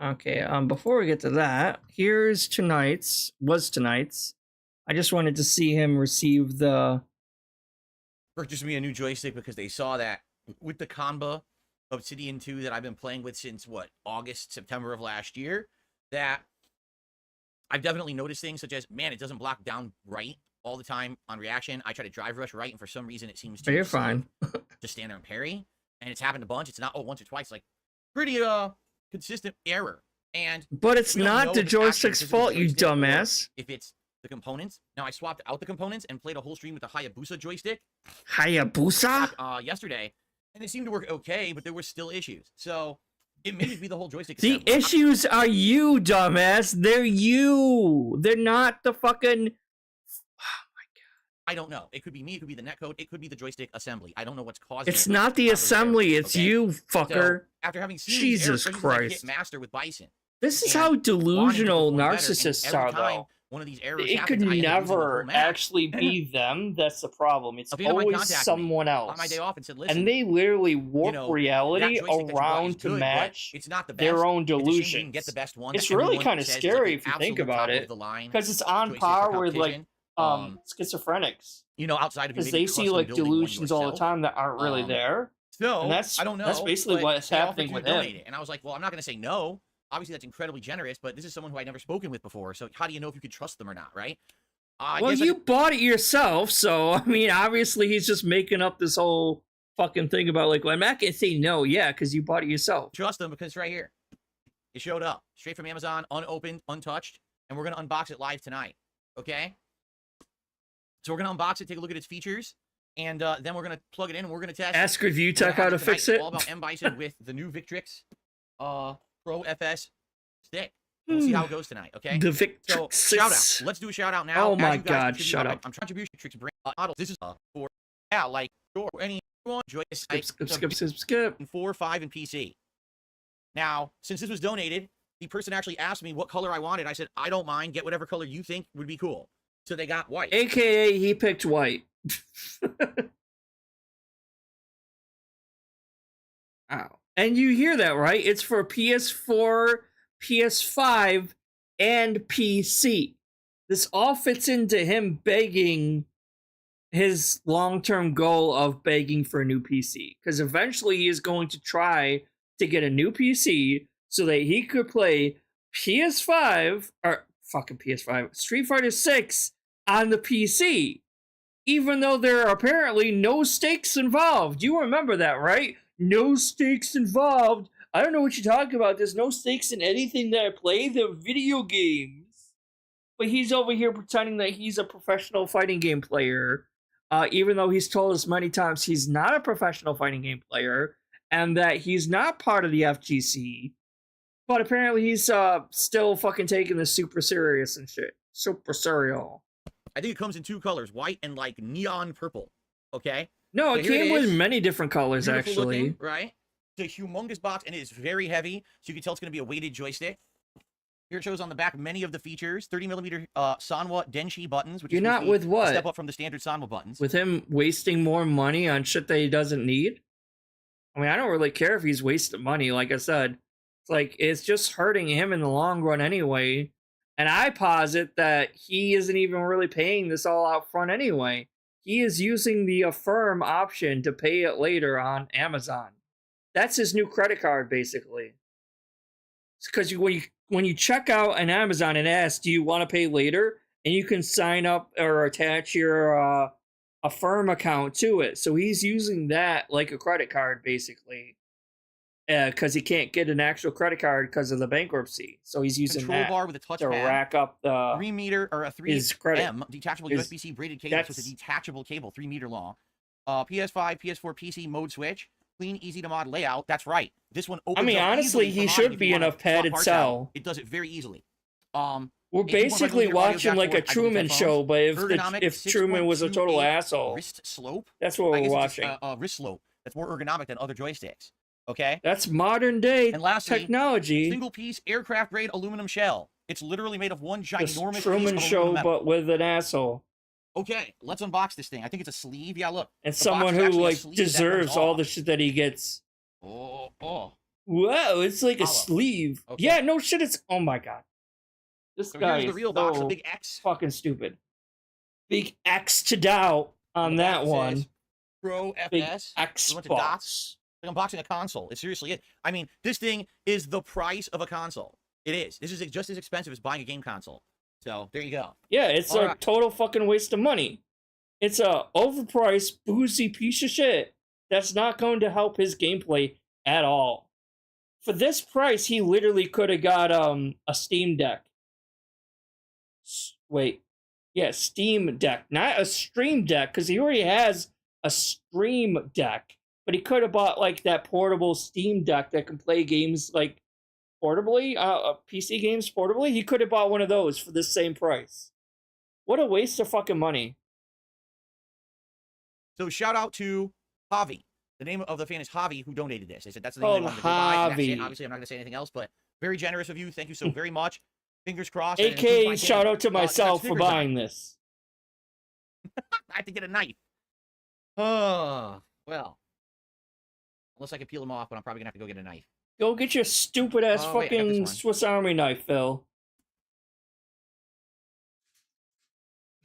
Okay, before we get to that, here's tonight's. I just wanted to see him receive the... Purchased me a new joystick because they saw that with the Kanba Obsidian 2 that I've been playing with since, what, August, September of last year, that I've definitely noticed things such as, man, it doesn't block down right all the time on reaction. I try to drive rush right, and for some reason it seems to You're fine. just stand there and parry. And it's happened a bunch. It's not, oh, once or twice. Like, pretty consistent error. And But it's we don't know not the if it's actually joystick's physical fault, you joystick or dumbass. if it's the components. Now, I swapped out the components and played a whole stream with the Hayabusa joystick Hayabusa? yesterday, and it seemed to work okay, but there were still issues. So it may just be the whole joystick. The assembly. issues are you, dumbass. They're you. They're not the fucking... I don't know. It could be me. It could be the netcode. It could be the joystick assembly. I don't know what's causing It's it. not the Probably assembly, errors, it's okay? you, So, fucker. after having seen Jesus these errors, for instance, Christ. I hit master with Bison. This is and how wanting to delusional perform better, and narcissists every are, time though. one of these errors It could happens, I end up losing the never whole match. actually be them. That's the problem. It's A friend of mine always contacted me someone else. on my day off and said, listen, And they literally warp you know, reality that joystick that you bought is around to good, but match it's not the best. their own It's a shame you delusions. didn't get the best one. It's that really everyone kind of says is scary the if you think absolute about top it, of the line because it's on joystick for par with like competition. schizophrenics. You know, outside of you Because maybe they see custom like building one delusions all the yourself. time that aren't really there. So And that's- I don't know. that's basically but what's they offered happening to with donate him. it. And I was like, well, I'm not going to say no. Obviously, that's incredibly generous, but this is someone who I'd never spoken with before. So how do you know if you could trust them or not, right? I Well, guess you bought it yourself, so I mean, obviously he's just making up this whole fucking thing about like, well, I'm not gonna say no, yeah, because you bought it yourself. trust them because it's right here. It showed up straight from Amazon, unopened, untouched, and we're gonna unbox it live tonight. Okay. So we're gonna unbox it, take a look at its features, and then we're gonna plug it in and we're gonna test. Ask Review We're gonna Tech how have to tonight fix it. All about M Bison with the new Victrix Pro FS stick. We'll see how it goes tonight. Okay. The Victrix. So shout out. Let's do a shout out now. Oh As my you guys God, contribute, shut up. I'm contribution tricks brand model. This is for like sure anyone enjoy this. Skip. 4, 5, and PC. Now, since this was donated, the person actually asked me what color I wanted. I said, I don't mind. Get whatever color you think would be cool. So they got white. AKA he picked white. Ow. And you hear that, right? It's for PS4, PS5, and PC. This all fits into him begging his long-term goal of begging for a new PC. Because eventually he is going to try to get a new PC so that he could play PS5, or fucking PS5, Street Fighter 6 on the PC. Even though there are apparently no stakes involved. You remember that, right? No stakes involved. I don't know what you're talking about. There's no stakes in anything that I play. They're video games. But he's over here pretending that he's a professional fighting game player. Even though he's told us many times he's not a professional fighting game player. And that he's not part of the FGC. But apparently he's still fucking taking this super serious and shit. Super serial. I think it comes in 2 colors, white and like neon purple. Okay. No, So it here came it with is. many different colors, Beautiful actually. looking, right? It's a humongous box and it is very heavy. So you can tell it's going to be a weighted joystick. Here it shows on the back many of the features. 30mm Sanwa Denshi buttons, which You're is not with a what? step up from the standard Sanwa buttons. With him wasting more money on shit that he doesn't need? I mean, I don't really care if he's wasting money. Like I said, it's like, it's just hurting him in the long run anyway. And I posit that he isn't even really paying this all out front anyway. He is using the Affirm option to pay it later on Amazon. That's his new credit card, basically. Because when you check out an Amazon and ask, do you want to pay later? And you can sign up or attach your Affirm account to it. So he's using that like a credit card, basically. Because he can't get an actual credit card because of the bankruptcy. So he's using Control that bar with a touchpad. to rack up the 3 meter or a 3M detachable USB-C braided cables with a detachable cable, 3 meter long. PS5, PS4, PC mode switch. Clean, easy to mod layout. That's right. This one opens. I mean, up honestly, easily he for should modding if be you in a wanna swap padded parts cell. out. It does it very easily. We're basically 81mm audio watching like a dashboard, I believe Truman headphones. show, but Ergonomic if Truman was a total 6.28 asshole, wrist slope. that's what I we're guess watching. it's just, wrist slope. That's more ergonomic than other joysticks. Okay. That's modern day And lastly, technology. single piece aircraft grade aluminum shell. It's literally made of one The ginormous Truman piece of show, aluminum metal. but with an asshole. Okay, let's unbox this thing. I think it's a sleeve. Yeah, look. And the someone box is who actually a like sleeve that comes deserves all off. the shit that he gets. Oh. Whoa, it's like a Hollow. sleeve. Okay. Yeah, no shit. It's oh my god. This So guy here's the is real box, a so big X. fucking stupid. Big X to doubt on The that box one. says Pro Big FS. X We went to box. dots. Like unboxing a console. It seriously is. I mean, this thing is the price of a console. It is. This is just as expensive as buying a game console. So there you go. Yeah, it's All a right. total fucking waste of money. It's a overpriced, boozy piece of shit that's not going to help his gameplay at all. For this price, he literally could have got a Steam Deck. Wait. Yeah, Steam Deck. Not a Stream Deck, because he already has a Stream Deck. But he could have bought like that portable Steam Deck that can play games like portably, PC games portably. He could have bought one of those for the same price. What a waste of fucking money. So shout out to Javi. The name of the fan is Javi, who donated this. They said that's the name Oh, they wanted to go buy. And that's it. Javi. Obviously, I'm not going to say anything else, but very generous of you. Thank you so very much. Fingers crossed. that it improves AK, my shout game. out to You got myself for stickers on. buying this. I have to get a knife. Oh, well. Unless I can peel them off, but I'm probably going to have to go get a knife. Go get your stupid ass Oh, wait, I got this fucking one. Swiss Army knife, Phil.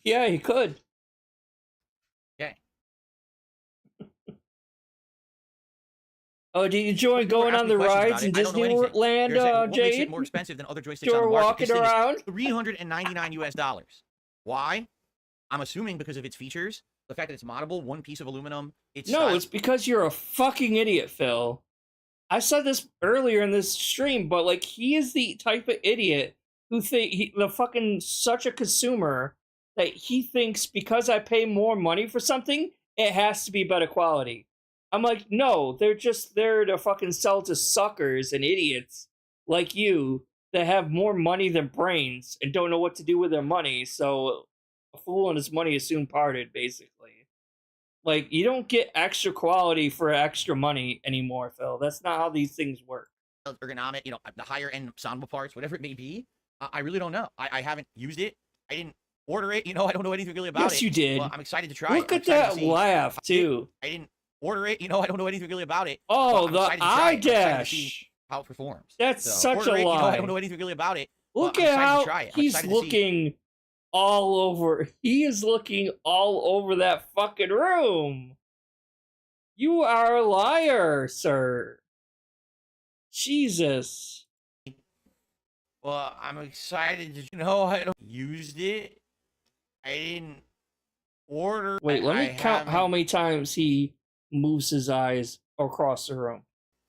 Yeah, he could. Okay. Oh, do you enjoy People were going on asking the me questions rides about in it. I don't know anything. Disneyland, They're saying, what makes Jay? it more expensive than other joysticks You're on the market? walking This thing is around? $399 US. Why? I'm assuming because of its features. The fact that it's moddable, one piece of aluminum. It's No, style- it's because you're a fucking idiot, Phil. I said this earlier in this stream, but like he is the type of idiot who the fucking such a consumer that he thinks because I pay more money for something, it has to be better quality. I'm like, no, they're just there to fucking sell to suckers and idiots like you that have more money than brains and don't know what to do with their money. So a fool and his money is soon parted, basically. Like, you don't get extra quality for extra money anymore, Phil. That's not how these things work. ergonomic, you know, the higher end Samba parts, whatever it may be. I really don't know. I haven't used it. I didn't order it. You know, I don't know anything really about it. Yes, you did. Well, I'm excited to try it. Look I'm at excited to that see. laugh, too. I didn't order it. You know, I don't know anything really about it. Oh, Well, the I'm excited to try eye it. I'm excited to see dash. how it performs. That's So, such order a it, you know, lie. I don't know anything really about it. Look I'm at excited to how try it. I'm he's excited to see. looking all over. He is looking all over that fucking room. You are a liar, sir. Jesus. Well, I'm excited to, you know, I don't used it. I didn't order. Wait, let me I count how haven't many times he moves his eyes across the room.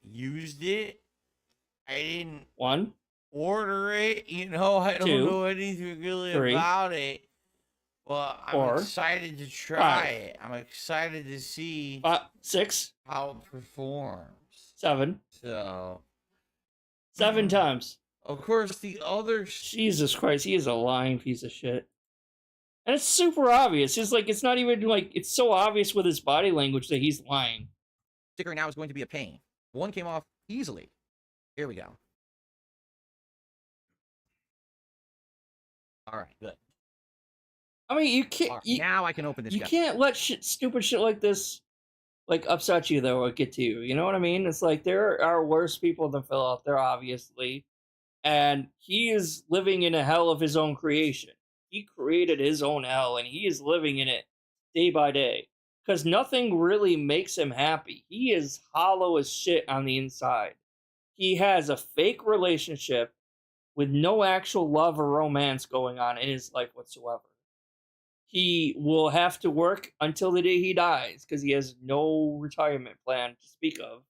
used it. I didn't 1, order it. You know, I don't 2, know anything really 3, about it. Well, I'm 4, excited to try 5. it. I'm excited to see 6, how it performs. 7. So, 7 times. of course, the other Jesus Christ, he is a lying piece of shit. And it's super obvious. It's like, it's not even like, it's so obvious with his body language that he's lying. sticker now is going to be a pain. One came off easily. Here we go. All right, good. I mean, you can't. All right, now I can open this. You guy. can't let stupid shit like this, like, upset you though, or get to you. You know what I mean? It's like there are worse people than Phil out there, obviously, and he is living in a hell of his own creation. He created his own hell, and he is living in it day by day. Because nothing really makes him happy. He is hollow as shit on the inside. He has a fake relationship with no actual love or romance going on in his life whatsoever. He will have to work until the day he dies because he has no retirement plan to speak of.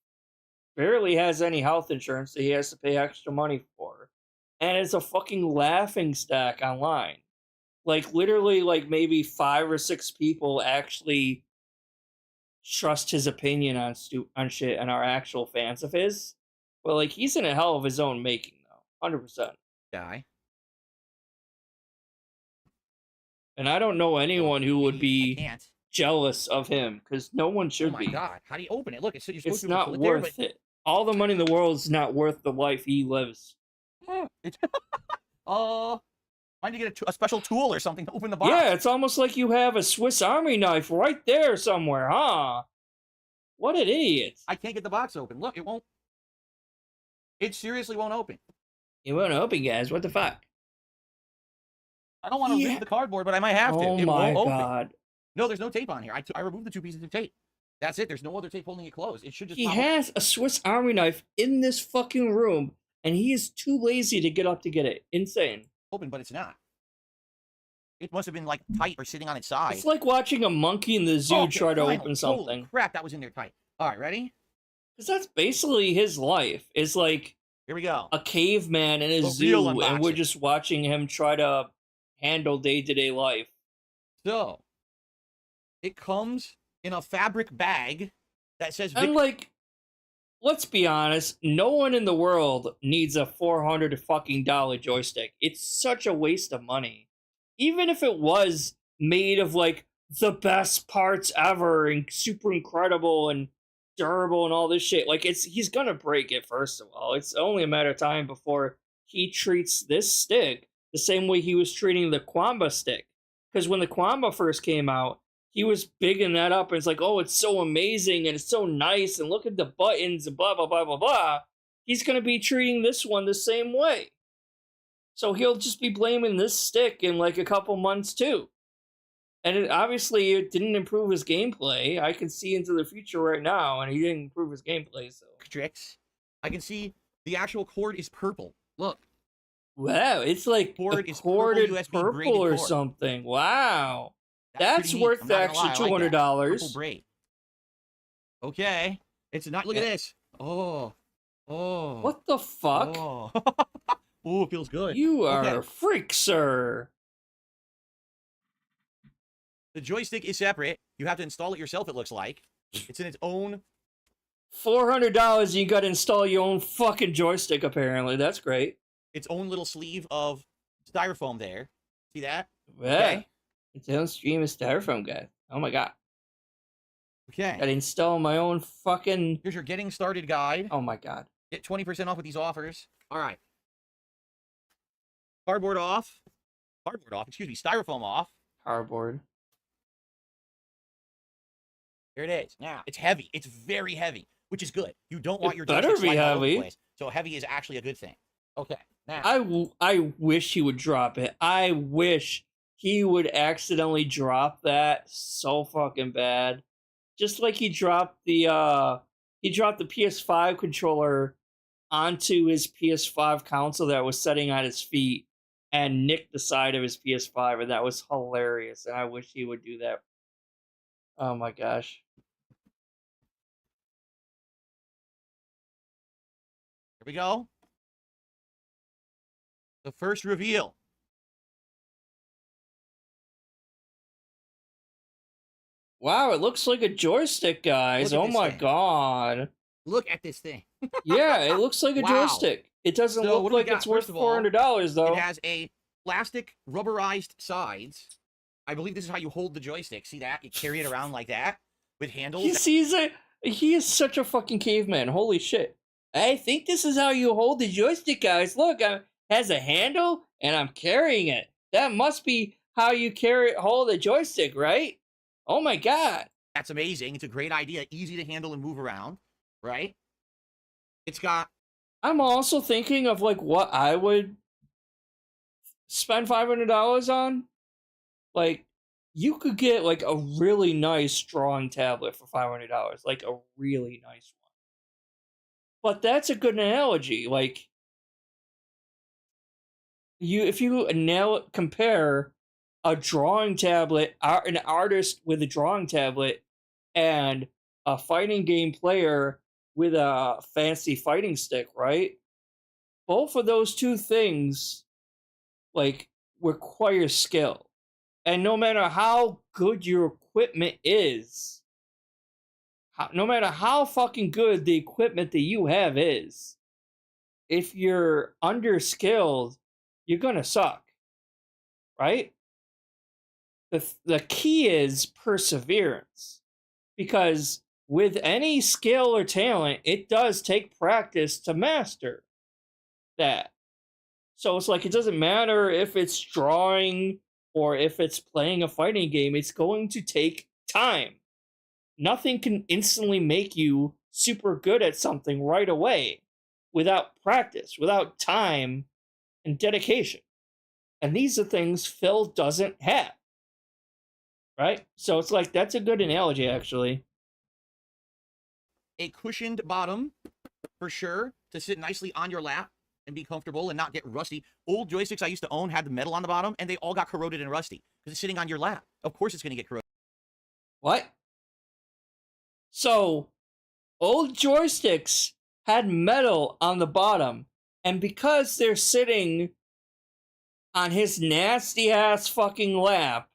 Barely has any health insurance that he has to pay extra money for. And it's a fucking laughing stock online. Like, literally, like, maybe 5 or 6 people actually trust his opinion on shit and are actual fans of his. But, like, he's in a hell of his own making, though. 100%. Guy. And I don't know anyone who would be can't. jealous of him, because no one should be. Oh my god, how do you open it? Look, it's, you're supposed It's to not click worth there, it. All the money in the world is not worth the life he lives. It's I need to get a special tool or something to open the box. Yeah, it's almost like you have a Swiss Army knife right there somewhere, huh? What an idiot. I can't get the box open. Look, it won't. It seriously won't open. It won't open, guys. What the fuck? I don't want to rip the cardboard, but I might have to. Oh It my won't god. open. No, there's no tape on here. I removed the 2 pieces of tape. That's it. There's no other tape holding it closed. It should just He pop has a Swiss Army knife in this fucking room, and he is too lazy to get up to get it. Insane. open, but it's not. It must have been like tight or sitting on its side. It's like watching a monkey in the zoo try to open something. Holy crap, that was in there tight. All right, ready? Because that's basically his life. It's like here we go. A caveman in a zoo, and we're just watching him try to handle day-to-day life. So, it comes in a fabric bag that says... And like, let's be honest, no one in the world needs a $400 fucking joystick. It's such a waste of money. Even if it was made of like the best parts ever and super incredible and durable and all this shit, like he's gonna break it. First of all, it's only a matter of time before he treats this stick the same way he was treating the Quamba stick. Because when the Quamba first came out, he was bigging that up and it's like, oh, it's so amazing and it's so nice and look at the buttons and blah blah blah blah blah. He's gonna be treating this one the same way. So he'll just be blaming this stick in like a couple months too. And obviously it didn't improve his gameplay. I can see into the future right now, and he didn't improve his gameplay, so. Tricks. I can see the actual cord is purple. Look. Wow, it's like corded purple or something. Wow. That's worth actually $200. Purple braid. Okay. It's not, look at this. Oh. Oh. What the fuck? Oh. Ooh, it feels good. You are a freak, sir. The joystick is separate. You have to install it yourself, it looks like. It's in its own... $400, you gotta install your own fucking joystick, apparently. That's great. Its own little sleeve of styrofoam there. See that? Yeah. Okay. Its own stream of styrofoam, guy. Oh my god. Okay. Gotta install my own fucking... Here's your getting started guide. Oh my god. Get 20% off with these offers. All right. Cardboard off. Cardboard off. Excuse me. Styrofoam off. Cardboard. Here it is. Now, it's heavy. It's very heavy, which is good. You don't want your better joystick be sliding all over the heavy. place. So heavy is actually a good thing. Okay. Now. I wish he would drop it. I wish he would accidentally drop that so fucking bad. Just like he dropped the PS5 controller onto his PS5 console that was sitting at his feet and nicked the side of his PS5, and that was hilarious, and I wish he would do that. Oh my gosh. Here we go. The first reveal. Wow, it looks like a joystick, guys. Oh my god. Look at this thing. Yeah, it looks like a Wow. joystick. It doesn't So, look what do we like got? it's worth First of all, $400 though. It has a plastic rubberized sides. I believe this is how you hold the joystick. See that? You carry it around like that with handles. He sees it. He is such a fucking caveman. Holy shit. I think this is how you hold the joystick, guys. Look, it has a handle and I'm carrying it. That must be how you hold a joystick, right? Oh my god. That's amazing. It's a great idea. Easy to handle and move around, right? It's got... I'm also thinking of like what I would spend $500 on. Like, you could get like a really nice drawing tablet for $500, like a really nice one. But that's a good analogy. Like, if you compare a drawing tablet, an artist with a drawing tablet, and a fighting game player with a fancy fighting stick, right? Both of those two things, like, require skill. And no matter how good your equipment is, no matter how fucking good the equipment that you have is, if you're underskilled, you're gonna suck, right? The key is perseverance, because with any skill or talent, it does take practice to master that. So it's like, it doesn't matter if it's drawing or if it's playing a fighting game, it's going to take time. Nothing can instantly make you super good at something right away without practice, without time and dedication. And these are things Phil doesn't have. Right? So it's like, that's a good analogy, actually. A cushioned bottom, for sure, to sit nicely on your lap and be comfortable and not get rusty. Old joysticks I used to own had the metal on the bottom, and they all got corroded and rusty because it's sitting on your lap. Of course it's going to get corroded. What? So, old joysticks had metal on the bottom, and because they're sitting on his nasty-ass fucking lap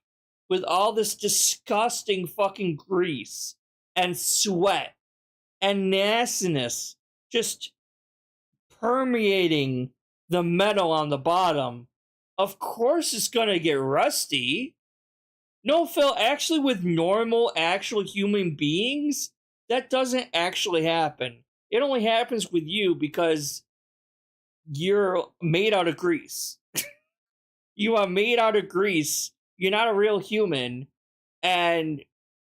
with all this disgusting fucking grease and sweat and nastiness just permeating the metal on the bottom, of course it's gonna get rusty. No, Phil, actually with normal, actual human beings, that doesn't actually happen. It only happens with you because you're made out of grease. You are made out of grease. You're not a real human. And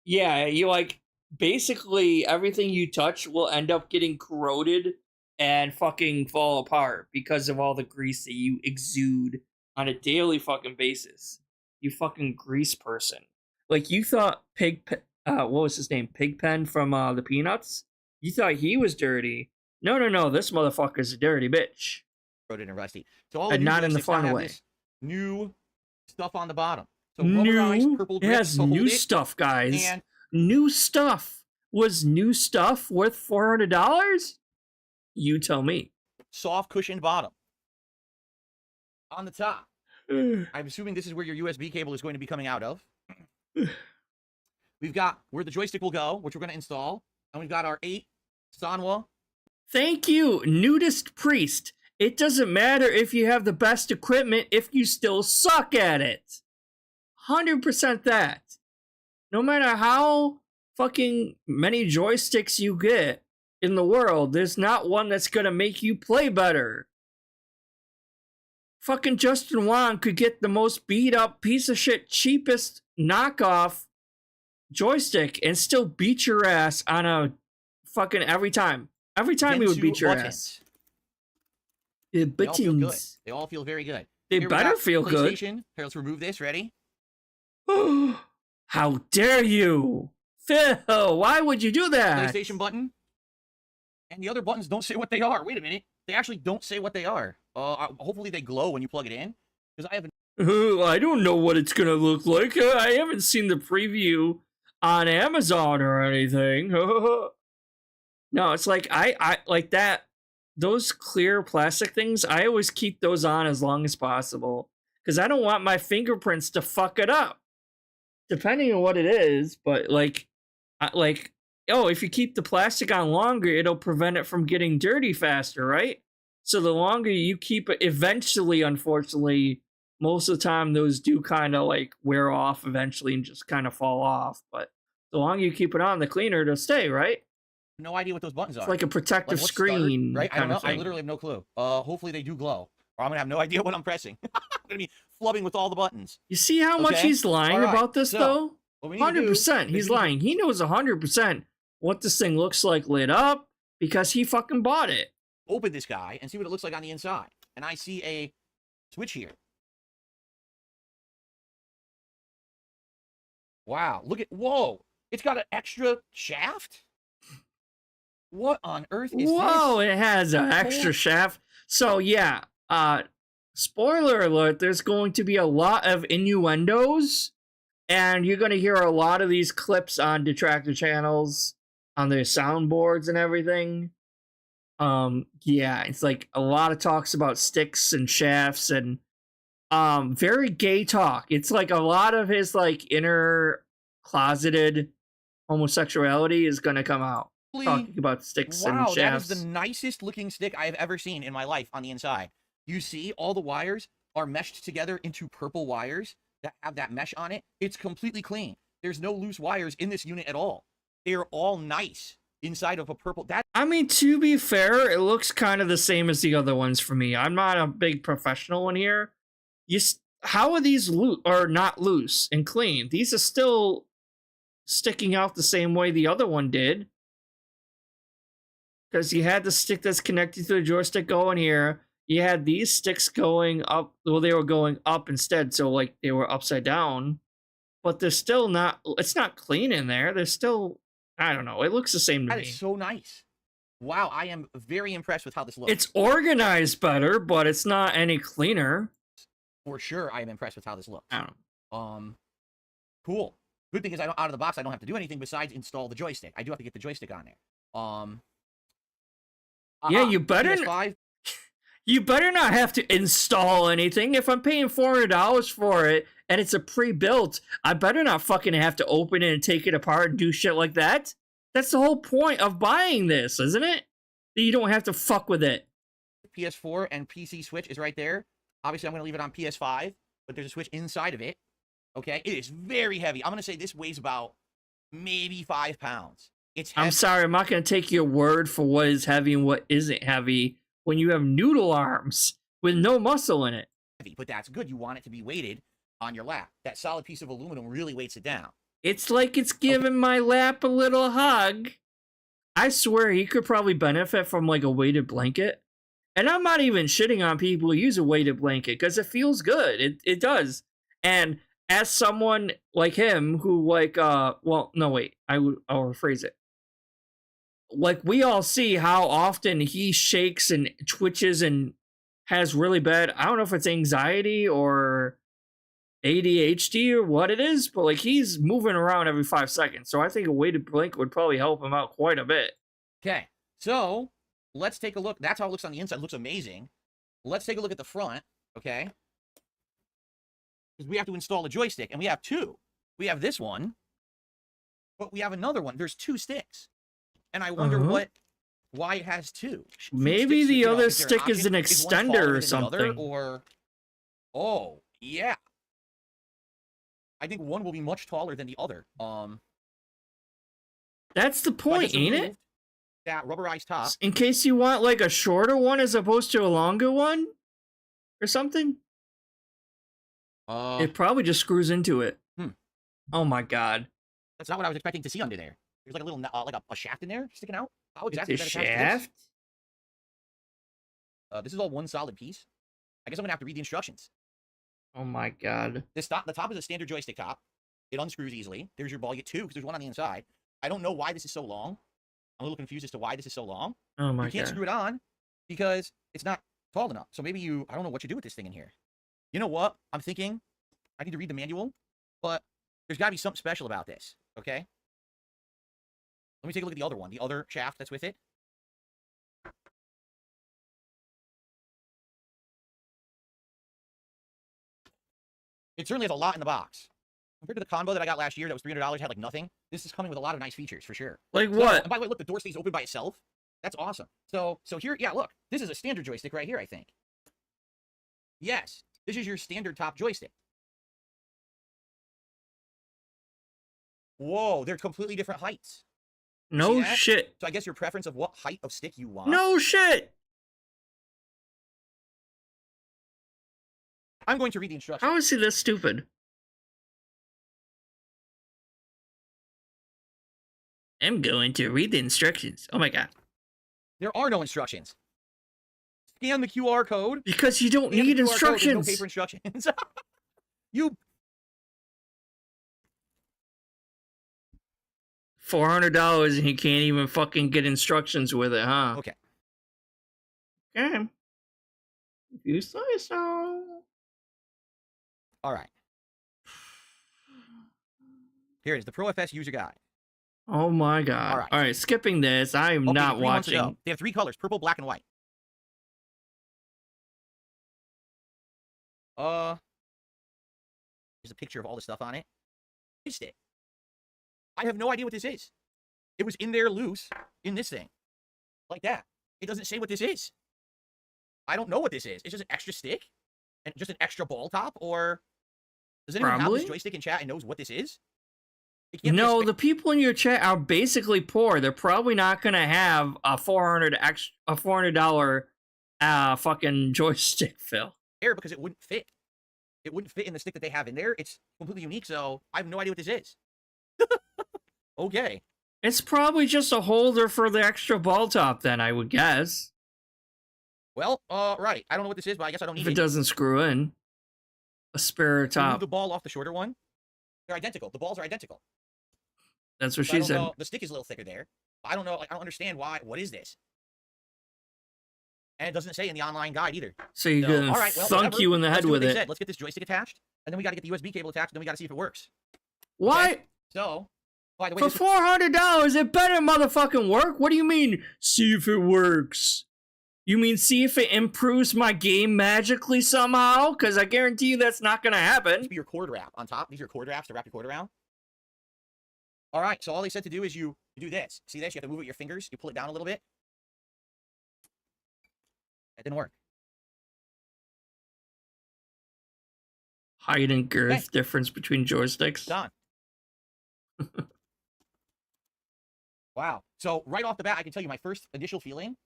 yeah, you like, basically everything you touch will end up getting corroded and fucking fall apart because of all the grease that you exude on a daily fucking basis. You fucking grease person. Like, you thought what was his name? Pigpen from the Peanuts? You thought he was dirty. No, this motherfucker's a dirty bitch. Corroded and rusty. So all And not in the joysticks now fun have way. this new stuff on the bottom. So New, rubberized purple it grip has to hold new it, stuff, guys. and New stuff. Was new stuff worth $400? You tell me. soft cushioned bottom. On the top, I'm assuming this is where your USB cable is going to be coming out of. We've got where the joystick will go, which we're going to install. And we've got our 8 Sanwa. Thank you, Nudist Priest. It doesn't matter if you have the best equipment if you still suck at it. 100% that. No matter how fucking many joysticks you get in the world, there's not one that's gonna make you play better. Fucking Justin Wong could get the most beat up piece of shit, cheapest knockoff joystick and still beat your ass on a fucking every time. Every time he would beat your ass. The They all feel good. buttons. They all feel very good. They Here we better got feel good. PlayStation. Here, let's remove this. Ready? How dare you? Phil, why would you do that? PlayStation button. And the other buttons don't say what they are. Wait a minute. They actually don't say what they are. Hopefully they glow when you plug it in. Because I haven't... I don't know what it's gonna look like. I haven't seen the preview on Amazon or anything. No, it's like, I like that. Those clear plastic things, I always keep those on as long as possible. Because I don't want my fingerprints to fuck it up. Depending on what it is, but like, if you keep the plastic on longer, it'll prevent it from getting dirty faster, right? So the longer you keep it, eventually, unfortunately, most of the time those do kind of like wear off eventually and just kind of fall off. But the longer you keep it on, the cleaner it'll stay, right? No idea what those buttons are. It's like a protective what's screen, right? I don't know. kind of thing. I literally have no clue. Hopefully they do glow. or I'm gonna have no idea what I'm pressing. I'm gonna be flubbing with all the buttons. You see how much Okay? he's lying All right, about this, so, though? what we need to do 100%. is He's we need to- lying. He knows 100% what this thing looks like lit up because he fucking bought it. Open this guy and see what it looks like on the inside. And I see a switch here. Wow, look at, whoa, it's got an extra shaft? What on earth is Whoa, this? it has an extra Holy- shaft. So yeah, spoiler alert, there's going to be a lot of innuendos, and you're going to hear a lot of these clips on Detractor channels, on their soundboards and everything. Yeah, it's like a lot of talks about sticks and shafts and very gay talk. It's like a lot of his like inner closeted homosexuality is going to come out. Talking about sticks and Wow, shafts. that is the nicest looking stick I have ever seen in my life on the inside. You see, all the wires are meshed together into purple wires that have that mesh on it. It's completely clean. There's no loose wires in this unit at all. They're all nice inside of a purple. That I mean, to be fair, it looks kind of the same as the other ones for me. I'm not a big professional in here. How are these loose or not loose and clean? These are still sticking out the same way the other one did. Because you had the stick that's connected to the joystick going here. You had these sticks going up. Well, they were going up instead, so like they were upside down. But they're still not. It's not clean in there. They're still. I don't know. It looks the same to me. is so nice. Wow, I am very impressed with how this looks. It's organized better, but it's not any cleaner. For sure, I am impressed with how this looks. I don't know. Cool. Good thing is, out of the box, I don't have to do anything besides install the joystick. I do have to get the joystick on there. Yeah, you better. PS5. You better not have to install anything. If I'm paying $400 for it and it's a pre-built, I better not fucking have to open it and take it apart and do shit like that. That's the whole point of buying this, isn't it? That you don't have to fuck with it. PS4 and PC switch is right there. Obviously, I'm going to leave it on PS5, but there's a switch inside of it. Okay, it is very heavy. I'm going to say this weighs about maybe 5 pounds. It's heavy. I'm sorry, I'm not going to take your word for what is heavy and what isn't heavy when you have noodle arms with no muscle in it. But that's good. You want it to be weighted on your lap. That solid piece of aluminum really weights it down. It's like it's giving my lap a little hug. I swear he could probably benefit from like a weighted blanket. And I'm not even shitting on people who use a weighted blanket because it feels good. It does. And as someone like him who like well, no wait, I'll rephrase it. Like we all see how often he shakes and twitches and has really bad, I don't know if it's anxiety or ADHD or what it is, but like he's moving around every 5 seconds. So I think a weighted blanket would probably help him out quite a bit. Okay, so let's take a look. That's how it looks on the inside. It looks amazing. Let's take a look at the front, okay? Because we have to install a joystick, and we have two. We have this one, but we have another one. There's 2 sticks. And I wonder why it has 2. Maybe sticks, the you know, other is there stick is option? an Is one extender taller or than the other, something. or, oh, yeah. I think one will be much taller than the other. That's the So I point, just ain't it? removed that rubberized top. In case you want like a shorter one as opposed to a longer one or something. It probably just screws into it. Oh my god. That's not what I was expecting to see under there. There's like a little, like a shaft in there sticking out. How exactly It's a is that attached to shaft? this? This is all one solid piece. I guess I'm gonna have to read the instructions. Oh my god. The top is a standard joystick top. It unscrews easily. There's your ball. You get 2 because there's one on the inside. I don't know why this is so long. I'm a little confused as to why this is so long. Oh my You can't god. screw it on because it's not tall enough. So maybe I don't know what you do with this thing in here. You know what? I'm thinking I need to read the manual, but there's got to be something special about this, okay? Let me take a look at the other one, the other shaft that's with it. It certainly has a lot in the box. Compared to the combo that I got last year that was $300, had like nothing. This is coming with a lot of nice features for sure. Like So- what? And by the way, look, the door stays open by itself. That's awesome. So here, yeah, look, this is a standard joystick right here, I think. Yes, this is your standard top joystick. Whoa, they're completely different heights. No See that? shit. So I guess your preference of what height of stick you want. No shit. I'm going to read the instructions. How is he this stupid? I'm going to read the instructions. Oh my god. There are no instructions. Scan the QR code. Because you don't Scan the need QR code. There's instructions. no paper instructions. You $400 and you can't even fucking get instructions with it, huh? okay? Okay. If you say so. All right. Here it is, the Pro FS user guide. Oh my god. All Alright, skipping this. I am Okay, not 3 months ago. watching. They have 3 colors: purple, black, and white. There's a picture of all the stuff on it. Missed it. I have no idea what this is. It was in there loose in this thing, like that. It doesn't say what this is. I don't know what this is. It's just an extra stick and just an extra ball top, or does anyone have Probably. this joystick in chat and knows what this is? It can't be a No, stick. the people in your chat are basically poor. They're probably not gonna have a $400 fucking joystick, Phil. There because it wouldn't fit. It wouldn't fit in the stick that they have in there. It's completely unique, so I have no idea what this is. Okay. It's probably just a holder for the extra ball top, then, I would guess. Well, right. I don't know what this is, but I guess I don't need If it it. doesn't screw in. A spare Remove top. the ball off the shorter one. They're identical. The balls are identical. That's what So I she don't said. know. The stick is a little thicker there. I don't know. Like, I don't understand why. What is this? And it doesn't say in the online guide either. So you're So, gonna all right, well, thunk whatever. you in the Let's head do what with they it. said. Let's get this joystick attached, and then we got to get the USB cable attached, and then we got to see if it works. What? So, by the way, For this is- $400, it better motherfucking work? What do you mean, see if it works? You mean see if it improves my game magically somehow? Because I guarantee you that's not gonna happen. This be your cord wrap on top. These are your cord wraps to wrap your cord around. All right, so all they said to do is you do this. See this? You have to move it with your fingers. You pull it down a little bit. That didn't work. Height and girth Okay. difference between joysticks. Done. Wow. So right off the bat, I can tell you my first initial feeling.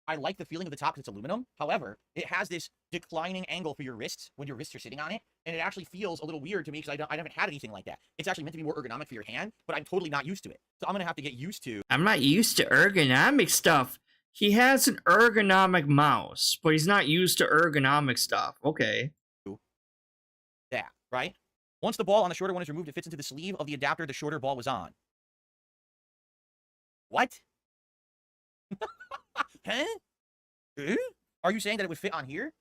I like the feeling of the top because it's aluminum. However, it has this declining angle for your wrists when your wrists are sitting on it, and it actually feels a little weird to me because I haven't had anything like that. It's actually meant to be more ergonomic for your hand, but I'm totally not used to it. So I'm gonna have to get used to. I'm not used to ergonomic stuff. He has an ergonomic mouse, but he's not used to ergonomic stuff. Okay. That, right? Once the ball on the shorter one is removed, it fits into the sleeve of the adapter the shorter ball was on. What? Huh? Are you saying that it would fit on here?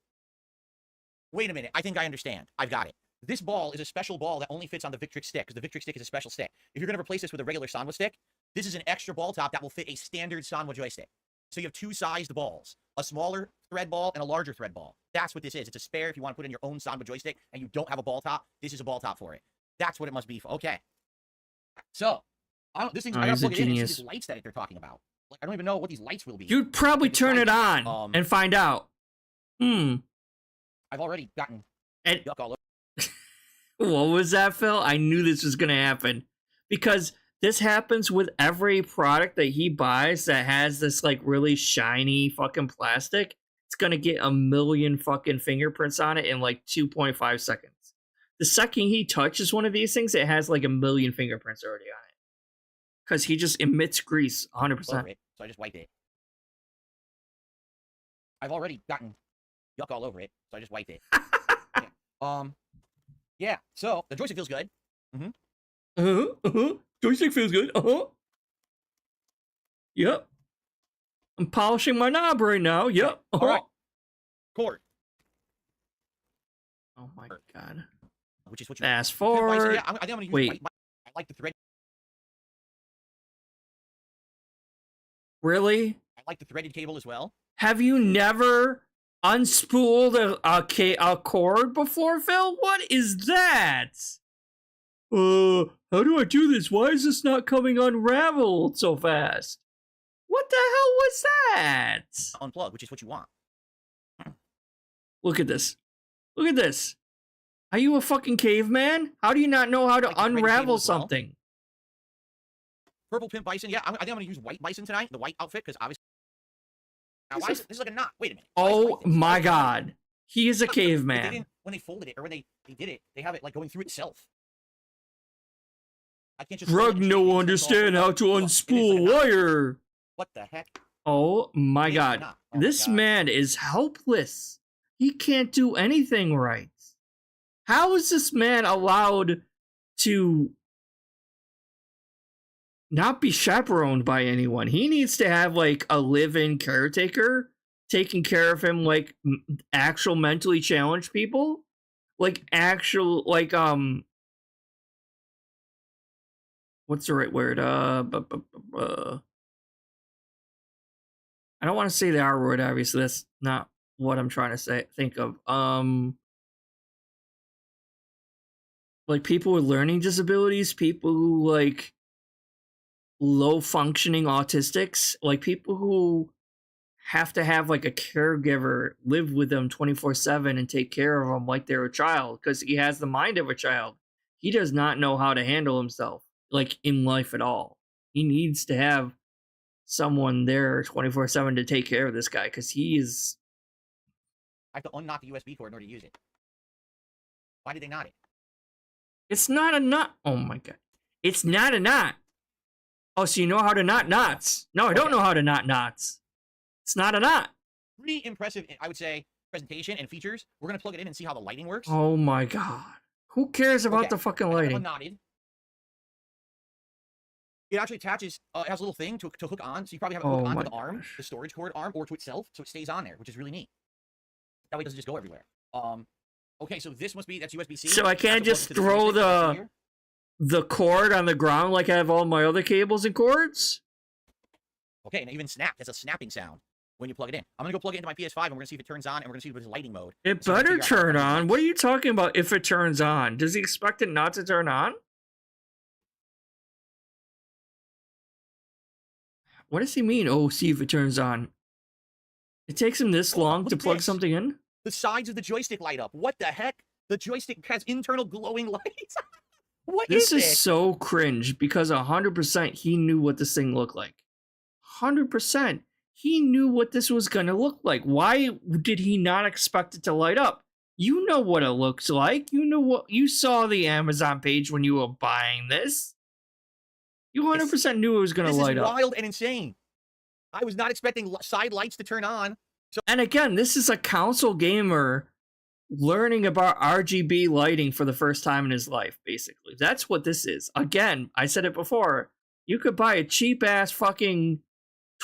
Wait a minute. I think I understand. I've got it. This ball is a special ball that only fits on the Victrix stick, because the Victrix stick is a special stick. If you're going to replace this with a regular Sanwa stick, this is an extra ball top that will fit a standard Sanwa joystick. So you have 2 sized balls, a smaller thread ball and a larger thread ball. That's what this is. It's a spare if you want to put in your own Sanwa joystick and you don't have a ball top. This is a ball top for it. That's what it must be for. Okay. So, this thing's, I gotta he's a plug it in and see genius. these lights that they're talking about. Like, I don't even know what these lights will be. You'd probably Like, turn it lights, on and find out. I've already gotten And yuck all over. what was that, Phil? I knew this was gonna happen because this happens with every product that he buys that has this like really shiny fucking plastic. It's gonna get a million fucking fingerprints on it in like 2.5 seconds. The second he touches one of these things, it has like a million fingerprints already on it. Because he just emits grease 100%. Over it, so I just wipe it. I've already gotten yuck all over it, so I just wiped it. Yeah. So the joystick feels good. Joystick feels good. Yep. I'm polishing my knob right now. Yep. All right. Cord, Oh my god. which is what you Fast Pin forward. bison, yeah, I think I'm gonna use Wait. white. I like the thread. Really? I like the threaded cable as well. Have you never unspooled a cord before, Phil? What is that? How do I do this? Why is this not coming unraveled so fast? What the hell was that? Unplug, which is what you want. Look at this. Look at this. Are you a fucking caveman? How do you not know how to Like the threaded cable unravel as well. something? Purple pimp bison. Yeah, I think I'm gonna use white bison tonight. The white outfit, because obviously. Now, why is it, this is like a knot? Wait a minute. Why is it Oh like this? Why my is it like god. He is a But they caveman. didn't, when they folded it, or when they did it, they have it like going through itself. I can't just. Drug no understand how to unspool wire. What the heck? Oh my It is god. not. Oh my This God. man is helpless. He can't do anything right. How is this man allowed to not be chaperoned by anyone? He needs to have like a live-in caretaker taking care of him, like actual mentally challenged people, like actual what's the right word? I don't want to say the R word, obviously. That's not what I'm trying to think of. Like people with learning disabilities, people who like low functioning autistics, like people who have to have like a caregiver live with them 24/7 and take care of them like they're a child, because he has the mind of a child. He does not know how to handle himself like in life at all. He needs to have someone there 24/7 to take care of this guy, because he is. I have to unknot the USB cord in order to use it. Why did they knot it? It's not a knot. Oh my god. It's not a knot. Oh, so you know how to knot knots. No, I don't know how to knot knots. It's not a knot. Pretty impressive, I would say, presentation and features. We're going to plug it in and see how the lighting works. Oh my god. Who cares about the fucking lighting? Unknotted. It actually attaches, it has a little thing to hook on, so you probably have it hooked onto the arm, the storage cord arm, or to itself, so it stays on there, which is really neat. That way it doesn't just go everywhere. Okay, so this must be, that's USB-C. So I can't just throw the cord on the ground like I have all my other cables and cords? Okay, and it even snapped. That's a snapping sound when you plug it in. I'm going to go plug it into my PS5, and we're going to see if it turns on, and we're going to see what its lighting mode. It better turn on. What are you talking about if it turns on? Does he expect it not to turn on? What does he mean? Oh, see if it turns on. It takes him this long to plug something in? The sides of the joystick light up. What the heck? The joystick has internal glowing lights. What is this? This it? is so cringe, because 100% he knew what this thing looked like. 100%. He knew what this was going to look like. Why did he not expect it to light up? You know what it looks like. You know what you saw the Amazon page when you were buying this. You 100% knew it was going to light up. This is wild and insane. I was not expecting side lights to turn on. So and again, this is a console gamer learning about RGB lighting for the first time in his life, basically. That's what this is. Again, I said it before. You could buy a cheap-ass fucking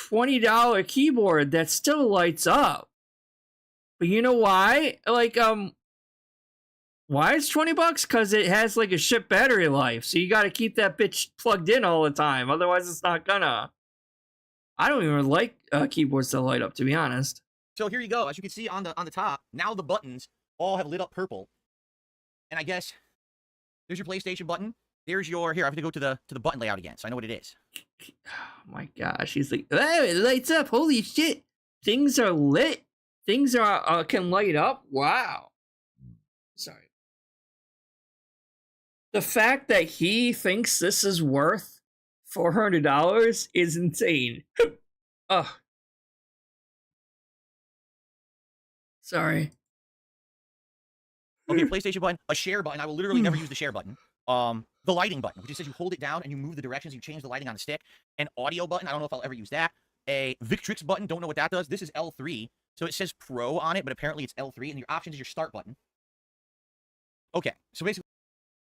$20 keyboard that still lights up. But you know why? Like, why it's $20? Because it has like a shit battery life. So you got to keep that bitch plugged in all the time. Otherwise, it's not gonna. I don't even like keyboards that light up, to be honest. So here you go. As you can see on the top, now the buttons all have lit up purple. And I guess there's your PlayStation button. There's your, here, I have to go to the button layout again, so I know what it is. Oh my gosh, he's like, oh, it lights up. Holy shit. Things are lit. Things are can light up. Wow. Sorry. The fact that he thinks this is worth $400 is insane. Ugh. Sorry. Okay, PlayStation button, a share button. I will literally never use the share button. The lighting button, which just says you hold it down and you move the directions, you change the lighting on the stick. An audio button, I don't know if I'll ever use that. A Victrix button, don't know what that does. This is L3, so it says Pro on it, but apparently it's L3, and your options is your start button. Okay, so basically,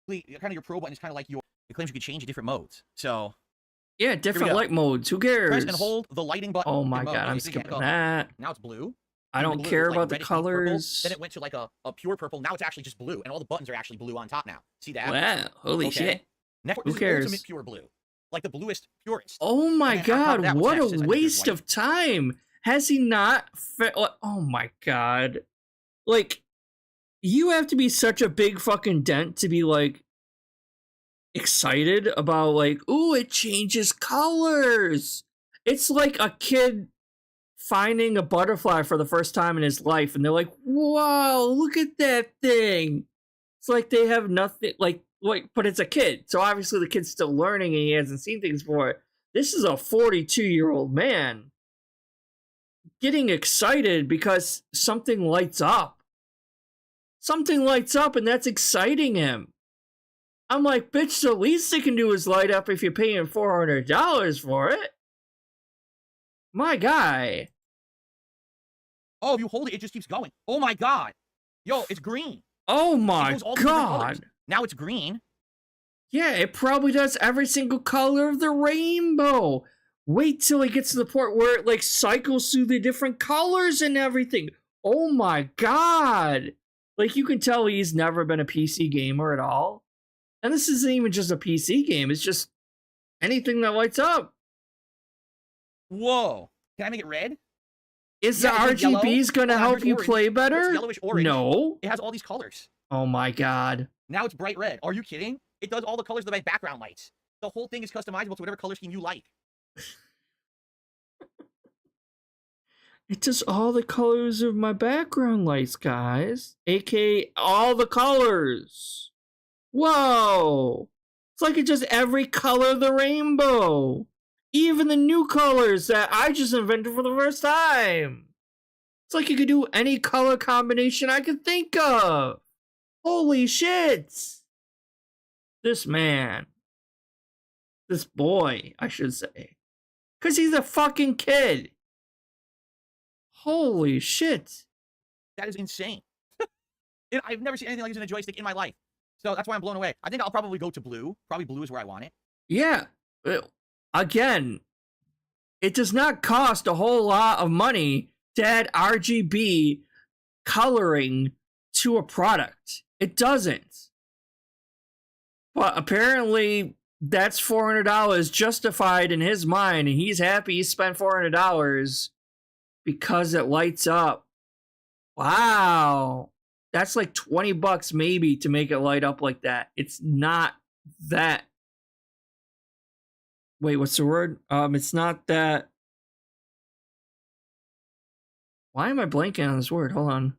kind of your Pro button is kind of like your, it claims you could change the different modes. So, yeah, different light modes. Who cares? Press and hold the lighting button. Oh my god, I'm skipping that. Now it's blue. I don't care about the colors. Then it went to like a pure purple. Now it's actually just blue, and all the buttons are actually blue on top now. See that? Wow, holy shit. Who cares? Ultimate pure blue, like the bluest, purest. Oh my god, what a waste of time! Has he not? Oh my god, like you have to be such a big fucking dent to be like excited about like, ooh, it changes colors. It's like a kid finding a butterfly for the first time in his life, and they're like, "Wow, look at that thing!" It's like they have nothing, like, but it's a kid, so obviously the kid's still learning and he hasn't seen things before. This is a 42-year-old man getting excited because something lights up. something lights up and that's exciting him. I'm like, bitch, the least they can do is light up if you're paying $400 for it. My guy. Oh, if you hold it, it just keeps going. Oh my god. Yo, it's green. Oh It my goes all the different colors. god. Now it's green. Yeah, it probably does every single color of the rainbow. Wait till it gets to the point where it like cycles through the different colors and everything. Oh my god. Like you can tell he's never been a PC gamer at all. And this isn't even just a PC game, it's just anything that lights up. Whoa. Can I make it red? Is Yeah, the it's yellow. RGBs gonna Oh, help here's you orange. play It's better? yellowish orange. No. It has all these colors. Oh my god. Now it's bright red. Are you kidding? It does all the colors of my background lights. The whole thing is customizable to whatever color scheme you like. It does all the colors of my background lights, guys. AKA all the colors. Whoa. It's like it does every color of the rainbow. Even the new colors that I just invented for the first time. It's like you could do any color combination I could think of. Holy shit. This man. This boy, I should say. Because he's a fucking kid. Holy shit. That is insane. I've never seen anything like this in a joystick in my life. So that's why I'm blown away. I think I'll probably go to blue. Probably blue is where I want it. Yeah. Again, it does not cost a whole lot of money to add RGB coloring to a product. It doesn't. But apparently, that's $400 justified in his mind, and he's happy he spent $400 because it lights up. Wow. That's like $20 maybe to make it light up like that. It's not that. Wait, what's the word? It's not that. Why am I blanking on this word? Hold on.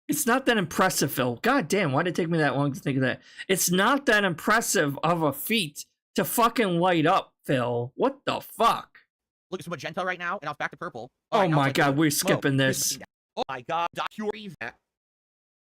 It's not that impressive, Phil. God damn, why did it take me that long to think of that? It's not that impressive of a feat to fucking light up, Phil. What the fuck? Look, it's magenta right now, and now it's back to purple. Oh Alright, now my it's like god, blue. we're Whoa, skipping here's this. the- Oh my god, that.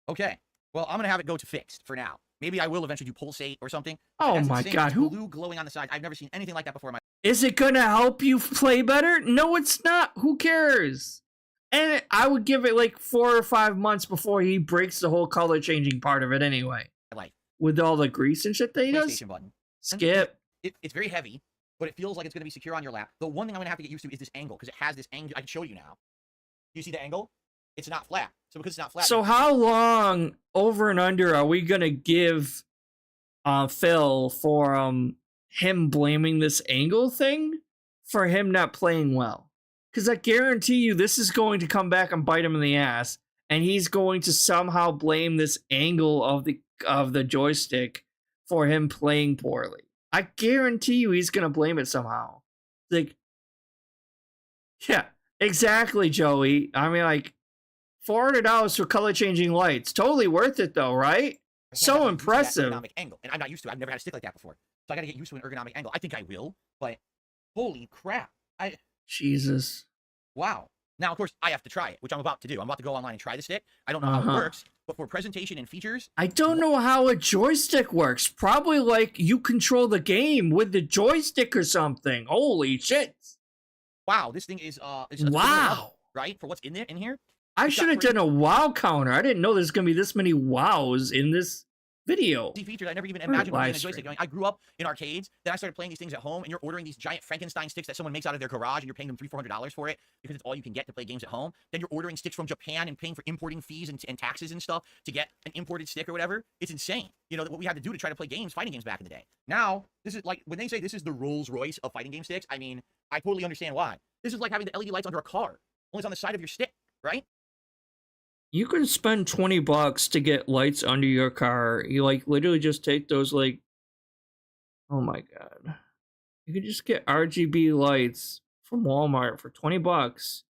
Okay, well, I'm gonna have it go to fixed for now. Maybe I will eventually do pulsate or something. Oh That's my insane. god, It's who blue glowing on the side. I've never seen anything like that before in my is it gonna help you play better? No, it's not. Who cares? And I would give it like 4 or 5 months before he breaks the whole color changing part of it anyway. life. With all the grease and shit that he does. PlayStation button. Skip. It's very heavy, but it feels like it's gonna be secure on your lap. The one thing I'm gonna have to get used to is this angle, because it has this angle. I can show you now. You see the angle? It's not flat. So because it's not flat. So how long over and under are we gonna give Phil for him blaming this angle thing for him not playing well? Because I guarantee you this is going to come back and bite him in the ass, and he's going to somehow blame this angle of the joystick for him playing poorly. I guarantee you he's gonna blame it somehow. Like, yeah, exactly, Joey. I mean, like, $400 for color changing lights, totally worth it though, right? So impressive. Ergonomic angle, and I'm not used to it. I've never had a stick like that before, so I gotta get used to an ergonomic angle. I think I will, but holy crap! Jesus. Wow. Now, of course, I have to try it, which I'm about to do. I'm about to go online and try the stick. I don't know how it works, but for presentation and features, I don't know how a joystick works. Probably like you control the game with the joystick or something. Holy shit. wow, this thing is it's Wow. level, right? For what's in here. I It's got should have crazy- done a wow counter. I didn't know there's going to be this many wows in this video. Features I never even Or imagined would be in a live joystick. stream. I grew up in arcades, then I started playing these things at home, and you're ordering these giant Frankenstein sticks that someone makes out of their garage, and you're paying them $300-400 for it because it's all you can get to play games at home. Then you're ordering sticks from Japan and paying for importing fees and taxes and stuff to get an imported stick or whatever. It's insane. You know what we had to do to try to play games, fighting games back in the day. Now, this is like when they say this is the Rolls Royce of fighting game sticks. I mean, I totally understand why. This is like having the LED lights under a car, only it's on the side of your stick, right? You can spend $20 to get lights under your car. You like literally just take those like, oh my god. You can just get RGB lights from Walmart for $20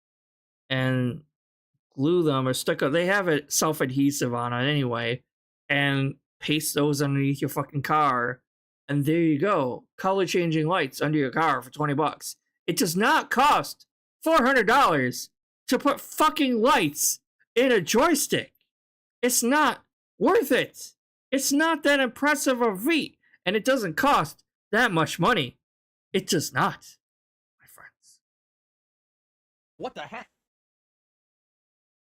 and glue them or stick up. They have it self-adhesive on it anyway, and paste those underneath your fucking car, And there you go. Color changing lights under your car for 20 bucks. It does not cost $400 to put fucking lights in a joystick. It's not worth it. It's not that impressive a feat, and it doesn't cost that much money. It does not, my friends. What the heck?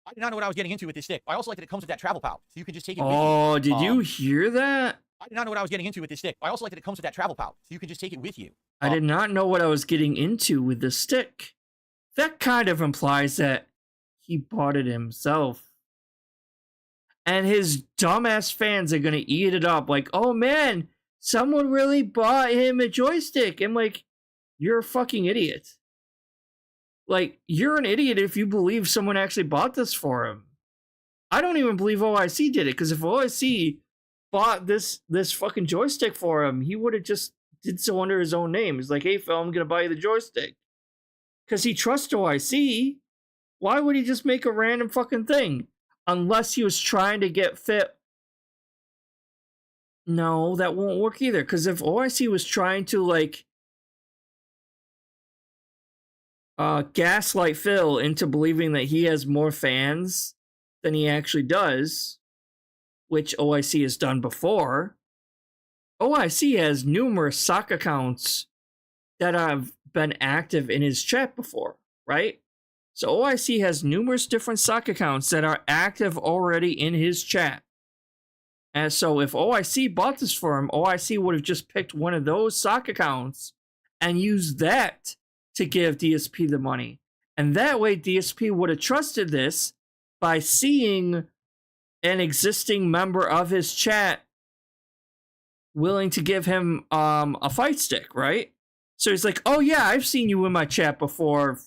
I did not know what I was getting into with this stick. I also like that it comes with that travel pouch, so you can just take it with you. Oh, did you hear that? I did not know what I was getting into with this stick. I also like that it comes with that travel pouch, so you can just take it with you. I did not know what I was getting into with the stick. That kind of implies that he bought it himself. And his dumbass fans are gonna eat it up like, oh man, someone really bought him a joystick. I'm like, you're a fucking idiot. Like, you're an idiot if you believe someone actually bought this for him. I don't even believe OIC did it, because if OIC bought this fucking joystick for him, he would have just did so under his own name. He's like, hey Phil, I'm gonna buy you the joystick. Because he trusts OIC. Why would he just make a random fucking thing? Unless he was trying to get fit. No, that won't work either. Because if OIC was trying to, like, gaslight Phil into believing that he has more fans than he actually does, which OIC has done before, OIC has numerous sock accounts that have been active in his chat before, right? So OIC has numerous different sock accounts that are active already in his chat. And so if OIC bought this for him, OIC would have just picked one of those sock accounts and used that to give DSP the money. And that way DSP would have trusted this by seeing an existing member of his chat willing to give him a fight stick, right? So he's like, oh yeah, I've seen you in my chat before,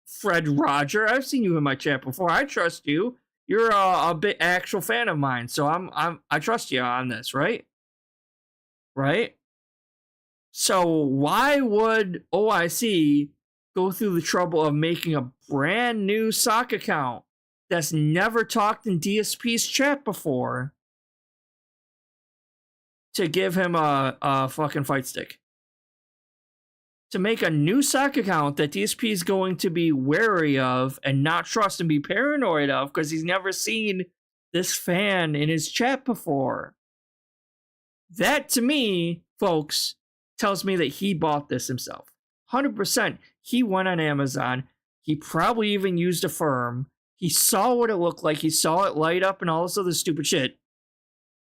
Fred Roger. I've seen you in my chat before. I trust you. You're a big actual fan of mine, so I trust you on this, right? Right? So why would OIC go through the trouble of making a brand new sock account that's never talked in DSP's chat before to give him a fucking fight stick? To make a new sock account that DSP is going to be wary of and not trust and be paranoid of because he's never seen this fan in his chat before. That, to me, folks, tells me that he bought this himself. 100%. He went on Amazon. He probably even used a firm. He saw what it looked like. He saw it light up and all this other stupid shit.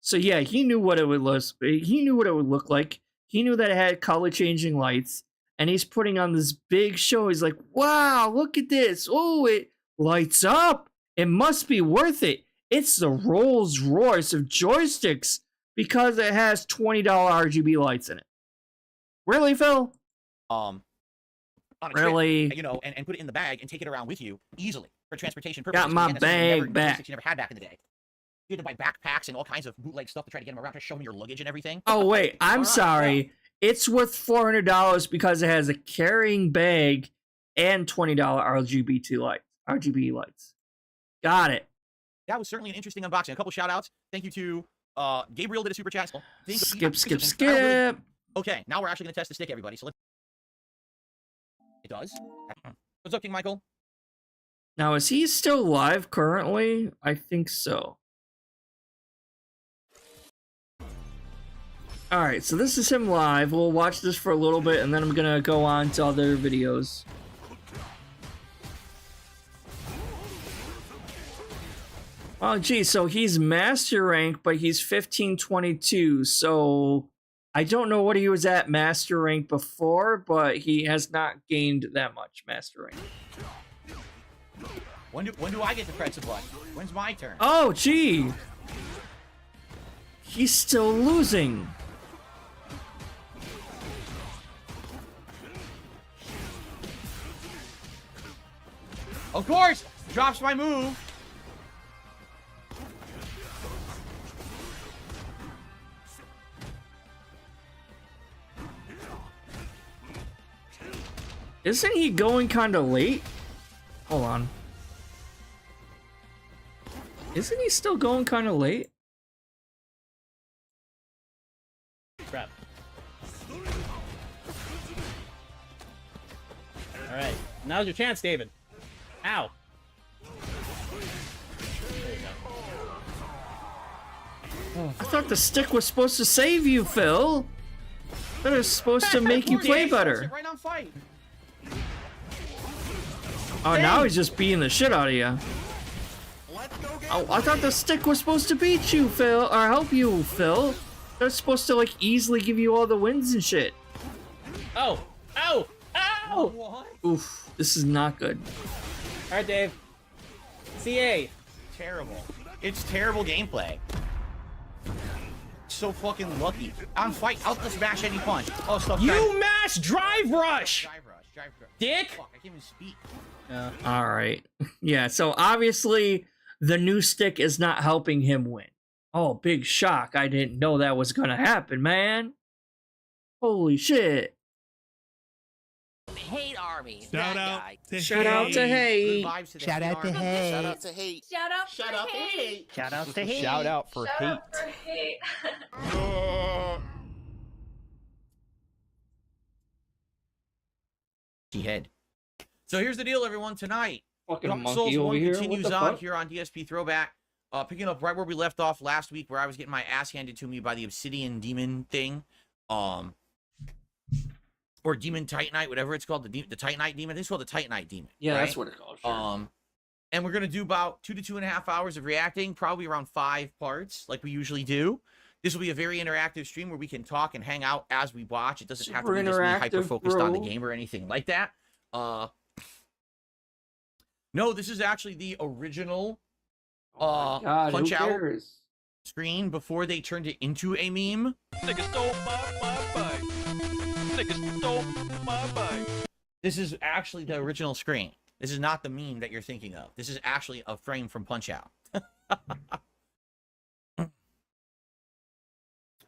So yeah, he knew what it would look. He knew what it would look like. He knew that it had color changing lights. And he's putting on this big show. He's like, wow, look at this. Oh, it lights up. It must be worth it. It's the Rolls Royce of joysticks because it has $20 RGB lights in it. Really, Phil? On a really? trip, you know, and put it in the bag and take it around with you easily for transportation purposes. Got my Again, that's something bag back. You never had back in the day. You had to buy backpacks and all kinds of bootleg stuff to try to get them around to show them your luggage and everything. Oh, wait. I'm sorry. It's worth $400 because it has a carrying bag and $20 RGB lights. Got it. That was certainly an interesting unboxing. A couple shout outs. Thank you to Gabriel did a super chat. Skip. Okay, now we're actually going to test the stick, everybody. So let's. It does. What's up, King Michael? Now, is he still live currently? I think so. Alright, so this is him live. We'll watch this for a little bit, and then I'm gonna go on to other videos. Oh, gee, so he's master rank, but he's 1522, so I don't know what he was at master rank before, but he has not gained that much master rank. When do I get to press the button? When's my turn? Oh, gee! He's still losing. Of course! Drops my move! Isn't he going kinda late? Hold on. Isn't he still going kinda late? Crap. All right, now's your chance, David. Ow. I thought the stick was supposed to save you, Phil. That was supposed to make you play better. Right on fight. Oh, now he's just beating the shit out of you. Oh, I thought the stick was supposed to beat you, Phil, or help you, Phil. They're supposed to, like, easily give you all the wins and shit. Oh, ow, ow! Oof, this is not good. All right, Dave. CA. Terrible. It's terrible gameplay. So fucking lucky. On fight, out the smash any punch. Oh, stuff. You mash drive rush! Drive rush, drive rush. Dick! Fuck, I can't even speak. All right. Yeah, so obviously the new stick is not helping him win. Oh, big shock. I didn't know that was gonna happen, man. Holy shit. Hate army. Shout out to Shout out to Good Hey. vibes to the Shout out to army. Hey. Shout out to hate. Shout out Shout out to hate. Shout out to Hey. Shout out for Shout hate. out for hate. Head. So here's the deal, everyone. Tonight, Fucking Dark monkey Souls over 1 here. continues What the on fuck? here on DSP Throwback. Picking up right where we left off last week, where I was getting my ass handed to me by the Obsidian Demon thing. Or Demon Titanite, whatever it's called. The Titanite Demon. I think it's called the Titanite Demon. Yeah, right? that's what it's called. Sure. And we're going to do about 2 to 2.5 hours of reacting, probably around 5 parts, like we usually do. This will be a very interactive stream where we can talk and hang out as we watch. It doesn't have to be just me hyper-focused on the game or anything like that. No, this is actually the original God, who Punch-Out cares? screen before they turned it into a meme. This is actually the original screen. This is not the meme that you're thinking of. This is actually a frame from Punch-Out.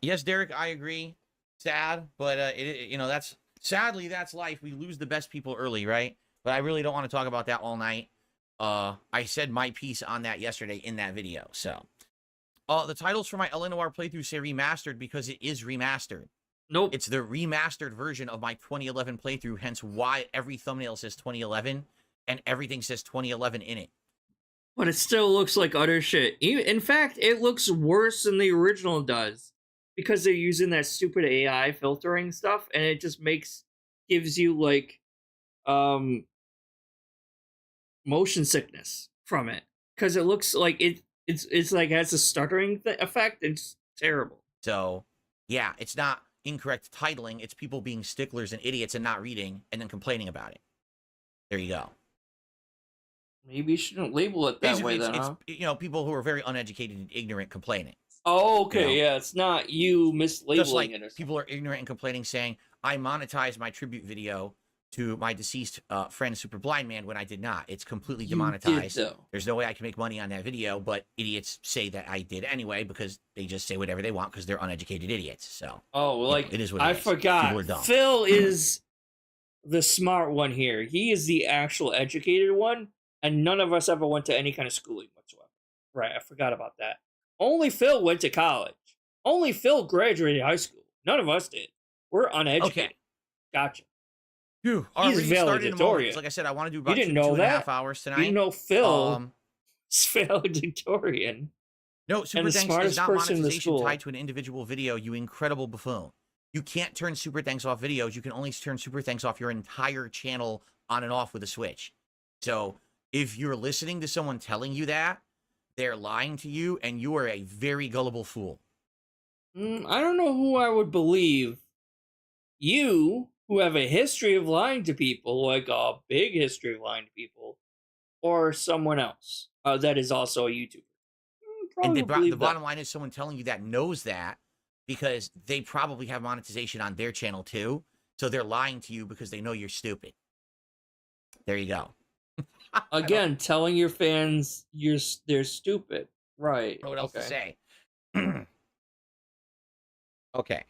Yes, Derek, I agree. Sad, but that's sadly that's life. We lose the best people early, right? But I really don't want to talk about that all night. I said my piece on that yesterday in that video. So, the titles for my LNOR playthrough say remastered because it is remastered. Nope. It's the remastered version of my 2011 playthrough, hence why every thumbnail says 2011 and everything says 2011 in it. But it still looks like utter shit. In fact, it looks worse than the original does. Because they're using that stupid AI filtering stuff, and it just gives you, like, motion sickness from it. Because it looks like it's like has a stuttering effect. It's terrible. So, yeah, it's not incorrect titling. It's people being sticklers and idiots and not reading and then complaining about it. There you go. Maybe you shouldn't label it that Basically, way then, huh? it's people who are very uneducated and ignorant complaining. Oh, okay, You know? yeah, it's not you mislabeling Just like it or something. people are ignorant and complaining, saying, I monetized my tribute video to my deceased friend, Super Blind Man, when I did not. It's completely demonetized. Did, though. There's no way I can make money on that video, but idiots say that I did anyway because they just say whatever they want because they're uneducated idiots. So, Oh, like, it is what I it is. forgot. People are dumb. Phil is the smart one here. He is the actual educated one, and none of us ever went to any kind of schooling whatsoever. Right, I forgot about that. Only Phil went to college. Only Phil graduated high school. None of us did. We're uneducated. Okay. Gotcha. Phew. All right, He's we're gonna start in a moment, valedictorian. 'cause like I said, I want to do about didn't 2 know and a that? half hours tonight. You know Phil Um, is valedictorian. No, Super the Thanks is smartest not person in the monetization school. tied to an individual video, you incredible buffoon. You can't turn Super Thanks off videos. You can only turn Super Thanks off your entire channel on and off with a switch. So if you're listening to someone telling you that, they're lying to you, and you are a very gullible fool. I don't know who I would believe. You, who have a history of lying to people, like a big history of lying to people, or someone else that is also a YouTuber. And Probably the bottom line is someone telling you that knows that because they probably have monetization on their channel too. So they're lying to you because they know you're stupid. There you go. Again, telling your fans they're stupid. Right. What else to say? Okay.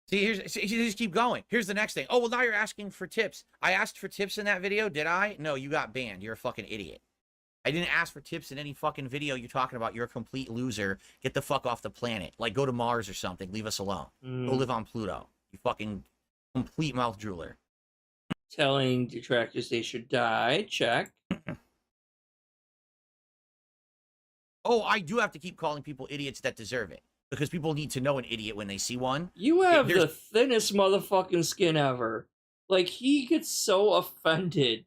See, just keep going. Here's the next thing. Oh, well, now you're asking for tips. I asked for tips in that video, did I? No, you got banned. You're a fucking idiot. I didn't ask for tips in any fucking video you're talking about. You're a complete loser. Get the fuck off the planet. Like, go to Mars or something. Leave us alone. Go live on Pluto. You fucking complete mouth drooler. Telling detractors they should die. Check. Oh, I do have to keep calling people idiots that deserve it. Because people need to know an idiot when they see one. You have There's- the thinnest motherfucking skin ever. Like, he gets so offended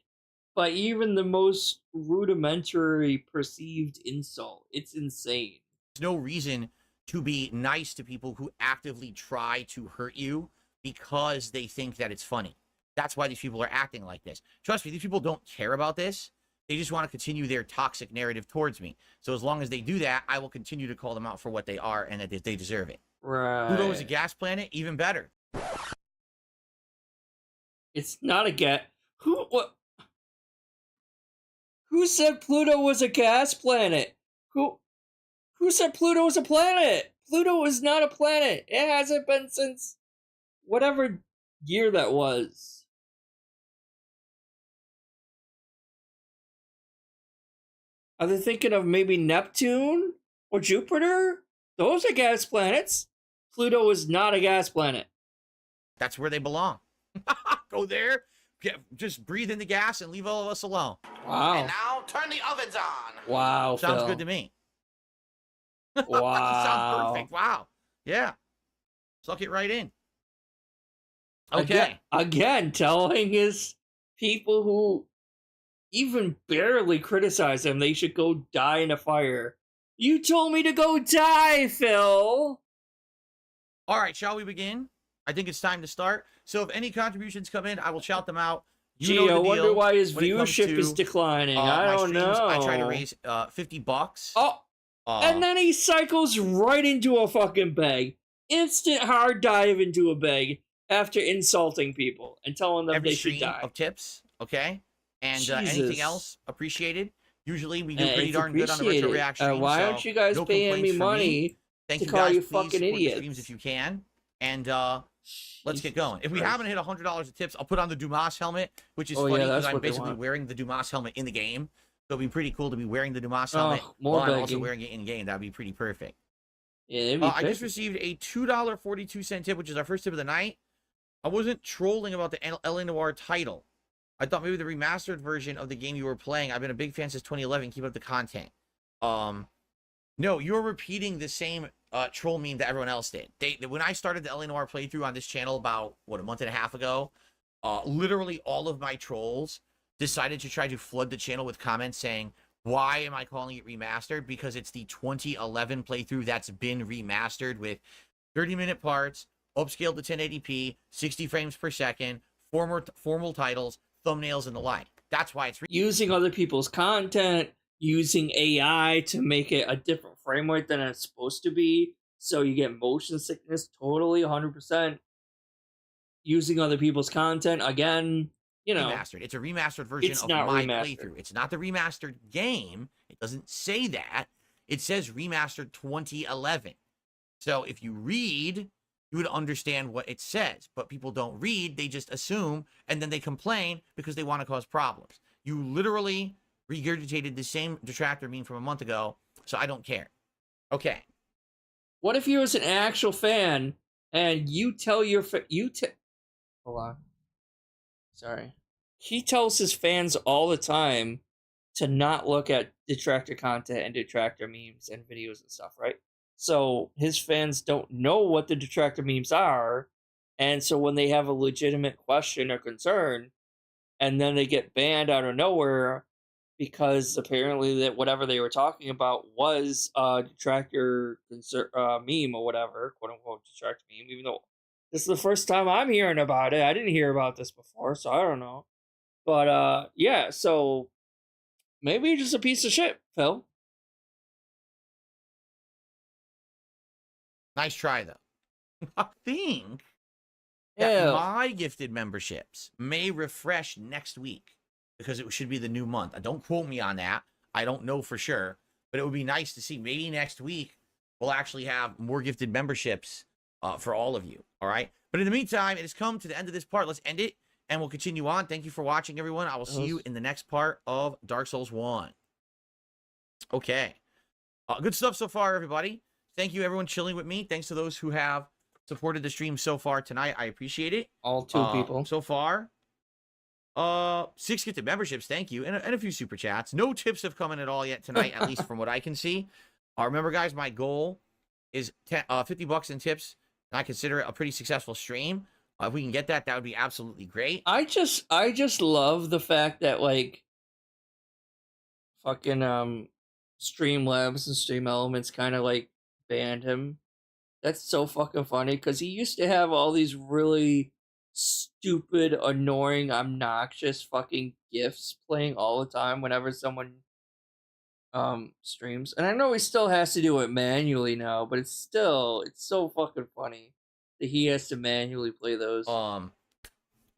by even the most rudimentary perceived insult. It's insane. There's no reason to be nice to people who actively try to hurt you because they think that it's funny. That's why these people are acting like this. Trust me, these people don't care about this. They just want to continue their toxic narrative towards me. So as long as they do that, I will continue to call them out for what they are and that they deserve it. Right. Pluto is a gas planet, even better. It's not a gas. What? Who said Pluto was a gas planet? Who said Pluto was a planet? Pluto is not a planet. It hasn't been since whatever year that was. Are they thinking of maybe Neptune or Jupiter? Those are gas planets. Pluto is not a gas planet. That's where they belong. Go there, just breathe in the gas and leave all of us alone. Wow. And now turn the ovens on. Wow. Sounds Phil. good to me. Wow. Sounds perfect. Wow. Yeah. Suck it right in. Okay. Again, telling his people who even barely criticize him they should go die in a fire. You told me to go die, Phil. All right, shall we begin? I think it's time to start. So if any contributions come in, I will shout them out. Gee, know the I wonder deal why his when it comes viewership to, is declining. I my don't streams. know. I try to raise $50. Oh, and then he cycles right into a fucking bag. Instant hard dive into a bag after insulting people and telling them every they should stream die. of tips, okay? And Jesus. anything else appreciated. Usually we do pretty It's darn good on the retro appreciated. react stream. Why so aren't you guys no paying me complaints from money Thank to you call guys. you Please fucking support the idiots? streams if you can. And let's get going. If we Christ. haven't hit $100 of tips, I'll put on the Dumas helmet, which is Oh, yeah, funny that's because I'm what they basically want. wearing the Dumas helmet in the game. So it'd be pretty cool to be wearing the Dumas helmet more while I'm also begging. wearing it in game. That'd be pretty perfect. Yeah, it'd be I just perfect. received a $2.42 tip, which is our first tip of the night. I wasn't trolling about the LA Noire title. I thought maybe the remastered version of the game you were playing. I've been a big fan since 2011. Keep up the content. No, you're repeating the same troll meme that everyone else did. When I started the LA Noire playthrough on this channel about, a month and a half ago, literally all of my trolls decided to try to flood the channel with comments saying, why am I calling it remastered? Because it's the 2011 playthrough that's been remastered with 30-minute parts, upscaled to 1080p, 60 frames per second, formal titles, thumbnails, and the like. That's why it's Using other people's content, using AI to make it a different frame rate than it's supposed to be, so you get motion sickness totally 100%. Using other people's content, again, remastered. It's a remastered version It's of not my remastered. playthrough. It's not the remastered game. It doesn't say that. It says remastered 2011. So if you read, you would understand what it says. But people don't read. They just assume, and then they complain because they want to cause problems. You literally regurgitated the same detractor meme from a month ago, so I don't care. Okay. What if you was an actual fan and you tell your hold on. Sorry. He tells his fans all the time to not look at detractor content and detractor memes and videos and stuff, right? So his fans don't know what the detractor memes are, and so when they have a legitimate question or concern, and then they get banned out of nowhere because apparently that whatever they were talking about was a detractor meme or whatever, quote unquote detractor meme, even though this is the first time I'm hearing about it. I didn't hear about this before, so I don't know. But yeah, so maybe you're just a piece of shit, Phil. Nice try, though. I think that Yeah. my gifted memberships may refresh next week because it should be the new month. Don't quote me on that. I don't know for sure, but it would be nice to see. Maybe next week we'll actually have more gifted memberships for all of you. All right. But in the meantime, it has come to the end of this part. Let's end it and we'll continue on. Thank you for watching, everyone. I will see you in the next part of Dark Souls 1. Okay. Good stuff so far, everybody. Thank you, everyone chilling with me. Thanks to those who have supported the stream so far tonight. I appreciate it. All two people. So far, 6 gifted memberships, thank you, and a few super chats. No tips have come in at all yet tonight, at least from what I can see. Remember, guys, my goal is $50 in tips, and I consider it a pretty successful stream. If we can get that, that would be absolutely great. I just love the fact that like fucking Streamlabs and Stream Elements kind of like banned him. That's so fucking funny because he used to have all these really stupid, annoying, obnoxious fucking gifs playing all the time whenever someone streams. And I know he still has to do it manually now, but it's so fucking funny that he has to manually play those.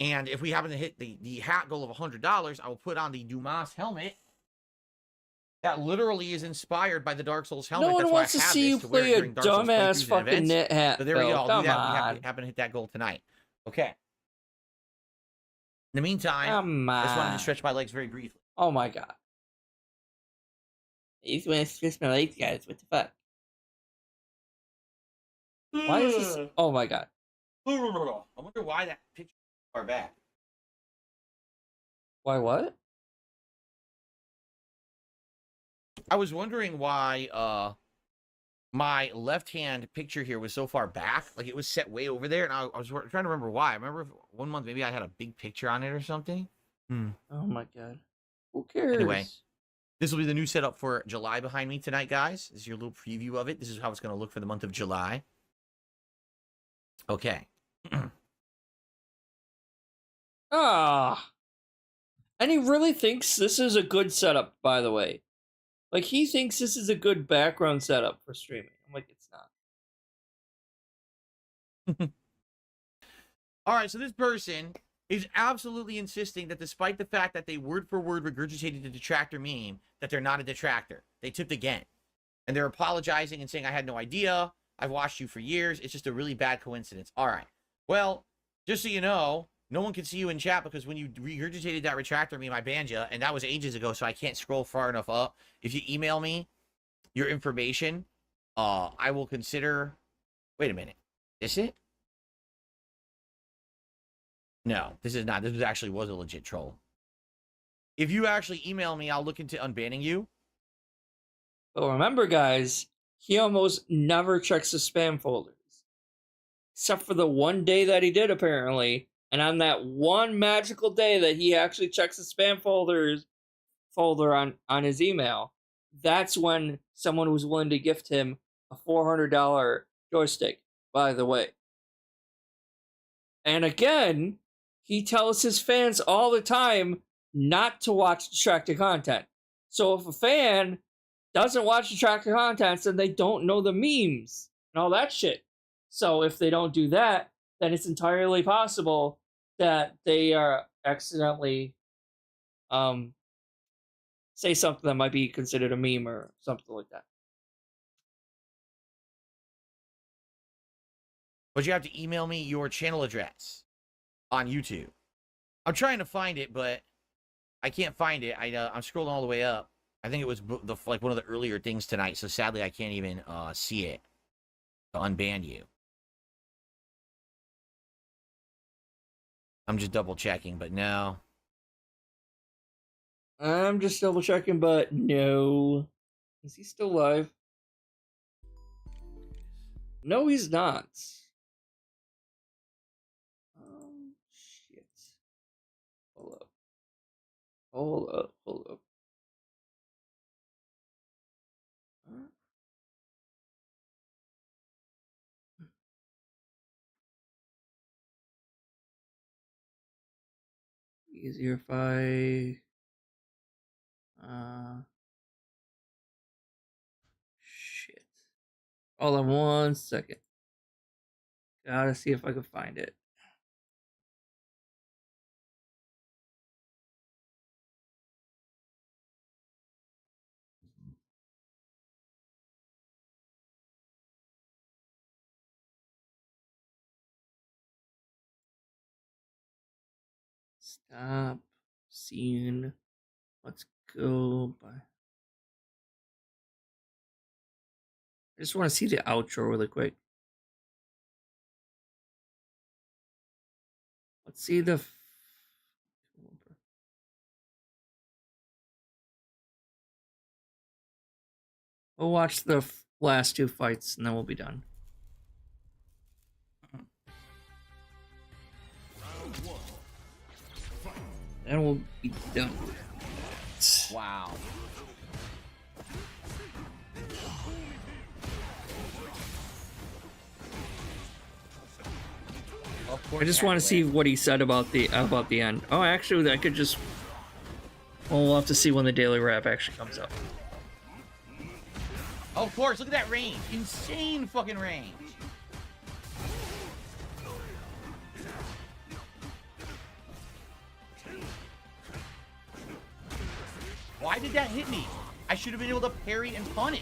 And if we happen to hit the hat goal of $100, I will put on the Dumas helmet. That literally is inspired by the Dark Souls helmet. No one That's wants why I to have see you this to wear play a during Dark Souls dumbass playthroughs and fucking events. knit hat. So there we go. I'll do that. Come We happen to hit that goal tonight. Okay. In the meantime, I just wanted to stretch my legs very briefly. Oh my god. I just want to stretch my legs, guys. What the fuck? Why is this? Oh my god. I wonder why that picture is far back. Why what? I was wondering why my left-hand picture here was so far back. Like, it was set way over there, and I was trying to remember why. I remember one month maybe I had a big picture on it or something. Oh my god. Who cares? Anyway, this will be the new setup for July behind me tonight, guys. This is your little preview of it. This is how it's going to look for the month of July. Okay. And he really thinks this is a good setup, by the way. Like, he thinks this is a good background setup for streaming. I'm like, it's not. All right, so this person is absolutely insisting that despite the fact that they word for word regurgitated the detractor meme, that they're not a detractor. They tipped again. And they're apologizing and saying, I had no idea. I've watched you for years. It's just a really bad coincidence. All right. Well, just so you know, no one can see you in chat because when you regurgitated that retractor meme, I banned you, and that was ages ago, so I can't scroll far enough up. If you email me your information, I will consider... Wait a minute. Is it? No, this is not. This actually was a legit troll. If you actually email me, I'll look into unbanning you. But remember, guys, he almost never checks his spam folders. Except for the one day that he did, apparently. And on that one magical day that he actually checks the spam folder on his email, that's when someone was willing to gift him a $400 joystick, by the way. And again, he tells his fans all the time not to watch Detractor content. So if a fan doesn't watch Detractor content, then they don't know the memes and all that shit. So if they don't do that, then it's entirely possible that they are accidentally say something that might be considered a meme or something like that. But you have to email me your channel address on YouTube. I'm trying to find it, but I can't find it. I'm scrolling all the way up. I think it was like one of the earlier things tonight, so sadly I can't even see it to unban you. I'm just double checking, but no. I'm just double checking, but no. Is he still alive? No, he's not. Oh, shit. Hold up. Hold up. Hold up. Huh? Easier if I... Shit. Hold on 1 second. Gotta see if I can find it. Stop. Scene. Let's go by. I just want to see the outro really quick. Let's see the We'll watch the last 2 fights and then we'll be done. Then we'll be done. Wow. I just want to see what he said about the end. Oh, actually, I could just. Well, we'll have to see when the daily wrap actually comes up. Oh, of course, look at that range. Insane fucking range. Why did that hit me? I should have been able to parry and punish.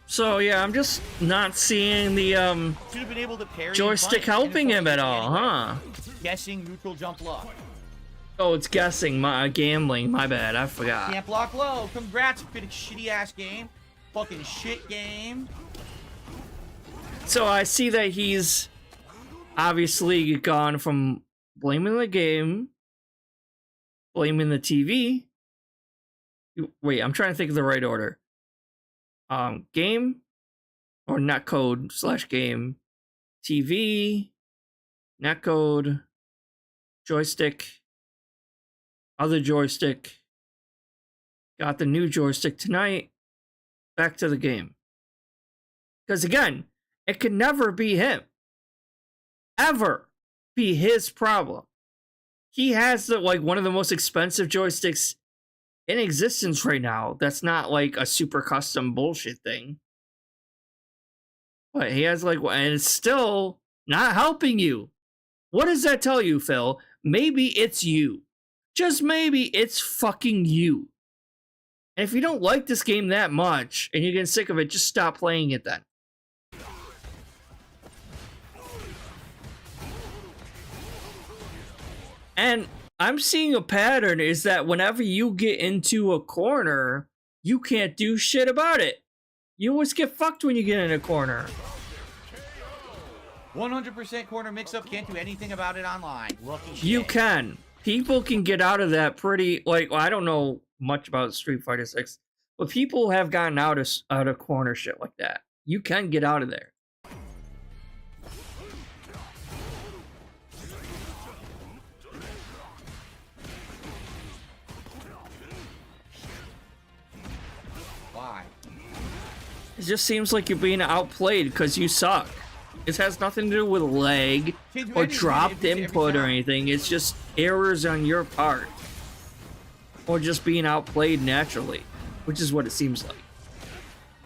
So yeah, I'm just not seeing the Should have been able to parry joystick helping him at all, huh? Guessing neutral jump low. Oh, it's guessing, gambling. My bad, I forgot. Can't block low. Congrats, critic. Shitty ass game. Fucking shit game. So I see that he's obviously gone from blaming the game, blaming the TV. Wait, I'm trying to think of the right order. Game or netcode / game, TV, netcode, joystick, other joystick, got the new joystick tonight, back to the game. Because again, it can never be him. Ever be his problem. He has one of the most expensive joysticks in existence right now. That's not like a super custom bullshit thing. But he has and it's still not helping you. What does that tell you, Phil? Maybe it's you. Just maybe it's fucking you. And if you don't like this game that much and you're getting sick of it, just stop playing it then. And I'm seeing a pattern is that whenever you get into a corner, you can't do shit about it. You always get fucked when you get in a corner. 100% corner mix-up. Can't do anything about it online. Lucky shit. You can. People can get out of that pretty, I don't know much about Street Fighter 6, but people have gotten out of corner shit like that. You can get out of there. Why? It just seems like you're being outplayed because you suck. It has nothing to do with lag or dropped input or anything. It's just errors on your part. Or just being outplayed naturally, which is what it seems like.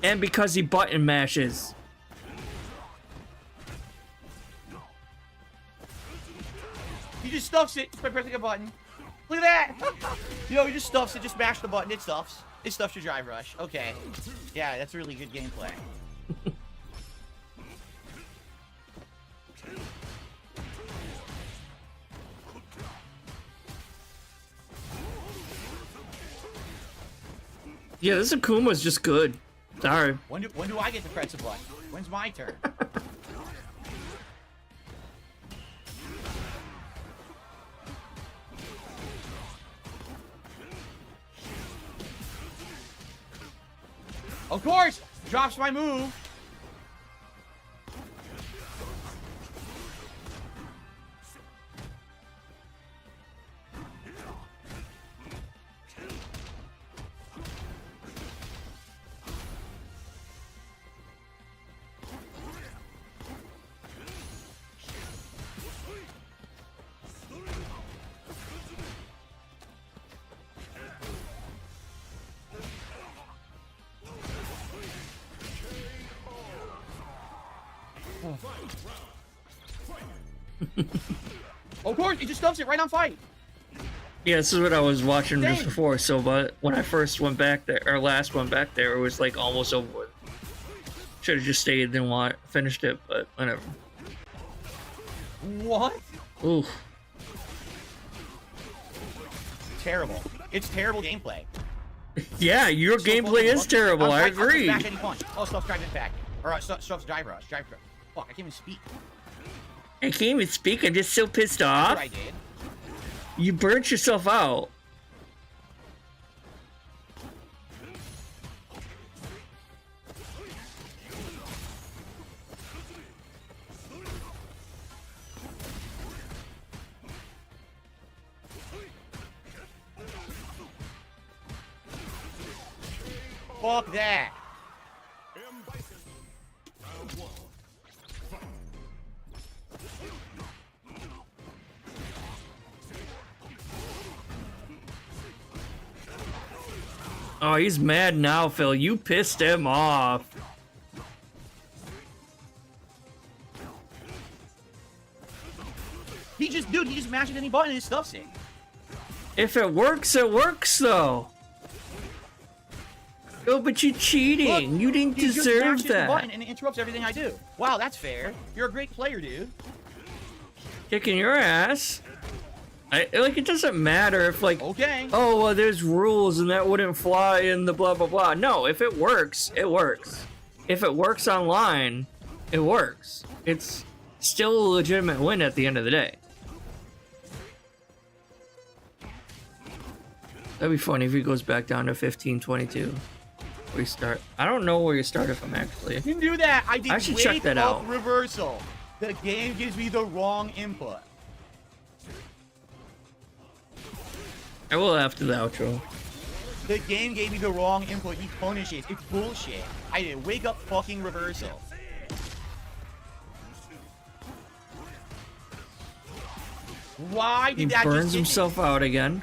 And because he button mashes. He just stuffs it just by pressing a button. Look at that! Yo, he just stuffs it, just mash the button, it stuffs. It stuffs your drive rush. Okay. Yeah, that's really good gameplay. Yeah, this Akuma's just good. Sorry. When do I get to press a button? When's my turn? Of course! Drops my move. Of course, he just stuffs it right on fight. Yeah, this is what I was watching just Same. before. So, but when I first went back there, or last went back there, it was almost over with. Should have just stayed and finished it, but whatever. What? Ooh. Terrible. It's terrible gameplay. Yeah, your So gameplay fucking is lucky. terrible. I I'll agree. back any punch. Oh, stuff's driving back. Or stuff's drive rush. Fuck, I can't even speak. I can't even speak. I'm just so pissed off. Sure I did. You burnt yourself out. Fuck that. Oh, he's mad now, Phil. You pissed him off. He just mashes any button and his stuff's in. If it works, though. Oh, but you're cheating. Look, you didn't he just deserve mashes the that. button and it interrupts everything I do. Wow, that's fair. You're a great player, dude. Kicking your ass. Like, it doesn't matter if, like, Okay. oh, well, there's rules and that wouldn't fly in the blah, blah, blah. No, if it works, it works. If it works online, it works. It's still a legitimate win at the end of the day. That'd be funny if he goes back down to 15-22. Restart. I don't know where you started from, actually. You can do that. I should check that out. Reversal. The game gives me the wrong input. I will after the outro. The game gave me the wrong input. He punishes. It's bullshit. I did wake up fucking reversal. Why He did that burns just hit himself out again. me?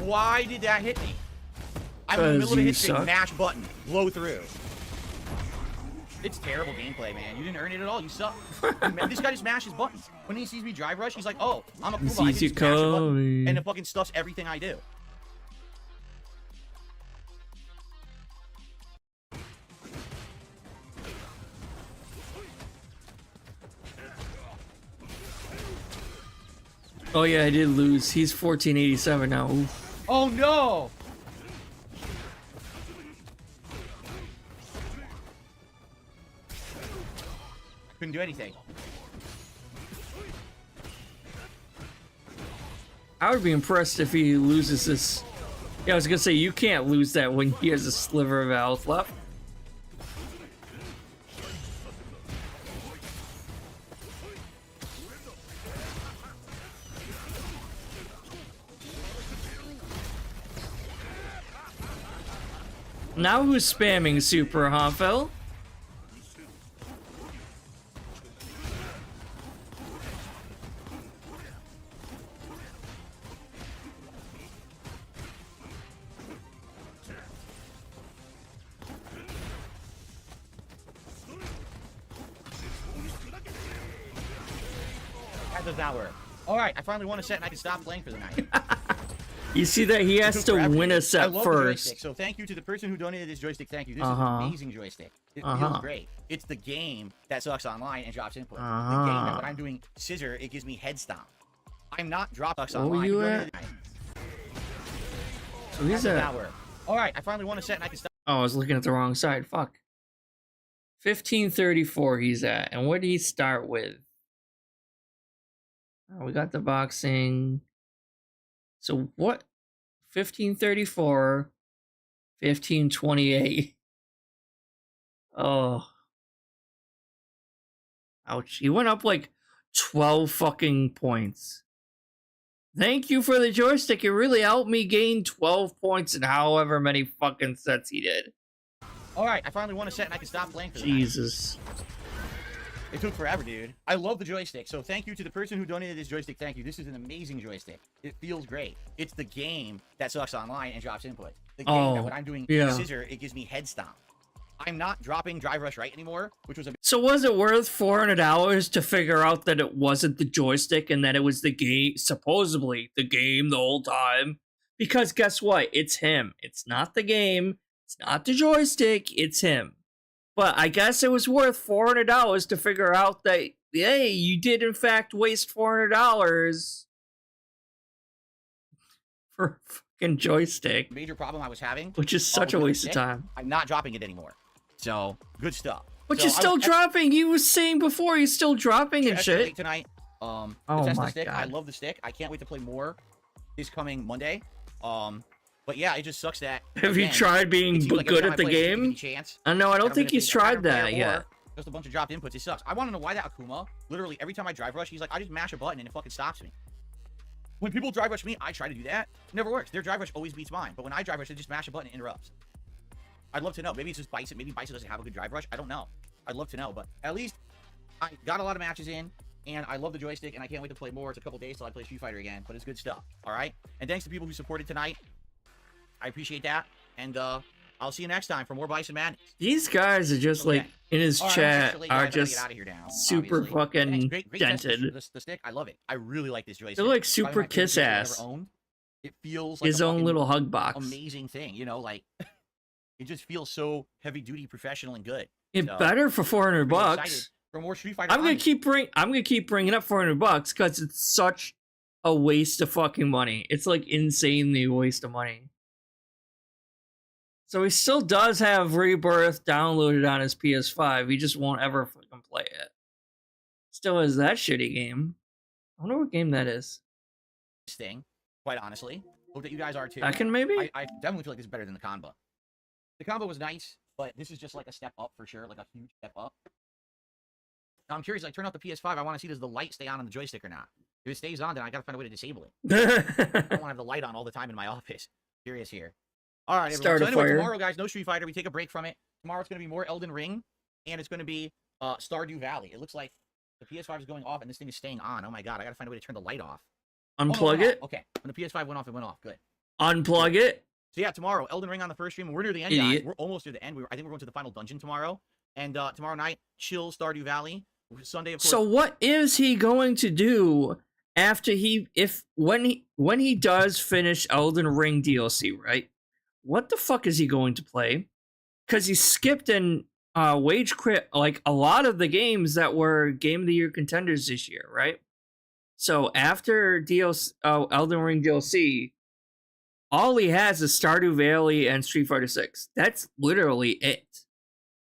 Why did that hit me? I'm in the middle of a you hit streak, suck. mash button, blow through. It's terrible gameplay, man. You didn't earn it at all. You suck. This guy just mashes buttons. When he sees me drive rush, he's like, "Oh, I'm a Kuma. I can sees you just mash a button," coming. and it fucking stuffs everything I do. Oh yeah, I did lose. He's 1487 now. Oof. Oh no! Couldn't do anything. I would be impressed if he loses this. Yeah, I was gonna say, you can't lose that when he has a sliver of health left. Now who's spamming super, huh, Phil? That does not work. All right, I finally won a set and I can stop playing for the night. You see that he has to win a I set love the first. joystick, so thank you to the person who donated this joystick. Thank you. This is Uh-huh. an amazing joystick. It Uh-huh. feels great. It's the game that sucks online and drops input. The Uh-huh. game that when I'm doing scissor, it gives me head stomp. I'm not drop sucks Where were online. you donated at? tonight. So he's That does at. not work. All right, I finally won a set and I can stop. Oh, I was looking at the wrong side. Fuck. 1534 he's at. And what did he start with? Oh, we got the boxing. So what? 1534. 1528. Oh. Ouch. He went up like 12 fucking points. Thank you for the joystick. It really helped me gain 12 points in however many fucking sets he did. All right, I finally won a set and I can stop playing for the night. Jesus. It took forever, dude. I love the joystick, so thank you to the person who donated this joystick. Thank you. This is an amazing joystick. It feels great. It's the game that sucks online and drops input. The game that when I'm doing scissor, it gives me head stomp. I'm not dropping drive rush right anymore, which was a So was it worth $400 to figure out that it wasn't the joystick and that it was the game, supposedly the game the whole time? Because guess what? It's him. It's not the game. It's not the joystick. It's him. But I guess it was worth $400 to figure out that, hey, you did in fact waste $400 for a fucking joystick, major problem I was having. which is such a with the waste of stick. time. I'm not dropping it anymore. So, good stuff. But So you're I still was dropping. He was saying before he's still dropping and extra shit. late tonight. Oh to test my the stick. I God. love the stick. I can't wait to play more this coming Monday. But yeah, it just sucks that. Have you again, tried being it seems like every good time at the I play a stick, it gives me game? chance. I know, I I'm don't think gonna he's think, I'm tried gonna play that it yet. more. Just a bunch of dropped inputs. It sucks. I want to know why that Akuma, literally every time I drive rush, he's like, I just mash a button and it fucking stops me. When people drive rush me, I try to do that. It never works. Their drive rush always beats mine. But when I drive rush, they just mash a button and it interrupts. I'd love to know. Maybe it's just Bison. Maybe Bison doesn't have a good drive rush. I don't know. I'd love to know, but at least I got a lot of matches in, and I love the joystick, and I can't wait to play more. It's a couple days till I play Street Fighter again, but it's good stuff. All right? And thanks to people who supported tonight. I appreciate that, and I'll see you next time for more Bison Madness. These guys are just like in his All right, chat I'm are get just out of here now, super obviously. fucking Thanks. Great dented. the stick. I love it. I really like this joystick. They're like It's probably super my favorite kiss joystick I've ass. ever owned. It feels like His a own fucking little hug box. amazing thing, you know, like it just feels so heavy duty, professional, and good. It So, better for 400 pretty excited bucks. for more Street Fighter. I'm gonna content. keep bringing up 400 bucks because it's such a waste of fucking money. It's like insanely waste of money. So he still does have Rebirth downloaded on his PS5. He just won't ever fucking play it. Still has that shitty game. I wonder what game that is. This thing, quite honestly. Hope that you guys are too. Tekken, maybe? I definitely feel like this is better than the combo. The combo was nice, but this is just like a step up for sure, like a huge step up. Now I'm curious, like turn off the PS5, I want to see does the light stay on the joystick or not. If it stays on, then I gotta find a way to disable it. I don't want to have the light on all the time in my office. Curious here. All right, everyone. Start So a anyway, fire. tomorrow, guys, no Street Fighter. We take a break from it. Tomorrow it's going to be more Elden Ring, and it's going to be Stardew Valley. It looks like the PS5 is going off, and this thing is staying on. Oh my god, I got to find a way to turn the light off. Unplug it. Okay, when the PS5 went off, it went off. Good. Unplug it. So yeah, tomorrow, Elden Ring on the first stream, and we're near the end, Idiot. guys. We're almost near the end. I think we're going to the final dungeon tomorrow, and tomorrow night, chill Stardew Valley. Sunday, of course. So what is he going to do after when he does finish Elden Ring DLC, right? What the fuck is he going to play? Because he skipped and wage quit like a lot of the games that were Game of the Year contenders this year, right? So after Elden Ring DLC, all he has is Stardew Valley and Street Fighter 6. That's literally it.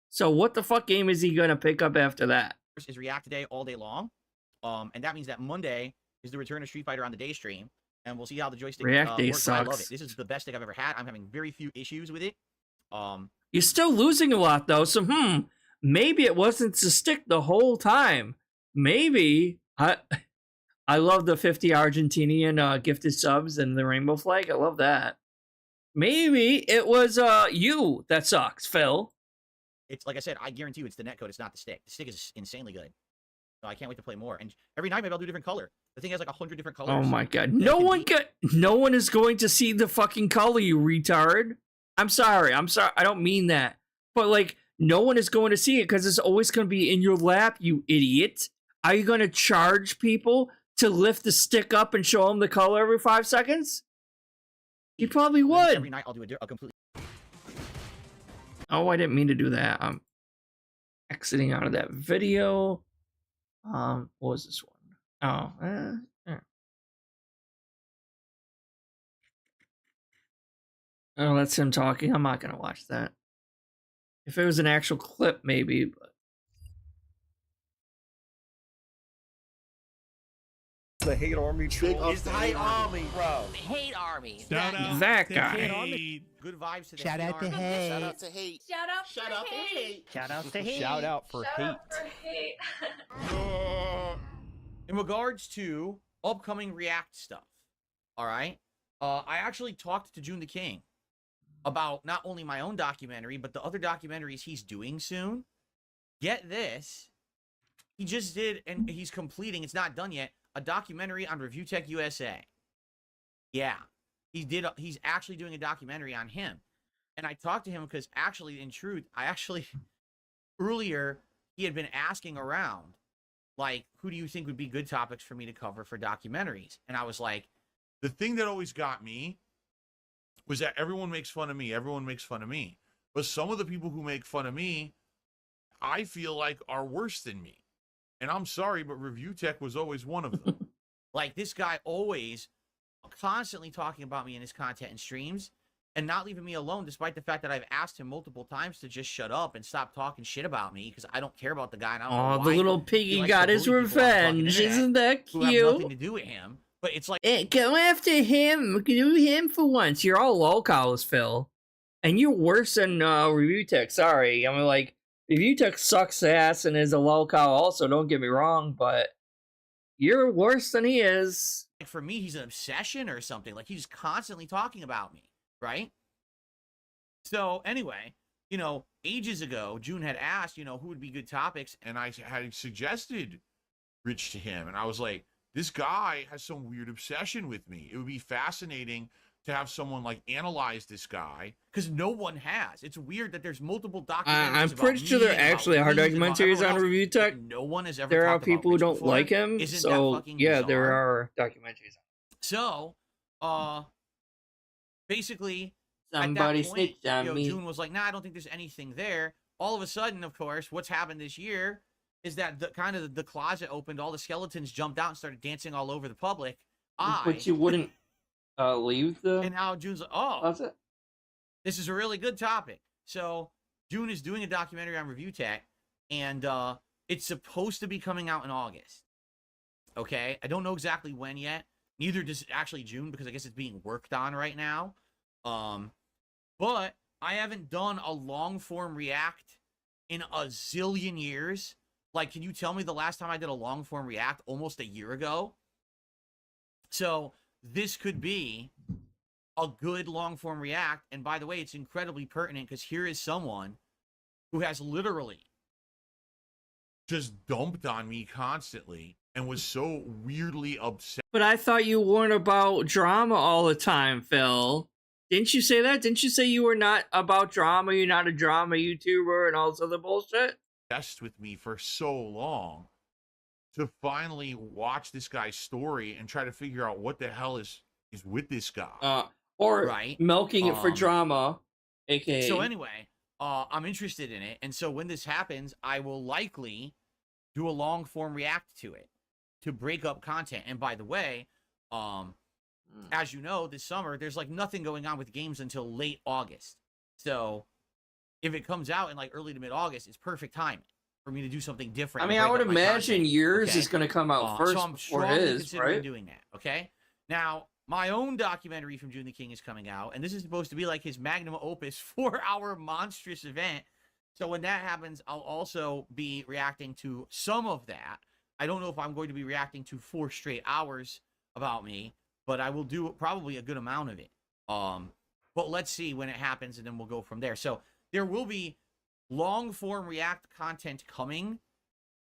So what the fuck game is he gonna pick up after that? Is React today all day long, and that means that Monday is the return of Street Fighter on the day stream, and we'll see how the joystick React Day works. I love sucks. it. This is the best stick I've ever had. I'm having very few issues with it. You're still losing a lot though, so maybe it wasn't the stick the whole time. Maybe I love the 50 Argentinian gifted subs and the rainbow flag. I love that. Maybe it was you that sucks, Phil. It's like I said, I guarantee you it's the netcode, it's not the stick. The stick is insanely good. So I can't wait to play more. And every night maybe I'll do a different color. The thing has like 100 different colors. Oh my god. that it can No one is going to see the fucking color, you retard. I'm sorry. I don't mean that. But like no one is going to see it because it's always going to be in your lap, you idiot. Are you going to charge people to lift the stick up and show them the color every 5 seconds? You probably And would. every night I'll do a completely. Oh, I didn't mean to do that. I'm exiting out of that video. What was this one? Oh, oh, that's him talking. I'm not gonna watch that. If it was an actual clip, maybe. But The hate army troll. It's the hate army, bro. The hate army. Shout out that to guy. Hate. Good vibes to the Shout hate out to army. hate. Shout out to hate. Shout out Shout for out to hate. hate. Shout out to hate. Shout out for Shout hate. out for hate. In regards to upcoming React stuff, all right, I actually talked to June the King about not only my own documentary, but the other documentaries he's doing soon. Get this. He just did, and he's completing, it's not done yet, a documentary on Review Tech USA. Yeah. He's actually doing a documentary on him. And I talked to him because actually, in truth, earlier, he had been asking around, like, who do you think would be good topics for me to cover for documentaries? And I was like, The thing that always got me was that everyone makes fun of me. Everyone makes fun of me. But some of the people who make fun of me, I feel like are worse than me. And I'm sorry, but Review Tech was always one of them. like, this guy always constantly talking about me in his content and streams and not leaving me alone, despite the fact that I've asked him multiple times to just shut up and stop talking shit about me because I don't care about the guy. And I don't know Oh, why the little he piggy likes got to his bully people on the fucking revenge. internet Isn't that who have nothing cute? to do with him. But it's like, Hey, go after him. Do him for once. You're all lolcows, Phil. And you're worse than Review Tech. Sorry. I mean, like, Review Tech sucks ass and is a lolcow also, don't get me wrong, but you're worse than he is. for me, he's an obsession or something. Like, he's constantly talking about me, right? So, anyway, you know, ages ago, June had asked, you know, who would be good topics. And I had suggested Rich to him, and I was like, this guy has some weird obsession with me. It would be fascinating to have someone like analyze this guy, because no one has. It's weird that there's multiple documentaries. I'm pretty sure there actually are documentaries on Review Tech. No one has ever. There are talked about people who Rich don't before. like him, Isn't so that fucking yeah, bizarre? there are documentaries. So, basically, Somebody at that point, snitched on you know, me. June was like, "Nah, I don't think there's anything there." All of a sudden, of course, what's happened this year is that the closet opened, all the skeletons jumped out and started dancing all over the public. But you wouldn't leave the. And now June's like, "Oh, That's it. this is a really good topic." So June is doing a documentary on Review Tech, and it's supposed to be coming out in August. Okay, I don't know exactly when yet. Neither does actually June, because I guess it's being worked on right now. But I haven't done a long form react in a zillion years. Like, can you tell me the last time I did a long form react? Almost a year ago. So this could be a good long form react. And by the way, it's incredibly pertinent because here is someone who has literally just dumped on me constantly and was so weirdly upset. But I thought you weren't about drama all the time, Phil. Didn't you say that? Didn't you say you were not about drama? You're not a drama YouTuber and all this other bullshit? Obsessed with me for so long to finally watch this guy's story and try to figure out what the hell is with this guy. Or right. milking it for drama, aka. So anyway, I'm interested in it, and so when this happens, I will likely do a long form react to it to break up content. And by the way, as you know, this summer there's like nothing going on with games until late August. So if it comes out in like early to mid August, it's perfect timing for me to do something different. I mean, I would imagine yours is going to come out first so I'm before strongly his, considering right? doing that. Okay. Now, my own documentary from June the King is coming out, and this is supposed to be like his magnum opus 4-hour monstrous event. So when that happens, I'll also be reacting to some of that. I don't know if I'm going to be reacting to 4 straight hours about me, but I will do probably a good amount of it. But let's see when it happens, and then we'll go from there. So there will be long form react content coming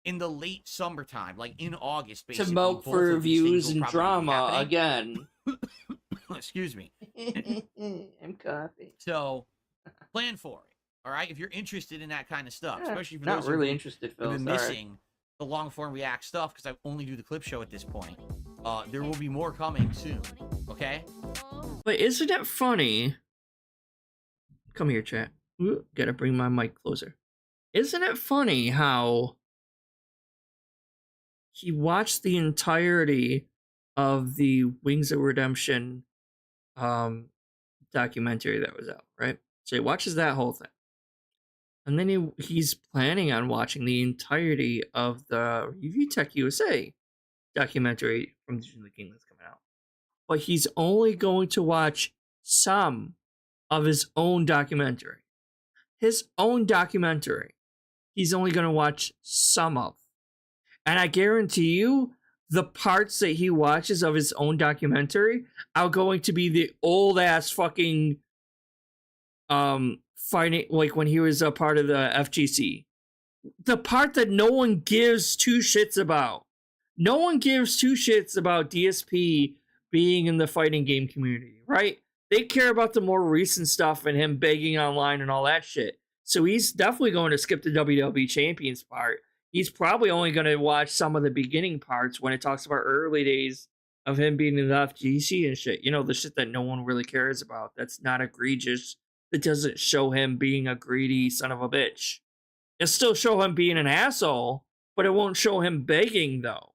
in the late summertime, like in August, basically. To milk for reviews and drama again. Excuse me. I'm coffee. So plan for it. All right, if you're interested in that kind of stuff, especially for Not those really who interested, Phil. have been Sorry. missing the long form react stuff, because I only do the clip show at this point. There will be more coming soon. Okay. But isn't it funny? Come here, chat. Ooh, gotta bring my mic closer. Isn't it funny how he watched the entirety of the Wings of Redemption documentary that was out, right? So he watches that whole thing. And then he's planning on watching the entirety of the Review Tech USA documentary from June the King that's coming out. But he's only going to watch some of his own documentary. His own documentary. He's only going to watch some of. And I guarantee you, the parts that he watches of his own documentary are going to be the old ass fucking fighting, like when he was a part of the FGC. The part that no one gives 2 shits about. No one gives 2 shits about DSP being in the fighting game community, right? They care about the more recent stuff and him begging online and all that shit. So he's definitely going to skip the WWE Champions part. He's probably only going to watch some of the beginning parts when it talks about early days of him being in the FGC and shit. You know, the shit that no one really cares about. That's not egregious. That doesn't show him being a greedy son of a bitch. It'll still show him being an asshole, but it won't show him begging, though.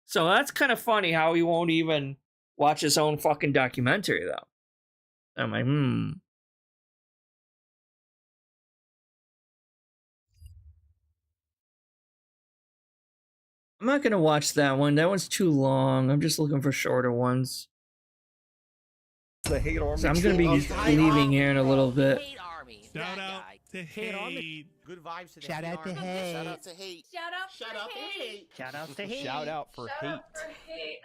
So that's kind of funny how he won't even watch his own fucking documentary, though. I'm like, I'm not going to watch that one. That one's too long. I'm just looking for shorter ones. The hate army. So I'm going to be leaving here in a little bit. Shout out to hate. Good vibes to the Shout out to hate. Shout out to hate. Shout out to hate. Shout out for hate.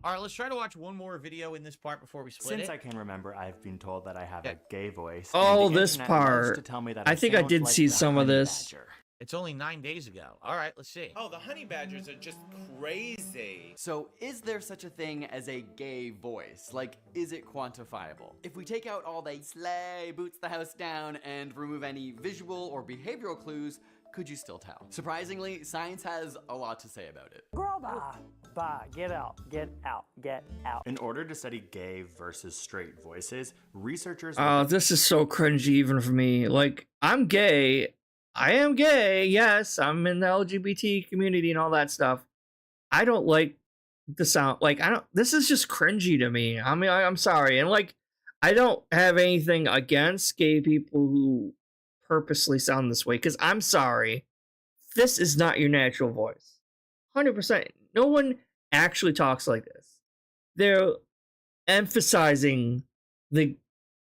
All right, let's try to watch one more video in this part before we split Since it. I can remember, I've been told that I have a gay voice. Oh, and the this internet loves part. to tell me that I think I sound did like see the some of honey this. badger. It's only 9 days ago. All right, let's see. Oh, the honey badgers are just crazy. So, is there such a thing as a gay voice? Like, is it quantifiable? If we take out all the slay, boots the house down, and remove any visual or behavioral clues, could you still tell? Surprisingly, science has a lot to say about it. Girl, bye, get out, get out, get out. In order to study gay versus straight voices, researchers... Oh, this is so cringy even for me. Like, I'm gay. I am gay, yes. I'm in the LGBT community and all that stuff. I don't like the sound. Like, this is just cringy to me. I mean, I'm sorry. And, like, I don't have anything against gay people who purposely sound this way, because I'm sorry. This is not your natural voice. 100%. No one actually talks like this. They're emphasizing the...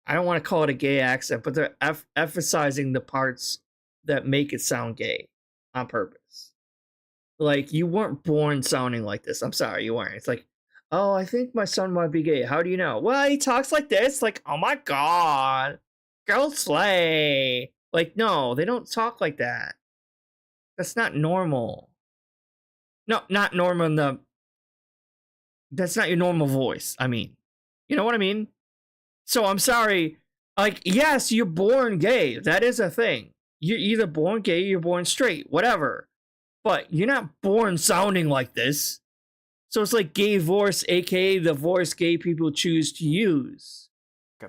I don't want to call it a gay accent, but they're emphasizing the parts that make it sound gay on purpose. Like, you weren't born sounding like this. I'm sorry, you weren't. It's like, oh, I think my son might be gay. How do you know? Well, he talks like this. Like, oh my god, girl slay. Like, no, they don't talk like that. That's not normal. No, not normal in the... That's not your normal voice. I mean, you know what I mean? So I'm sorry. Like, yes, you're born gay. That is a thing. You're either born gay or you're born straight, whatever. But you're not born sounding like this. So it's like gay voice, aka the voice gay people choose to use.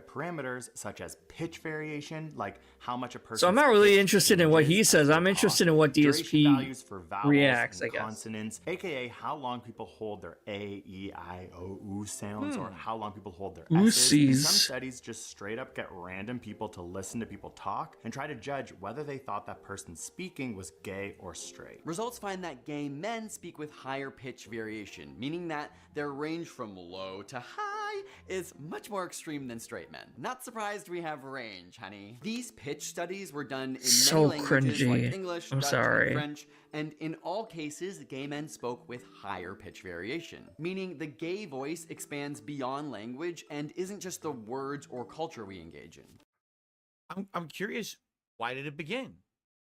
Parameters such as pitch variation, like how much a person. So I'm not really interested in what he says. I'm interested in what DSP reacts, I guess. Consonants, aka how long people hold their A, E, I, O, U sounds, or how long people hold their S's. And some studies just straight up get random people to listen to people talk and try to judge whether they thought that person speaking was gay or straight. Results find that gay men speak with higher pitch variation, meaning that their range from low to high is much more extreme than straight men. Not surprised we have range, honey. These pitch studies were done in So many languages cringy. like English, I'm Dutch, sorry. and French, and in all cases, gay men spoke with higher pitch variation, meaning the gay voice expands beyond language and isn't just the words or culture we engage in. I'm curious, why did it begin?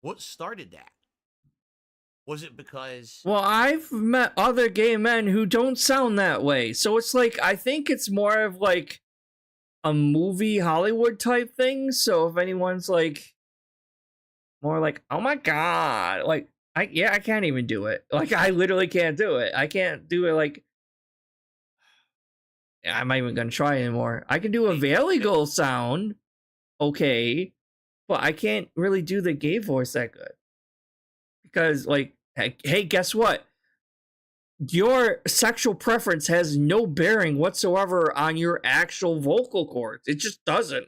What started that? Was it because... Well, I've met other gay men who don't sound that way. So it's like, I think it's more of like a movie Hollywood type thing. So if anyone's like, more like, oh my god, like, I can't even do it. Like, I literally can't do it. I can't do it like... I'm not even gonna try anymore. I can do a Valigal sound, okay, but I can't really do the gay voice that good. Because, like, hey, guess what? Your sexual preference has no bearing whatsoever on your actual vocal cords. It just doesn't.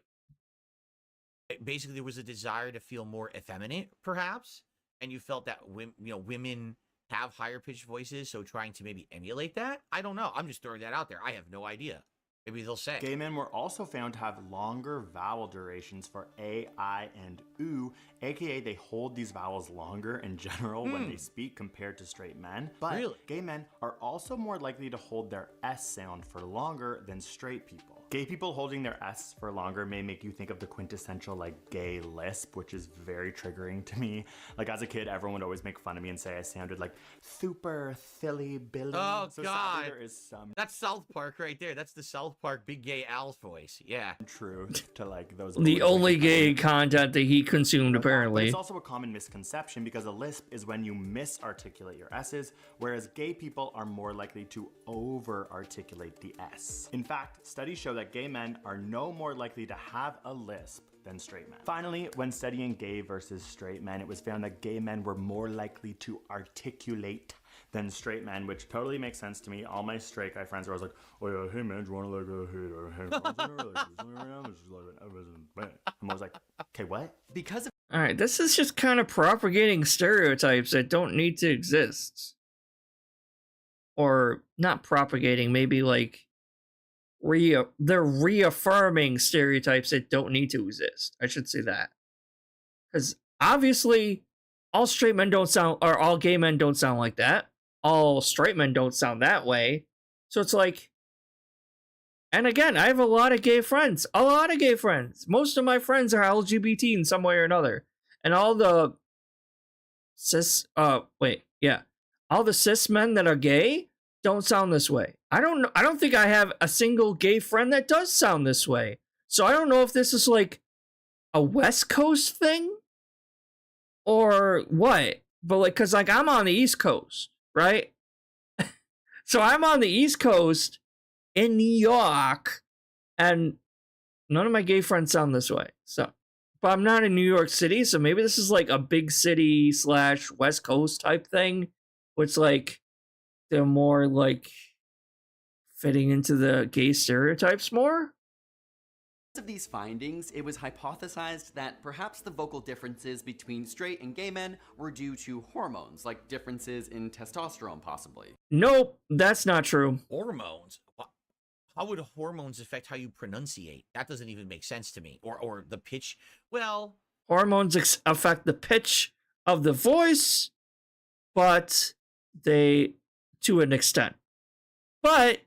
Basically, there was a desire to feel more effeminate, perhaps, and you felt that women have higher pitched voices, so trying to maybe emulate that? I don't know. I'm just throwing that out there. I have no idea. Maybe they'll say. Gay men were also found to have longer vowel durations for A, I, and U, aka they hold these vowels longer in general when they speak compared to straight men. But gay men are also more likely to hold their S sound for longer than straight people. Gay people holding their S for longer may make you think of the quintessential like gay lisp, which is very triggering to me. Like as a kid, everyone would always make fun of me and say I sounded like super silly Billy. Oh so god, there is some... That's South Park right there. That's the South Park Big Gay Al's voice. Yeah, true to like those. The only gay content that he consumed, apparently. But it's also a common misconception because a lisp is when you misarticulate your S's, whereas gay people are more likely to over-articulate the S. In fact, studies show that gay men are no more likely to have a lisp than straight men. Finally, when studying gay versus straight men, it was found that gay men were more likely to articulate than straight men, which totally makes sense to me. All my straight guy friends are always like, oh yeah, hey man, do you want to I'm always like, okay, what? Because of... Alright, this is just kind of propagating stereotypes that don't need to exist. Or not propagating, maybe like they're reaffirming stereotypes that don't need to exist. I should say that. Because obviously, all straight men don't sound, or all gay men don't sound like that. All straight men don't sound that way. So it's like, and again, I have a lot of gay friends. A lot of gay friends. Most of my friends are LGBT in some way or another. And all the all the cis men that are gay don't sound this way. I don't think I have a single gay friend that does sound this way. So I don't know if this is like a West Coast thing or what. But like, cause like I'm on the East Coast, right? So I'm on the East Coast in New York, and none of my gay friends sound this way. So, but I'm not in New York City, so maybe this is like a big city / West Coast type thing, which like they're more like fitting into the gay stereotypes more. Of these findings, it was hypothesized that perhaps the vocal differences between straight and gay men were due to hormones, like differences in testosterone, possibly. Nope, that's not true. Hormones? How would hormones affect how you pronunciate? That doesn't even make sense to me. Or the pitch. Well, hormones affect the pitch of the voice, but they, to an extent. But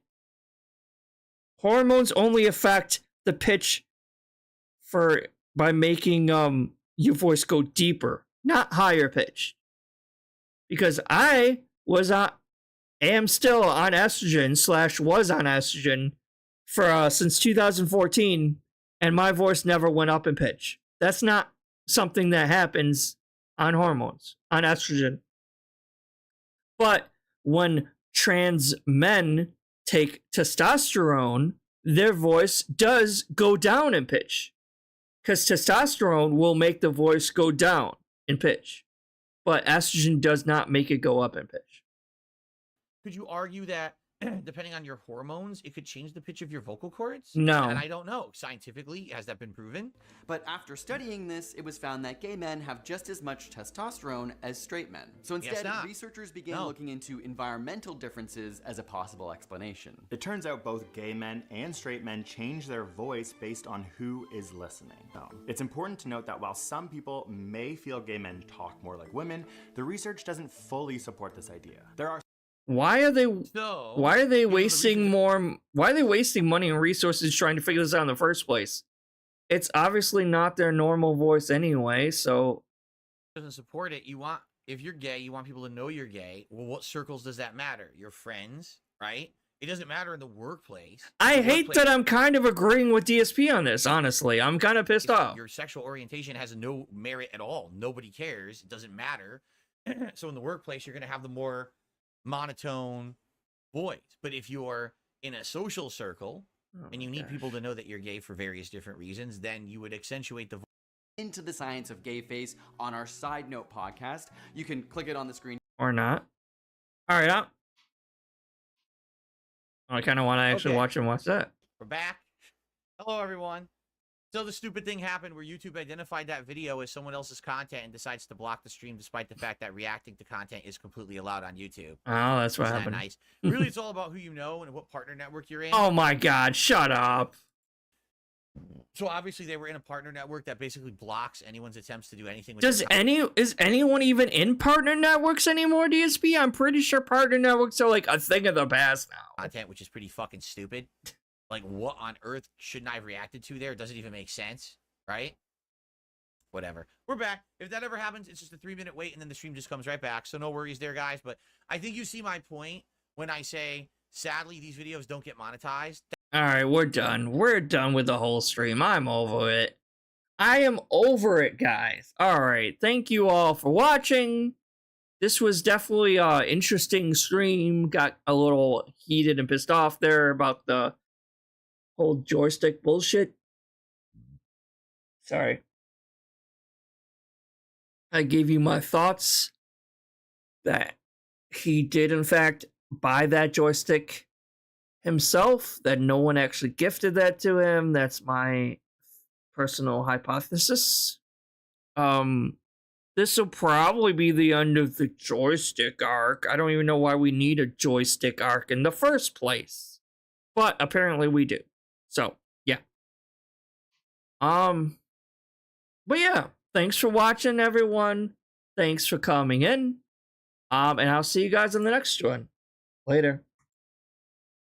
hormones only affect the pitch by making your voice go deeper, not higher pitch. Because I am still on estrogen / was on estrogen for since 2014, and my voice never went up in pitch. That's not something that happens on hormones, on estrogen. But when trans men take testosterone, their voice does go down in pitch. Because testosterone will make the voice go down in pitch. But estrogen does not make it go up in pitch. could you argue that depending on your hormones, it could change the pitch of your vocal cords? No. And I don't know. Scientifically, has that been proven? But after studying this, it was found that gay men have just as much testosterone as straight men. So instead, researchers began looking into environmental differences as a possible explanation. It turns out both gay men and straight men change their voice based on who is listening. It's important to note that while some people may feel gay men talk more like women, the research doesn't fully support this idea. There are Why are they wasting money and resources trying to figure this out in the first place? It's obviously not their normal voice anyway, so Doesn't support it. If you're gay, you want people to know you're gay. Well, what circles does that matter? Your friends, right? It doesn't matter in the workplace. I hate that I'm kind of agreeing with DSP on this, honestly. I'm kind of pissed off. Your sexual orientation has no merit at all. Nobody cares. It doesn't matter. So in the workplace, you're going to have the more monotone voice. But if you're in a social circle and you need people to know that you're gay for various different reasons, then you would accentuate the voice. Into the Science of Gay Face on our Side Note podcast. You can click it on the screen. Or not. All right, I kind of want to actually watch that. We're back. Hello, everyone. So the stupid thing happened where YouTube identified that video as someone else's content and decides to block the stream despite the fact that reacting to content is completely allowed on YouTube. Oh, that's what Isn't that happened. Nice. Really, it's all about who you know and what partner network you're in. Oh my god, shut up. So obviously they were in a partner network that basically blocks anyone's attempts to do anything with Is anyone even in partner networks anymore, DSP? I'm pretty sure partner networks are like a thing of the past now. Content, which is pretty fucking stupid. Like, what on earth shouldn't I have reacted to there? It doesn't even make sense, right? Whatever. We're back. If that ever happens, it's just a 3-minute wait, and then the stream just comes right back. So no worries there, guys. But I think you see my point when I say, sadly, these videos don't get monetized. All right, we're done. We're done with the whole stream. I'm over it. I am over it, guys. All right, thank you all for watching. This was definitely an interesting stream. Got a little heated and pissed off there about the whole joystick bullshit. Sorry. I gave you my thoughts that he did, in fact, buy that joystick himself, that no one actually gifted that to him. That's my personal hypothesis. This will probably be the end of the joystick arc. I don't even know why we need a joystick arc in the first place, but apparently we do. So yeah. But yeah, thanks for watching, everyone. Thanks for coming in. And I'll see you guys in the next one. Later.